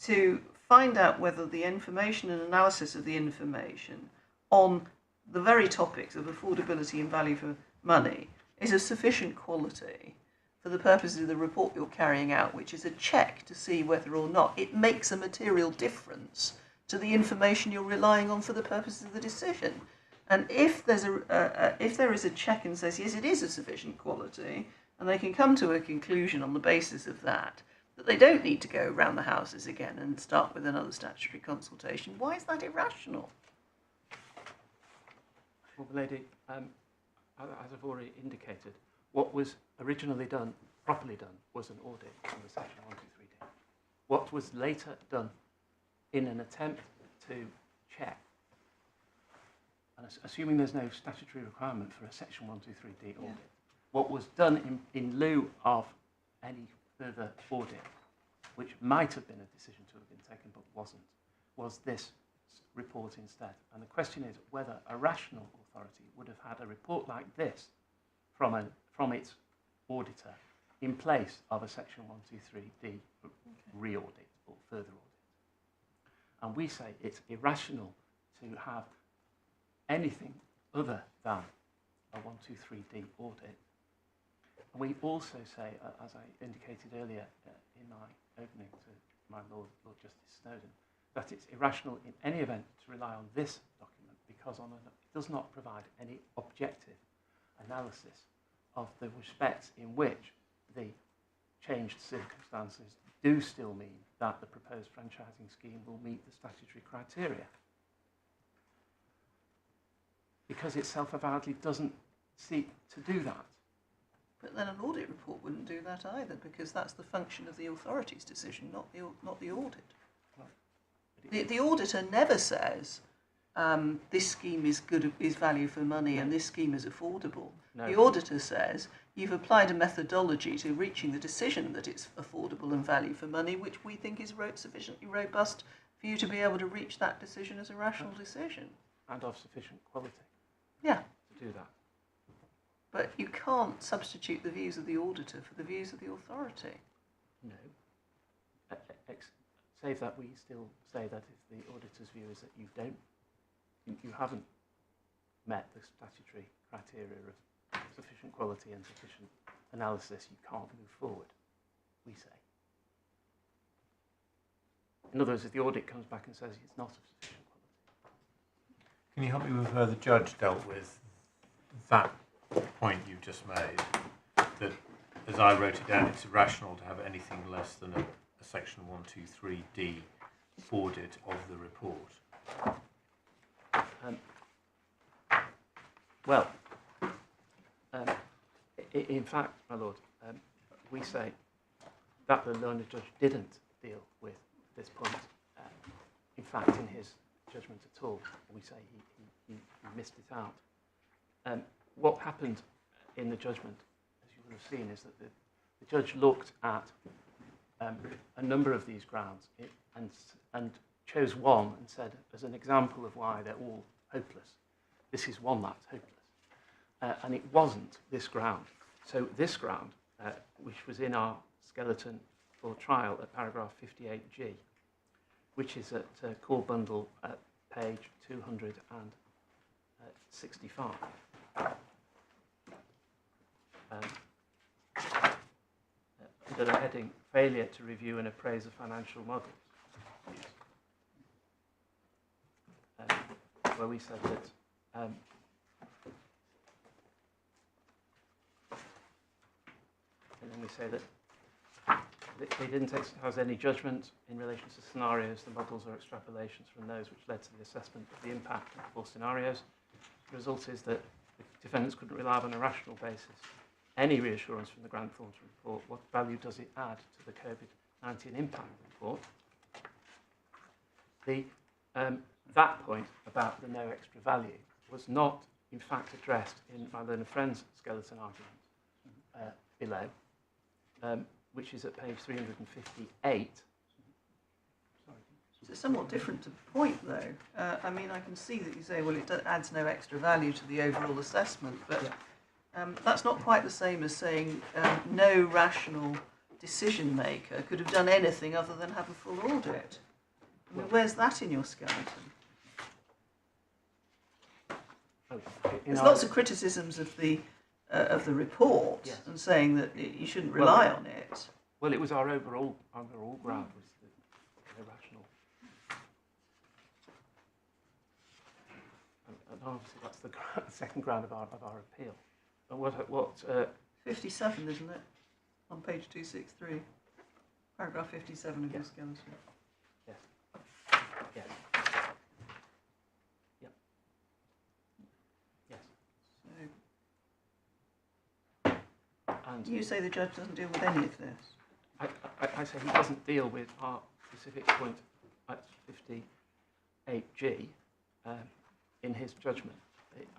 to find out whether the information and analysis of the information on the very topics of affordability and value for money is of sufficient quality for the purposes of the report you're carrying out, which is a check to see whether or not it makes a material difference to the information you're relying on for the purposes of the decision. And if there's if there is a check and says, yes, it is of sufficient quality, and they can come to a conclusion on the basis of that they don't need to go round the houses again and start with another statutory consultation, why is that irrational? Well, lady, as I've already indicated, what was originally done, properly done, was an audit under Section 123D. What was later done in an attempt to check, and assuming there's no statutory requirement for a Section 123D audit, what was done in lieu of any further audit, which might have been a decision to have been taken but wasn't, was this report instead. And the question is whether a rational authority would have had a report like this from its auditor in place of a Section 123D re-audit or further audit. And we say it's irrational to have anything other than a 123D audit. And we also say, as I indicated earlier in my opening to my Lord Justice Snowden, that it's irrational in any event to rely on this document because it does not provide any objective analysis of the respects in which the changed circumstances do still mean that the proposed franchising scheme will meet the statutory criteria. Because it self-avowedly doesn't seek to do that. But then an audit report wouldn't do that either, because that's the function of the authority's decision, not the audit. The auditor never says this scheme is value for money and this scheme is affordable. No. The auditor says you've applied a methodology to reaching the decision that it's affordable and value for money, which we think is sufficiently robust for you to be able to reach that decision as a rational decision. And of sufficient quality. Yeah. To do that. But you can't substitute the views of the auditor for the views of the authority. No. Save that we still say that if the auditor's view is that you haven't met the statutory criteria of sufficient quality and sufficient analysis, you can't move forward, we say. In other words, if the audit comes back and says it's not of sufficient quality. Can you help me with where the judge dealt with that point you've just made? That, as I wrote it down, it's irrational to have anything less than a section 123D audit of the report. In fact, my lord, we say that the learned judge didn't deal with this point. In fact, in his judgment at all, we say he missed it out. What happened in the judgment, as you would have seen, is that the judge looked at a number of these grounds and chose one and said, as an example of why they're all hopeless, this is one that's hopeless. And it wasn't this ground. So this ground, which was in our skeleton for trial at paragraph 58G, which is at core bundle at page 265. Under the heading, failure to review and appraise of financial models, where we said that and then we say that they didn't exercise any judgment in relation to scenarios, the models or extrapolations from those which led to the assessment of the impact of all scenarios. The result is that the defendants couldn't rely on a rational basis any reassurance from the Grant Thornton report. What value does it add to the COVID-19 impact report? That point about the no extra value was not, in fact, addressed in my learned friend's skeleton argument below, which is at page 358. It's somewhat different to the point, though. I mean, I can see that you say, well, it adds no extra value to the overall assessment, but that's not quite the same as saying no rational decision maker could have done anything other than have a full audit. I mean, where's that in your skeleton? There's lots of criticisms of the report, yes, and saying that you shouldn't rely on it. Well, it was our overall ground was the irrational. And obviously that's the second ground of our appeal. And what 57, isn't it? On page 263, paragraph 57 of your skeleton. Yes. Yes. Yep. Yes. So, and you say the judge doesn't deal with any of this? I say he doesn't deal with our specific point at 58G in his judgment.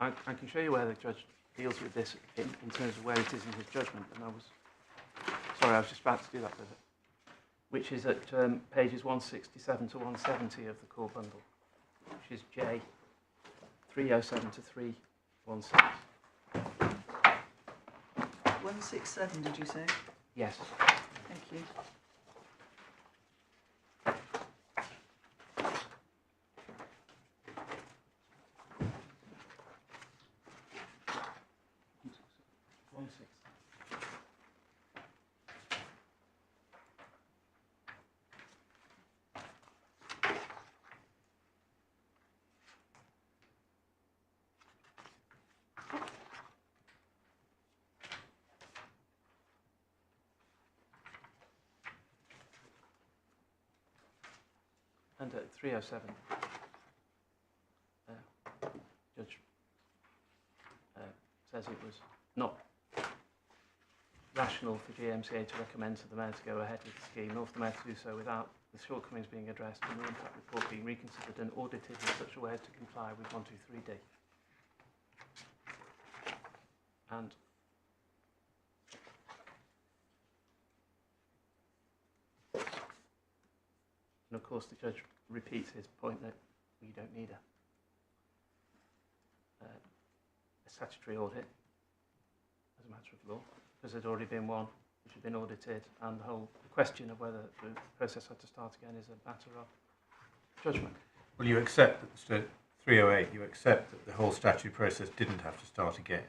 I can show you where the judge deals with this in terms of where it is in his judgment, and I was just about to do that with it, which is at pages 167 to 170 of the core bundle, which is J 307 to 316. 167, did you say? Yes. Thank you. under 307, Judge says it was not rational for GMCA to recommend to the Mayor to go ahead with the scheme, nor for the Mayor to do so without the shortcomings being addressed and the impact report being reconsidered and audited in such a way as to comply with 123D. And of course the judge repeats his point that we don't need a statutory audit as a matter of law, because there'd already been one which had been audited, and the whole question of whether the process had to start again is a matter of judgment. Well, you accept that 308, you accept that the whole statutory process didn't have to start again,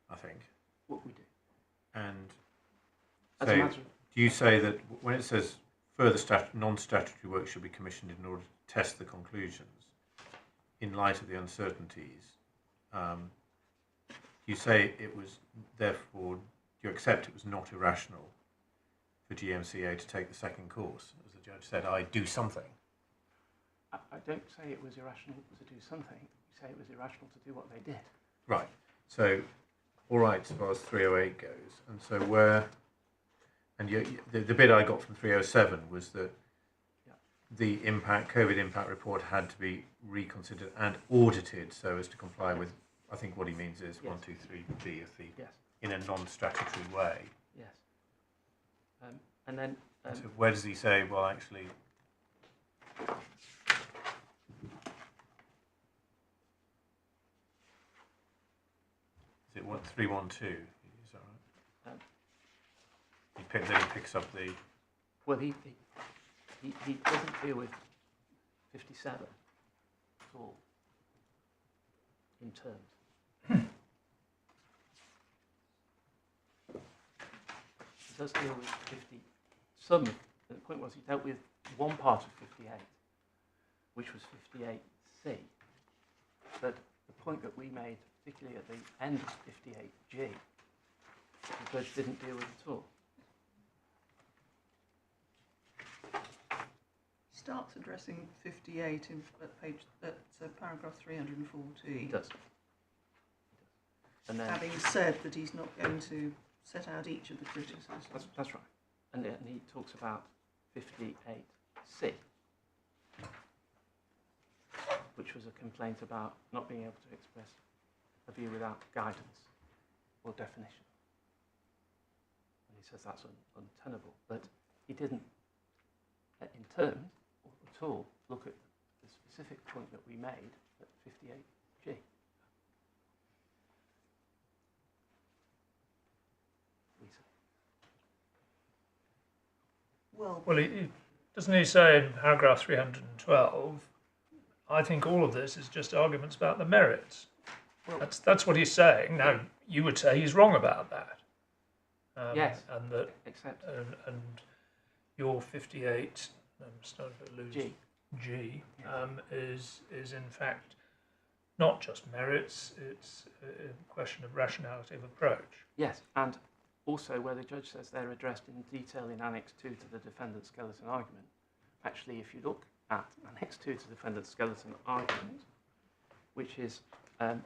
I think. What we do. And As so a matter of, do you say that when it says further non-statutory work should be commissioned in order to test the conclusions in light of the uncertainties, you say it was, therefore, you accept it was not irrational for GMCA to take the second course, as the judge said, I do something. I don't say it was irrational to do something, you say it was irrational to do what they did. Right. So, all right, as far as 308 goes, and so where, and the bit I got from 307 was that the COVID impact report had to be reconsidered and audited so as to comply with, I think what he means is 123B of the, in a non-statutory way. Yes. And then... so where does he say, well, actually... Is it 312? Is that right? Then he picks up the... Well, he doesn't deal with 57 at all in terms. He does deal with 50. The point was he dealt with one part of 58, which was 58C. But the point that we made, particularly at the end of 58G, the judge didn't deal with at all. Starts addressing 58 at paragraph 314. He does. And then, having said that he's not going to set out each of the criticisms. that's right. And he talks about 58C, which was a complaint about not being able to express a view without guidance or definition. And he says that's untenable. But he didn't, in terms at all, look at the specific point that we made at 58G. Well, doesn't he say in paragraph 312, I think all of this is just arguments about the merits. Well, that's what he's saying. Now, you would say he's wrong about that. yes, and that, except and your 58, I'm starting to lose G, is in fact not just merits, it's a question of rationality of approach. yes, and also where the judge says they're addressed in detail in Annex 2 to the defendant's skeleton argument. Actually, if you look at Annex 2 to the defendant's skeleton argument, which is at...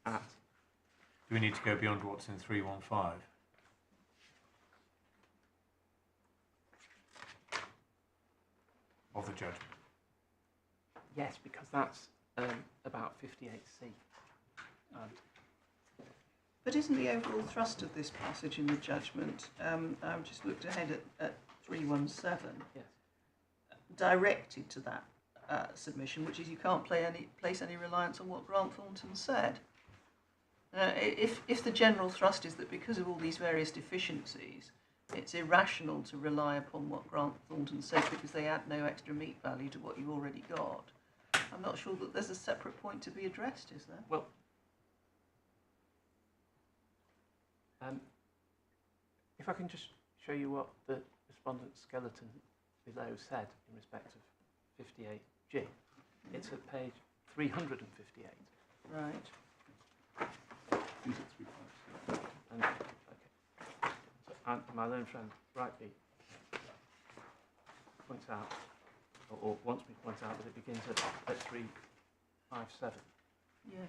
Do we need to go beyond what's in 315? Of the judgment? Yes, because that's about 58C. But isn't the overall thrust of this passage in the judgment, I've just looked ahead at 317, Yes. directed to that submission, which is you can't place any reliance on what Grant Thornton said. If the general thrust is that because of all these various deficiencies, it's irrational to rely upon what Grant Thornton said because they add no extra meat value to what you've already got, I'm not sure that there's a separate point to be addressed, is there? Well, if I can just show you what the respondent skeleton below said in respect of 58G. It's at page 358. Right. Is it 356? And, okay. So, my learned friend rightly points out, or wants me to point out, that it begins at 357. Yes.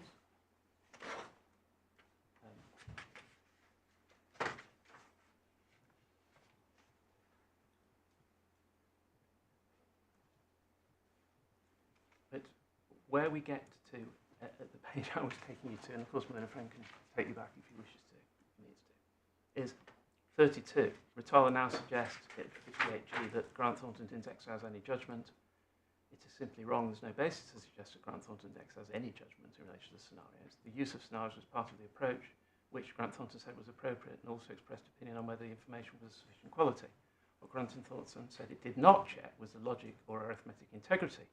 But where we get to, at the page I was taking you to, and of course my friend can take you back if he wishes to, needs to, is 32. Rotala now suggests at 58G that Grant Thornton didn't exercise any judgment. It is simply wrong. There's no basis to suggest that Grant Thornton didn't exercise any judgment in relation to the scenarios. The use of scenarios was part of the approach, which Grant Thornton said was appropriate, and also expressed opinion on whether the information was of sufficient quality. What Grant Thornton said it did not check was the logic or arithmetic integrity.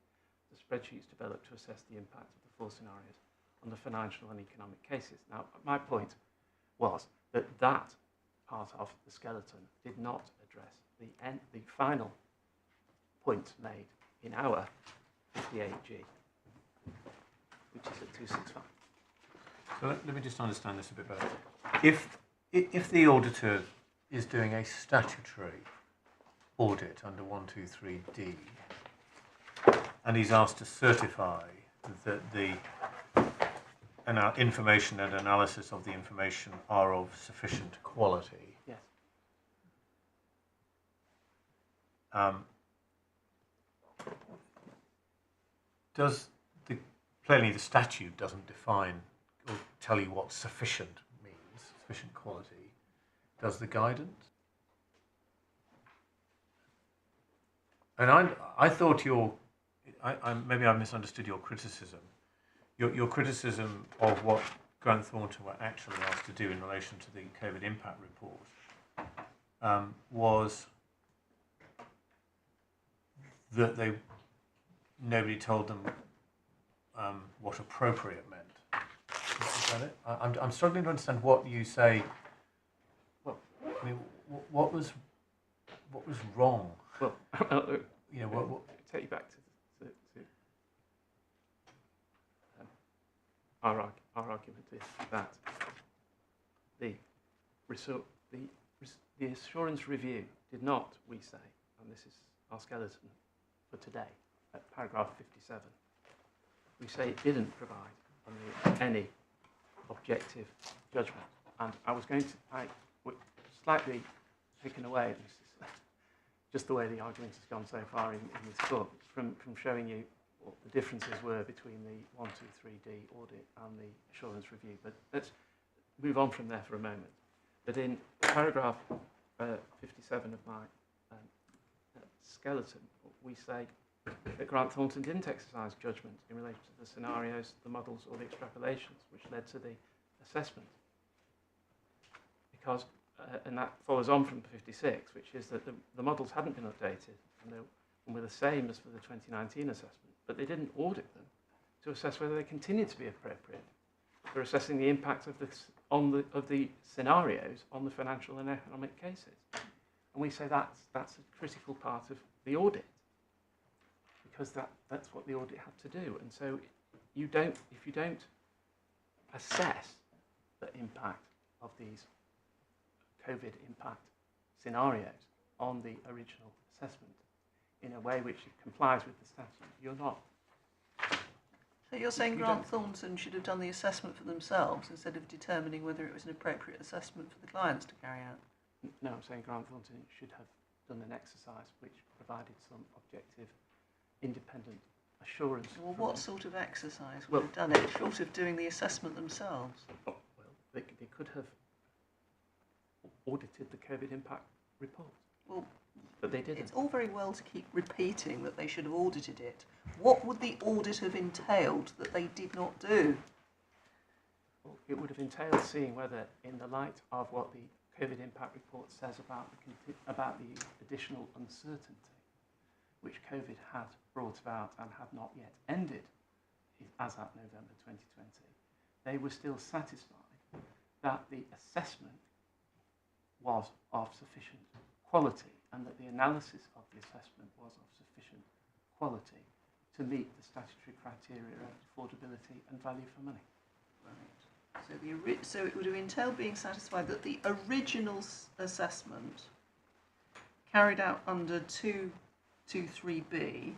The spreadsheets developed to assess the impact of the 4 scenarios on the financial and economic cases. Now, my point was that that part of the skeleton did not address the final point made in our 58G, which is at 265. So let me just understand this a bit better. If the auditor is doing a statutory audit under 123D, and he's asked to certify that the information and analysis of the information are of sufficient quality. Yes. Clearly the statute doesn't define or tell you what sufficient means, sufficient quality. Does the guidance? And I thought maybe I misunderstood your criticism. Your criticism of what Grant Thornton were actually asked to do in relation to the COVID impact report was that nobody told them what appropriate meant. Is that it? I'm struggling to understand what you say. Well, I mean, what was wrong? Well, What take you back to our argument is that the assurance review did not, we say, and this is our skeleton for today, at paragraph 57, we say it didn't provide any objective judgment. And I was going to, slightly taken away, this is just the way the argument has gone so far in this book, from showing you what the differences were between the 123D audit and the assurance review. But let's move on from there for a moment. But in paragraph 57 of my skeleton, we say that Grant Thornton didn't exercise judgment in relation to the scenarios, the models, or the extrapolations which led to the assessment. Because, and that follows on from 56, which is that the models hadn't been updated and were the same as for the 2019 assessment, but they didn't audit them to assess whether they continued to be appropriate for assessing the impact of the scenarios on the financial and economic cases. And we say that's a critical part of the audit, because that's what the audit had to do. And so if you don't assess the impact of these COVID impact scenarios on the original assessment in a way which complies with the statute, you're not. So you're saying Grant Thornton should have done the assessment for themselves instead of determining whether it was an appropriate assessment for the clients to carry out? No, I'm saying Grant Thornton should have done an exercise which provided some objective, independent assurance. Well, what sort of exercise would have done it, short of doing the assessment themselves? Oh, well, they could have audited the COVID impact report. Well, but they didn't. It's all very well to keep repeating that they should have audited it. What would the audit have entailed that they did not do? Well, it would have entailed seeing whether, in the light of what the COVID impact report says about the additional uncertainty which COVID had brought about and had not yet ended as at November 2020, they were still satisfied that the assessment was of sufficient quality and that the analysis of the assessment was of sufficient quality to meet the statutory criteria of affordability and value for money. Right. So it would have entailed being satisfied that the original assessment carried out under 2 23B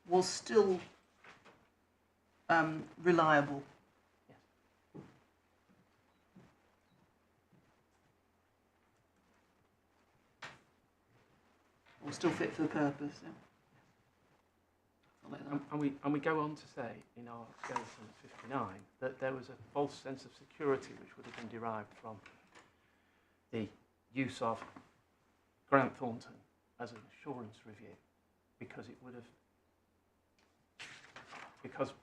was still reliable. Yes. Or still fit for the purpose. Yeah. And we go on to say in our skeleton at 59 that there was a false sense of security which would have been derived from the use of Grant Thornton as an assurance review, because it would have, because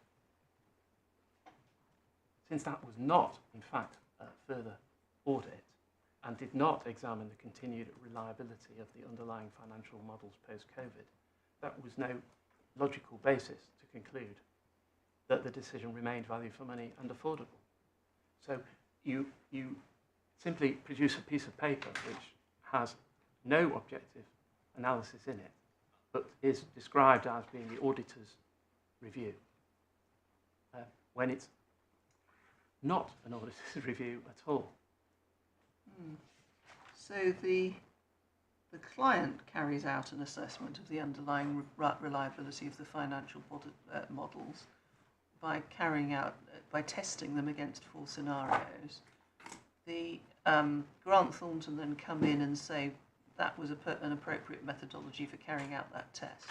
since that was not in fact a further audit and did not examine the continued reliability of the underlying financial models post-COVID, that was no logical basis to conclude that the decision remained value for money and affordable. So you simply produce a piece of paper which has no objective analysis in it, but is described as being the auditor's review, when it's not an auditor's review at all. So the client carries out an assessment of the underlying reliability of the financial models by testing them against 4 scenarios. The Grant Thornton then come in and say that was an appropriate methodology for carrying out that test.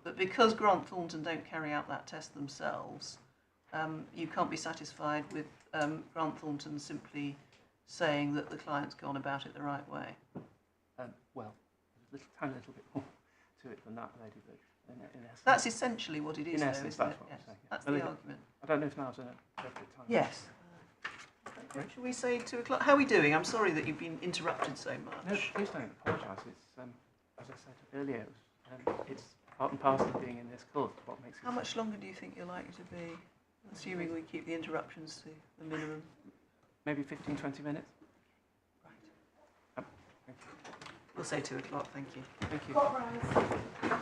But because Grant Thornton don't carry out that test themselves, you can't be satisfied with Grant Thornton simply saying that the client's gone about it the right way. Well, there's a tiny little bit more to it than that, lady, but in essence... That's essentially what it is, in though, essence, isn't that's it? what Yes. I'm saying. That's Yeah. the argument. I don't know if now's an appropriate time. Yes. Shall we say 2 o'clock? How are we doing? I'm sorry that you've been interrupted so much. No, please don't apologise. It's, as I said earlier, it's part and parcel of being in this court. What makes it... How much longer do you think you're likely to be, assuming we keep the interruptions to the minimum? Maybe 15, 20 minutes? Right. Thank you. We'll say 2 o'clock, thank you. Thank you. Court rise.